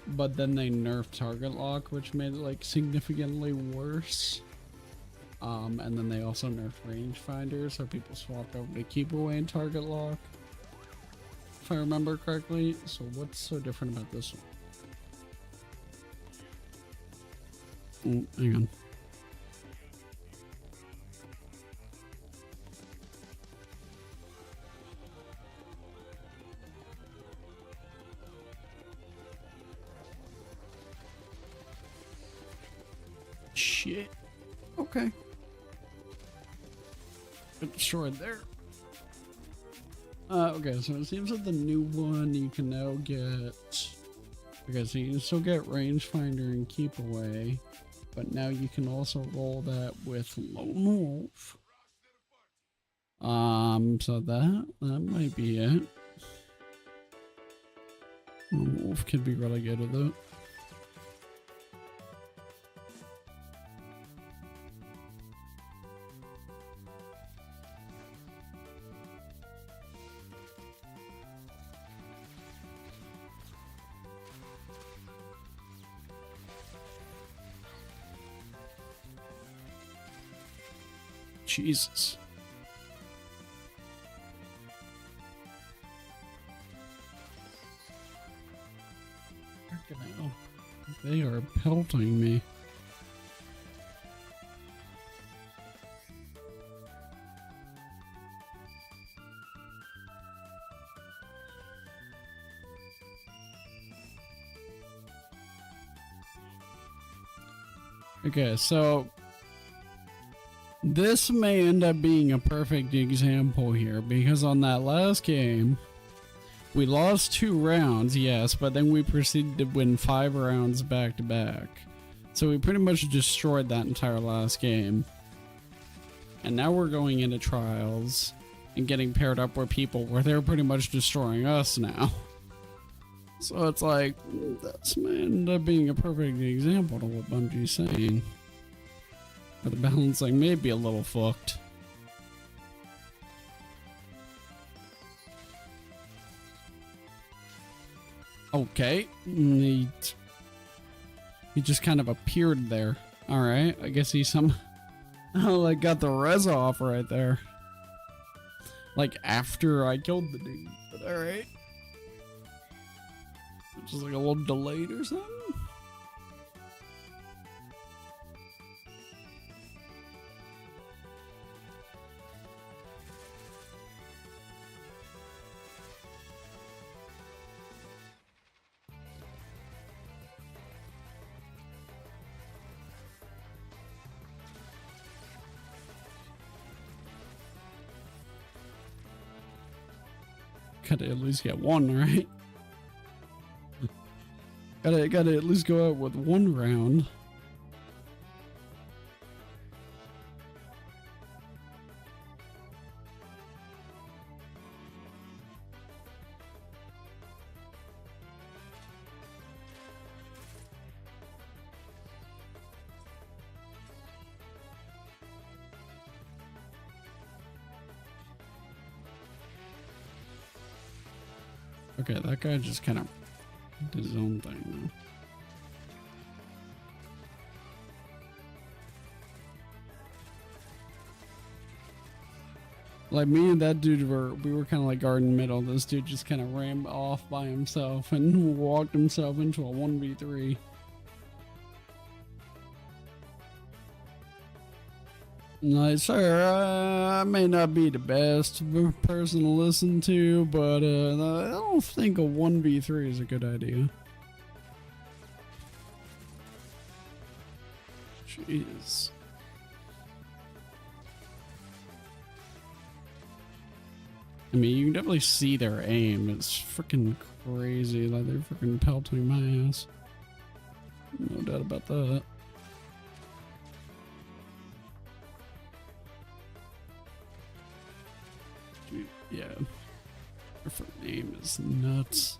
But then they nerfed target lock, which made it like significantly worse. And then they also nerfed rangefinder, so people swapped over to keep away and target lock. If I remember correctly. So what's so different about this one? Oh, hang on. Shit. Okay. Got destroyed there. Okay, so it seems that the new one you can now get... Okay, so you can still get rangefinder and keep away, but now you can also roll that with lone wolf. So that might be it. Lone wolf could be really good at that. Jesus. Freaking hell. They are pelting me. Okay, so this may end up being a perfect example here, because on that last game, we lost 2 rounds, yes, but then we proceeded to win 5 rounds back to back. So we pretty much destroyed that entire last game. And now we're going into trials and getting paired up with people where they're pretty much destroying us now. So it's like, this may end up being a perfect example to what Bungie's saying. But the balancing may be a little fucked. Okay. He just kind of appeared there. Alright, I guess he like got the res off right there. Like after I killed the dude, but alright. Just like a little delayed or something. Gotta at least get one, right? Gotta at least go out with 1 round. Okay, that guy just kind of did his own thing now. Like me and that dude we were kind of like guard in middle. This dude just kind of ran off by himself and walked himself into a 1v3. Like, sir, I may not be the best person to listen to, but I don't think a 1v3 is a good idea. Jeez. I mean, you can definitely see their aim. It's freaking crazy. Like, they're freaking pelting my ass. No doubt about that. Dude, yeah. Their freaking aim is nuts.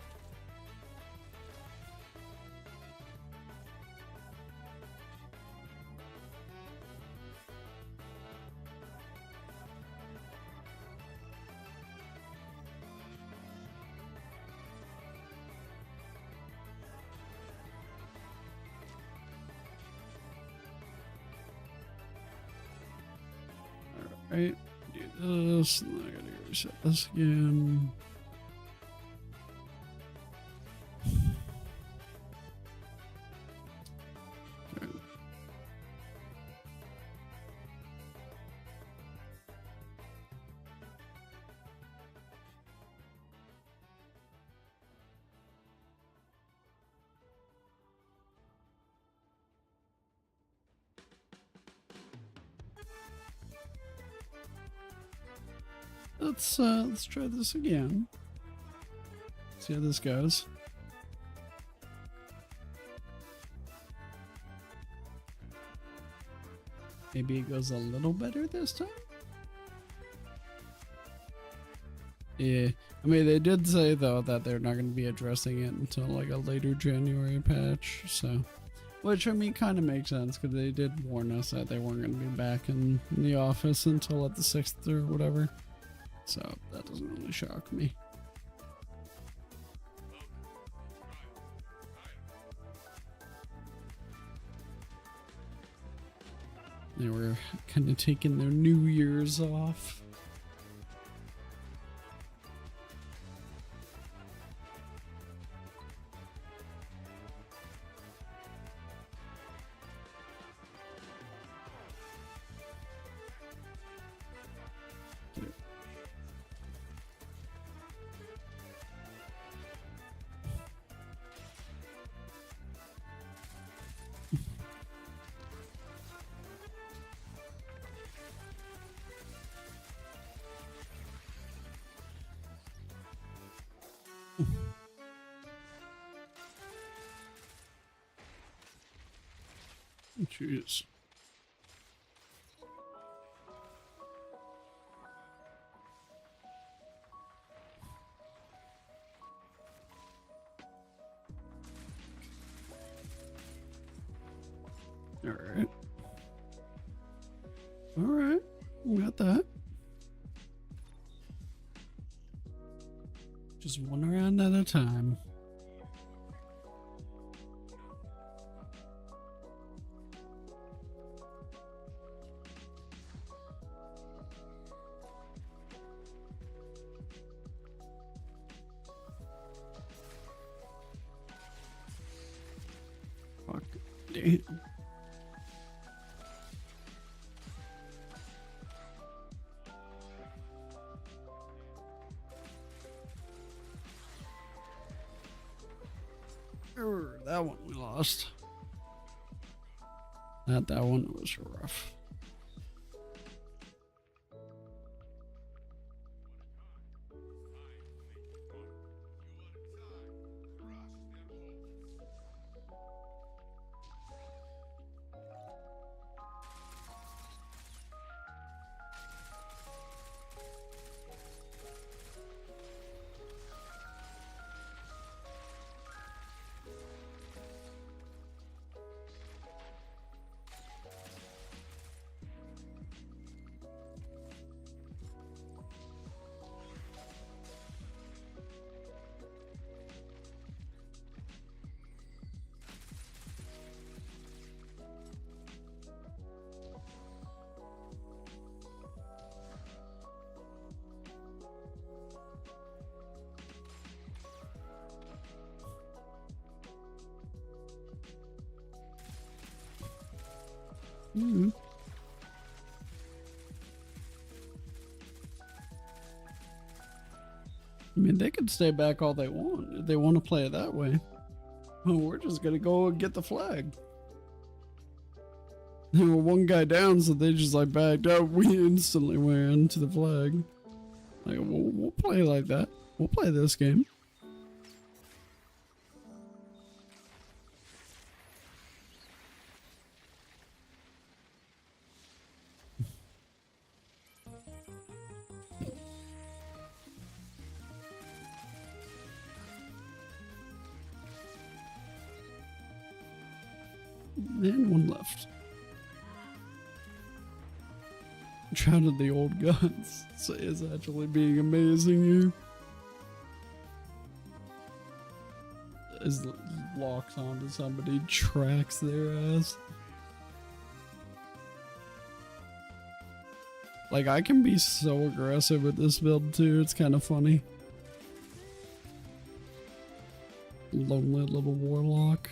Right, do this, and then I gotta go reset this again. Okay. Let's try this again. See how this goes. Maybe it goes a little better this time. Yeah, I mean they did say though that they're not going to be addressing it until like a later January patch, so which I mean kind of makes sense because they did warn us that they weren't going to be back in the office until like the 6th or whatever. So that doesn't really shock me. They were kind of taking their New Year's off. Jeez. All right. All right. We got that. Just one round at a time. Fuck. Damn. That one we lost. That one was rough. Mm-hmm. I mean, they could stay back all they want if they want to play it that way. Oh, we're just gonna go and get the flag. They were one guy down, so they just like backed up. We instantly ran to the flag. Like, we'll play like that. We'll play this game. And one left. Shrouded the old gods. So it's actually being amazing here. As locks onto somebody, tracks their ass. Like, I can be so aggressive with this build too, it's kind of funny. Lonely little warlock.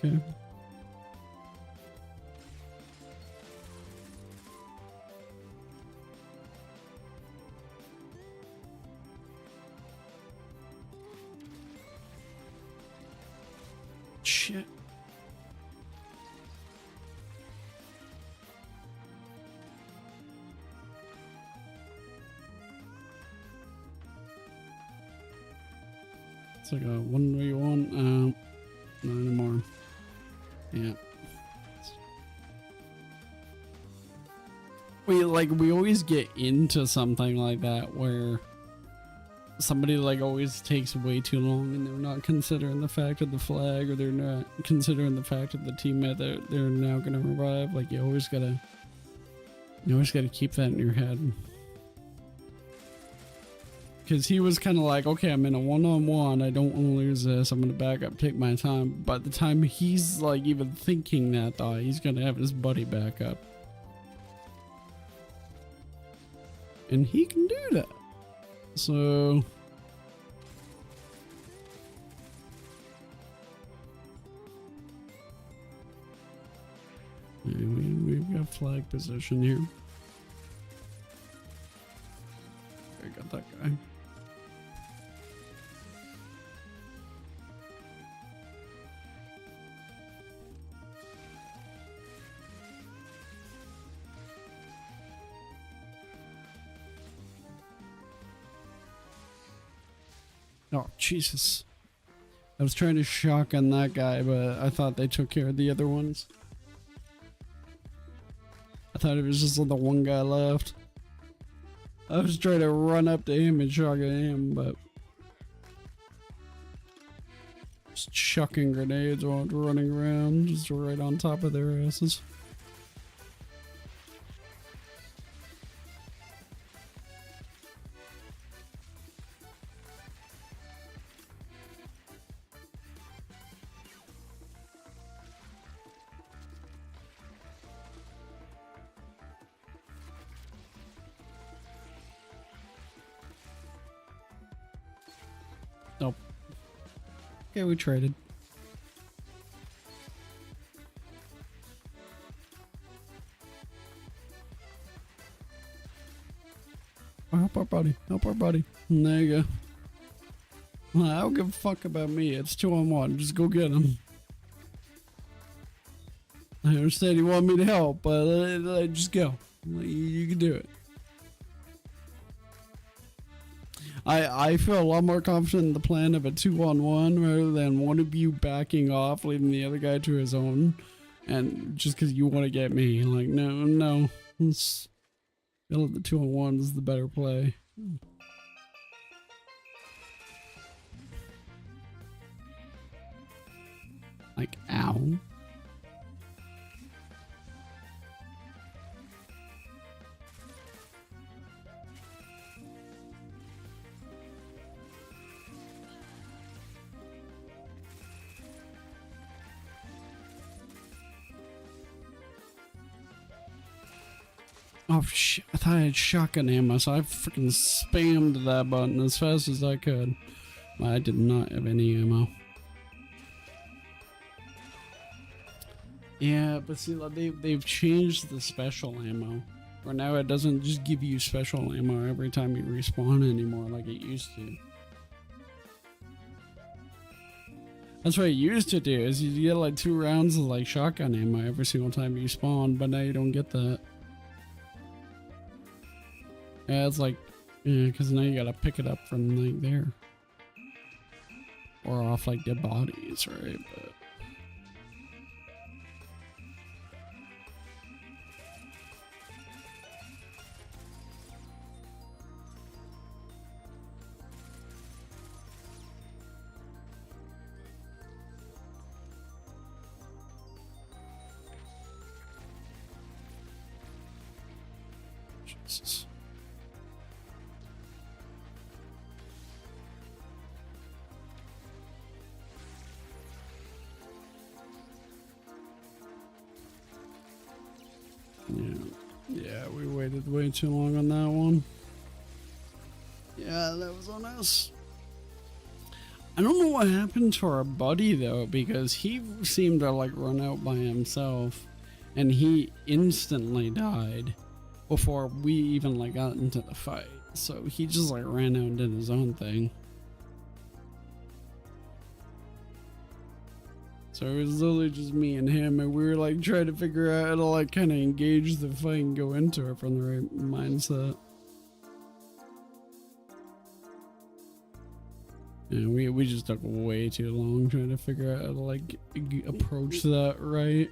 Okay. Shit. It's like a 1v1. Not anymore. Yeah. We always get into something like that where somebody like always takes way too long and they're not considering the fact of the flag, or they're not considering the fact of the teammate that they're now gonna revive. Like, you always gotta keep that in your head. Because he was kind of like, okay, I'm in a one-on-one, I don't want to lose this, I'm gonna back up, take my time. By the time he's like even thinking that thought, he's gonna have his buddy back up. And he can do that. So yeah, we've got flag position here. I got that guy. Oh, Jesus. I was trying to shotgun that guy, but I thought they took care of the other ones. I thought it was just the one guy left. I was trying to run up to him and shotgun him, but just chucking grenades while running around, just right on top of their asses. Nope. Okay, we traded. Oh, help our buddy. Help our buddy. And there you go. Well, I don't give a fuck about me. It's 2-on-1. Just go get him. I understand you want me to help, but just go. You can do it. I feel a lot more confident in the plan of a 2-on-1 rather than one of you backing off, leaving the other guy to his own, and just because you want to get me. Like, no. Let's feel like the 2-on-1 is the better play. Like, ow. Oh shit, I thought I had shotgun ammo, so I freaking spammed that button as fast as I could. I did not have any ammo. Yeah, but see, like, they've changed the special ammo. Or now it doesn't just give you special ammo every time you respawn anymore like it used to. That's what it used to do, is you get like 2 rounds of like shotgun ammo every single time you spawn, but now you don't get that. Yeah, it's like, yeah, because now you gotta pick it up from like there. Or off like dead bodies, right? But Jesus. Yeah, we waited way too long on that one. Yeah, that was on us. I don't know what happened to our buddy though, because he seemed to like run out by himself and he instantly died before we even like got into the fight. So he just like ran out and did his own thing. So it was literally just me and him, and we were like trying to figure out how to like kind of engage the fight and go into it from the right mindset. Yeah, we just took way too long trying to figure out how to like approach that right.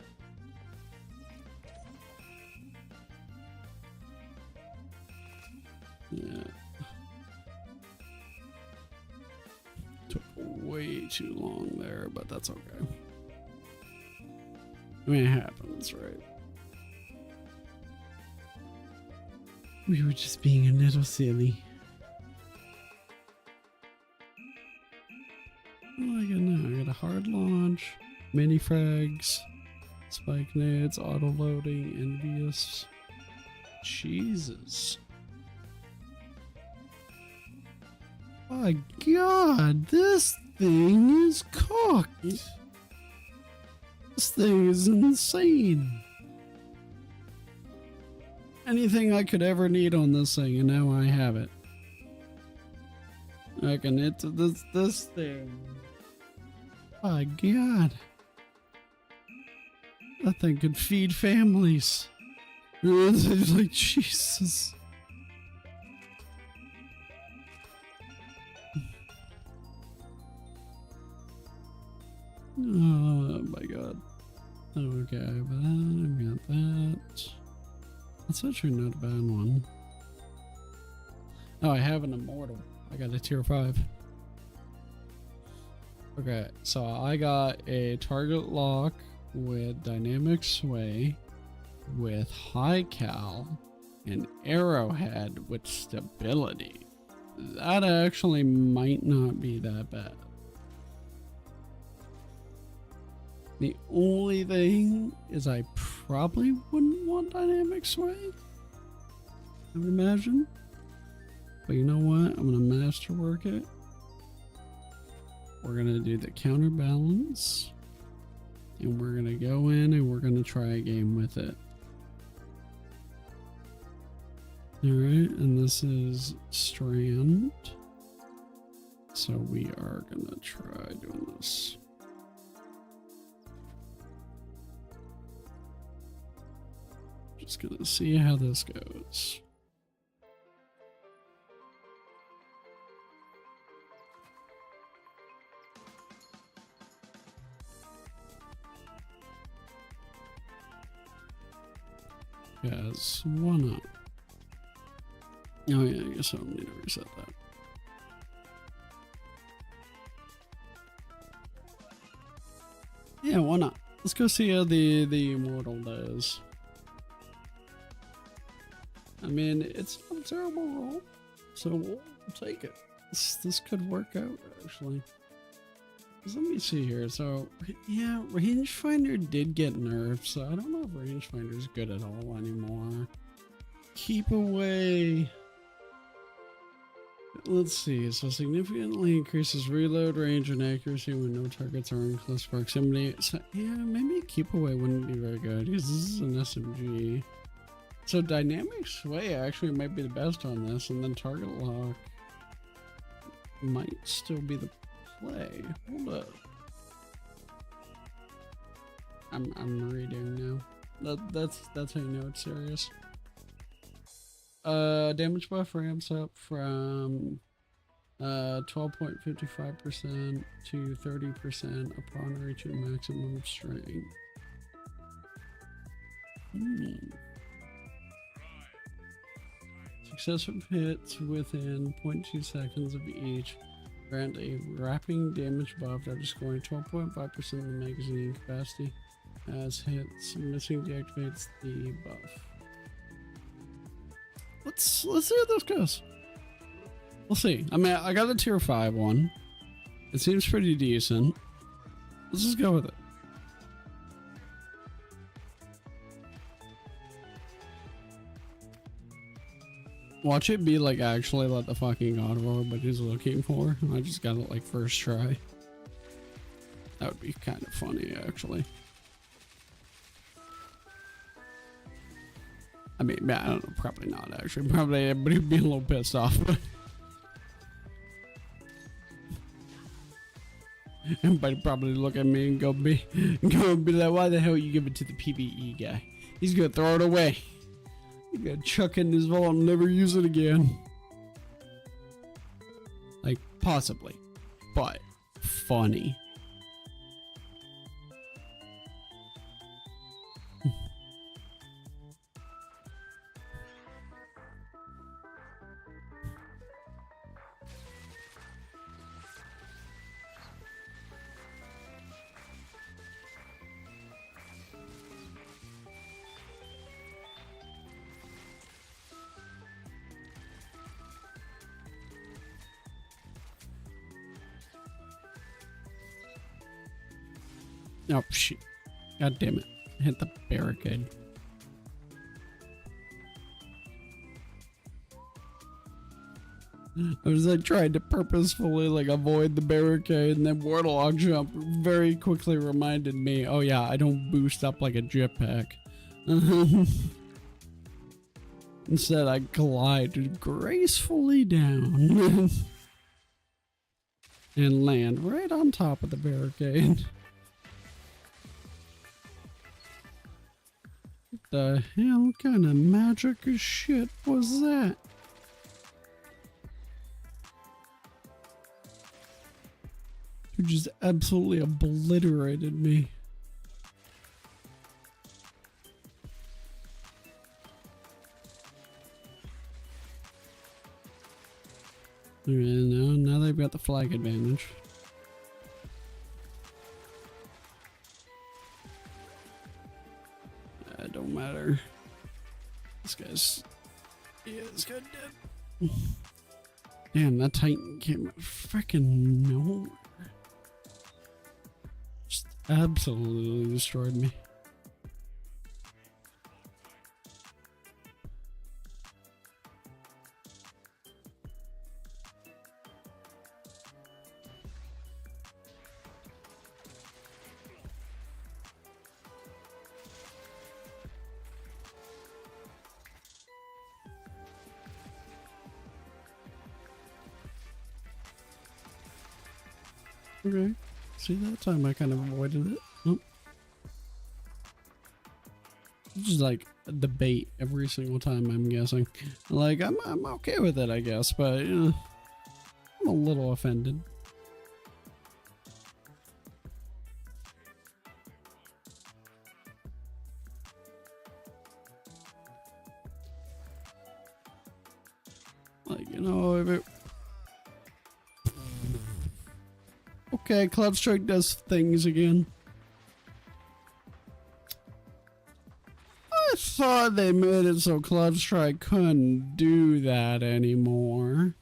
Yeah. Took way too long there, but that's okay. I mean, it happens, right? We were just being a little silly. What do I got now? I got a hard launch, mini frags, spike nades, auto loading, envious. Jesus. My God, this thing is cooked. This thing is insane. Anything I could ever need on this thing, and now I have it. I can hit this thing. My God. That thing could feed families. It's like, Jesus. Oh my God. Okay, I got that. That's actually not a bad one. Oh, I have an immortal. I got a tier 5. Okay, so I got a target lock with dynamic sway, with high cal, and arrowhead with stability. That actually might not be that bad. The only thing is I probably wouldn't want dynamic sway, I would imagine. But you know what? I'm going to masterwork it. We're going to do the counterbalance. And we're going to go in and we're going to try a game with it. Alright, and this is Strand. So we are going to try doing this. Just gonna see how this goes. Yes, why not? Oh yeah, I guess I don't need to reset that. Yeah, why not? Let's go see how the immortal does. I mean, it's not a terrible roll, so we'll take it. This could work out, actually. Let me see here. So, yeah, rangefinder did get nerfed, so I don't know if rangefinder is good at all anymore. Keep away. Let's see. So significantly increases reload range and accuracy when no targets are in close proximity. So yeah, maybe keep away wouldn't be very good because this is an SMG. So dynamic sway actually might be the best on this, and then target lock might still be the play. Hold up. I'm reading now. That's how you know it's serious. Damage buff ramps up from 12.55% to 30% upon reaching maximum strength. Successive hits within 0.2 seconds of each grant a wrapping damage buff that is scoring 12.5% of the magazine capacity. As hits missing deactivates the buff. Let's see how this goes. We'll see. I mean, I got a tier 5 one. It seems pretty decent. Let's just go with it. Watch it be like actually let the fucking god roll what he's looking for. I just got it like first try. That would be kind of funny actually. I mean, I don't know, probably not actually. Probably everybody would be a little pissed off. Everybody probably look at me and go be like, why the hell you give it to the PvE guy? He's gonna throw it away. He's gonna chuck it in his vault and never use it again. Like, possibly. But, funny. Oh shit. God damn it. Hit the barricade. I was like trying to purposefully like avoid the barricade, and then Warlock jump very quickly reminded me, oh yeah, I don't boost up like a jetpack. Instead I glide gracefully down and land right on top of the barricade. The hell kind of magic shit was that? You just absolutely obliterated me. Now they've got the flag advantage. It don't matter. This guy's... Yeah, this guy dead. Damn, that Titan came out freaking nowhere. Just absolutely destroyed me. Okay. See, that time I kind of avoided it. Oh. It's just like a debate every single time, I'm guessing. Like, I'm okay with it, I guess, but, you know, I'm a little offended. Like, you know, if it... Okay, Cloud Strike does things again. I thought they made it so Cloud Strike couldn't do that anymore.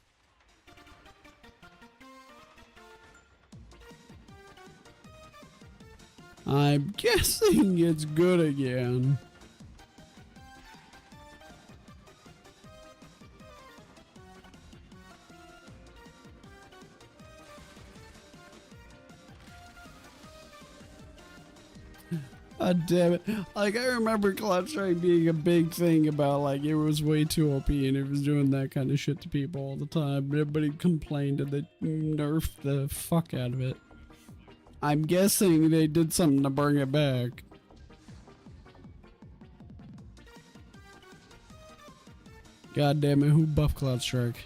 I'm guessing it's good again. God damn it. Like, I remember Cloud Strike being a big thing about, like, it was way too OP and it was doing that kind of shit to people all the time. Everybody complained and they nerfed the fuck out of it. I'm guessing they did something to bring it back. God damn it, who buffed Cloud Strike?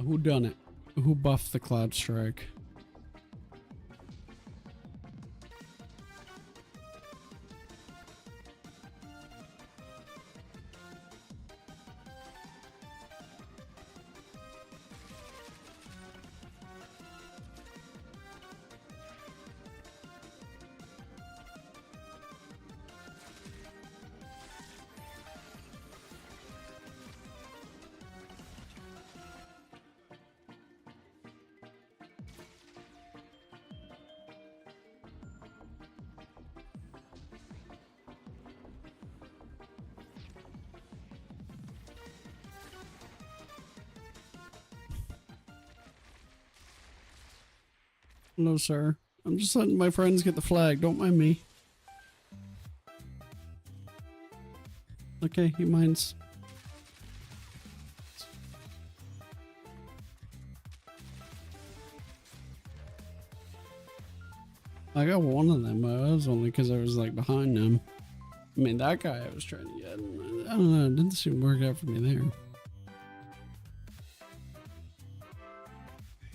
Who done it? Who buffed the Cloud Strike? No, sir. I'm just letting my friends get the flag. Don't mind me. Okay, he minds. I got one of them. That was only because I was like behind them. I mean, that guy I was trying to get. I don't know. It didn't seem to work out for me there.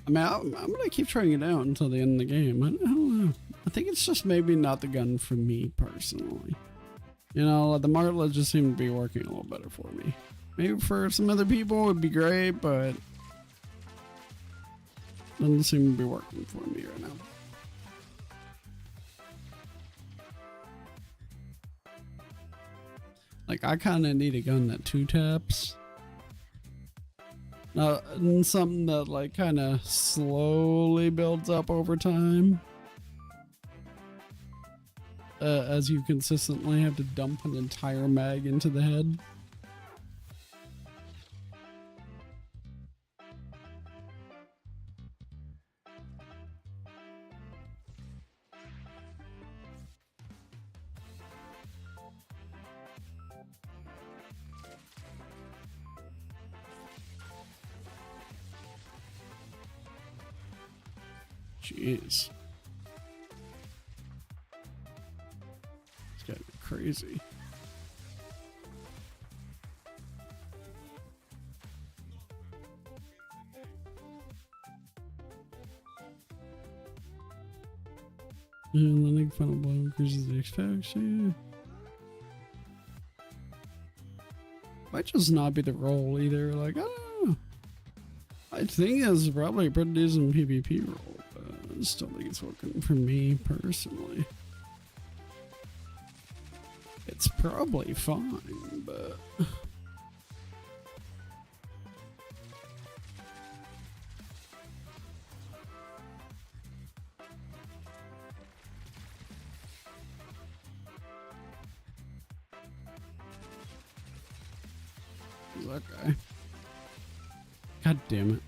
I mean, I'm gonna keep trying it out until the end of the game. I don't know. I think it's just maybe not the gun for me personally. You know, the Martlet just seemed to be working a little better for me. Maybe for some other people it'd be great, but doesn't seem to be working for me right now. Like, I kind of need a gun that 2-taps. And something that like kind of slowly builds up over time. As you consistently have to dump an entire mag into the head. Jeez. It's gotta be crazy. And landing final blow increases the extraction. Might just not be the roll either. Like, I don't know. I think it's probably a pretty decent PvP roll. I just don't think it's working for me personally. It's probably fine, but who's that guy? God damn it.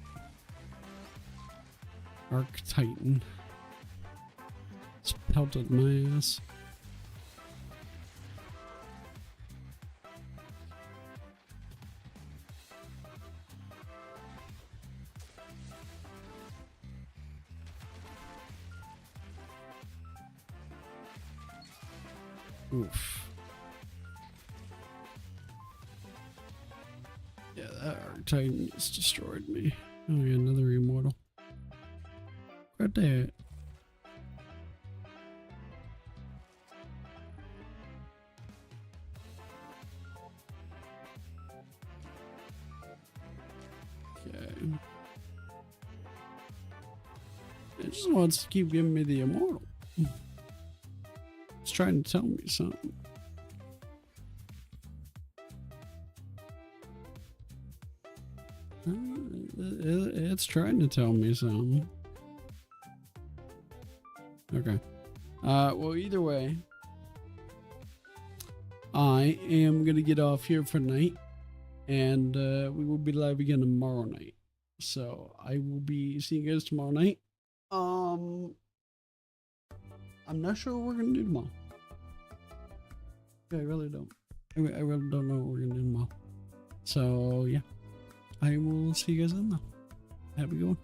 Arc Titan. It's pelted my ass. Oof. Yeah, that Arc Titan just destroyed me. Oh yeah, another immortal. Right there. Okay. It just wants to keep giving me the immortal. It's trying to tell me something. It's trying to tell me something. Okay. Well, either way, I am gonna get off here for tonight, and we will be live again tomorrow night. So I will be seeing you guys tomorrow night. I'm not sure what we're gonna do tomorrow. I really don't. I really don't know what we're gonna do tomorrow. So yeah, I will see you guys then though. Have a good one.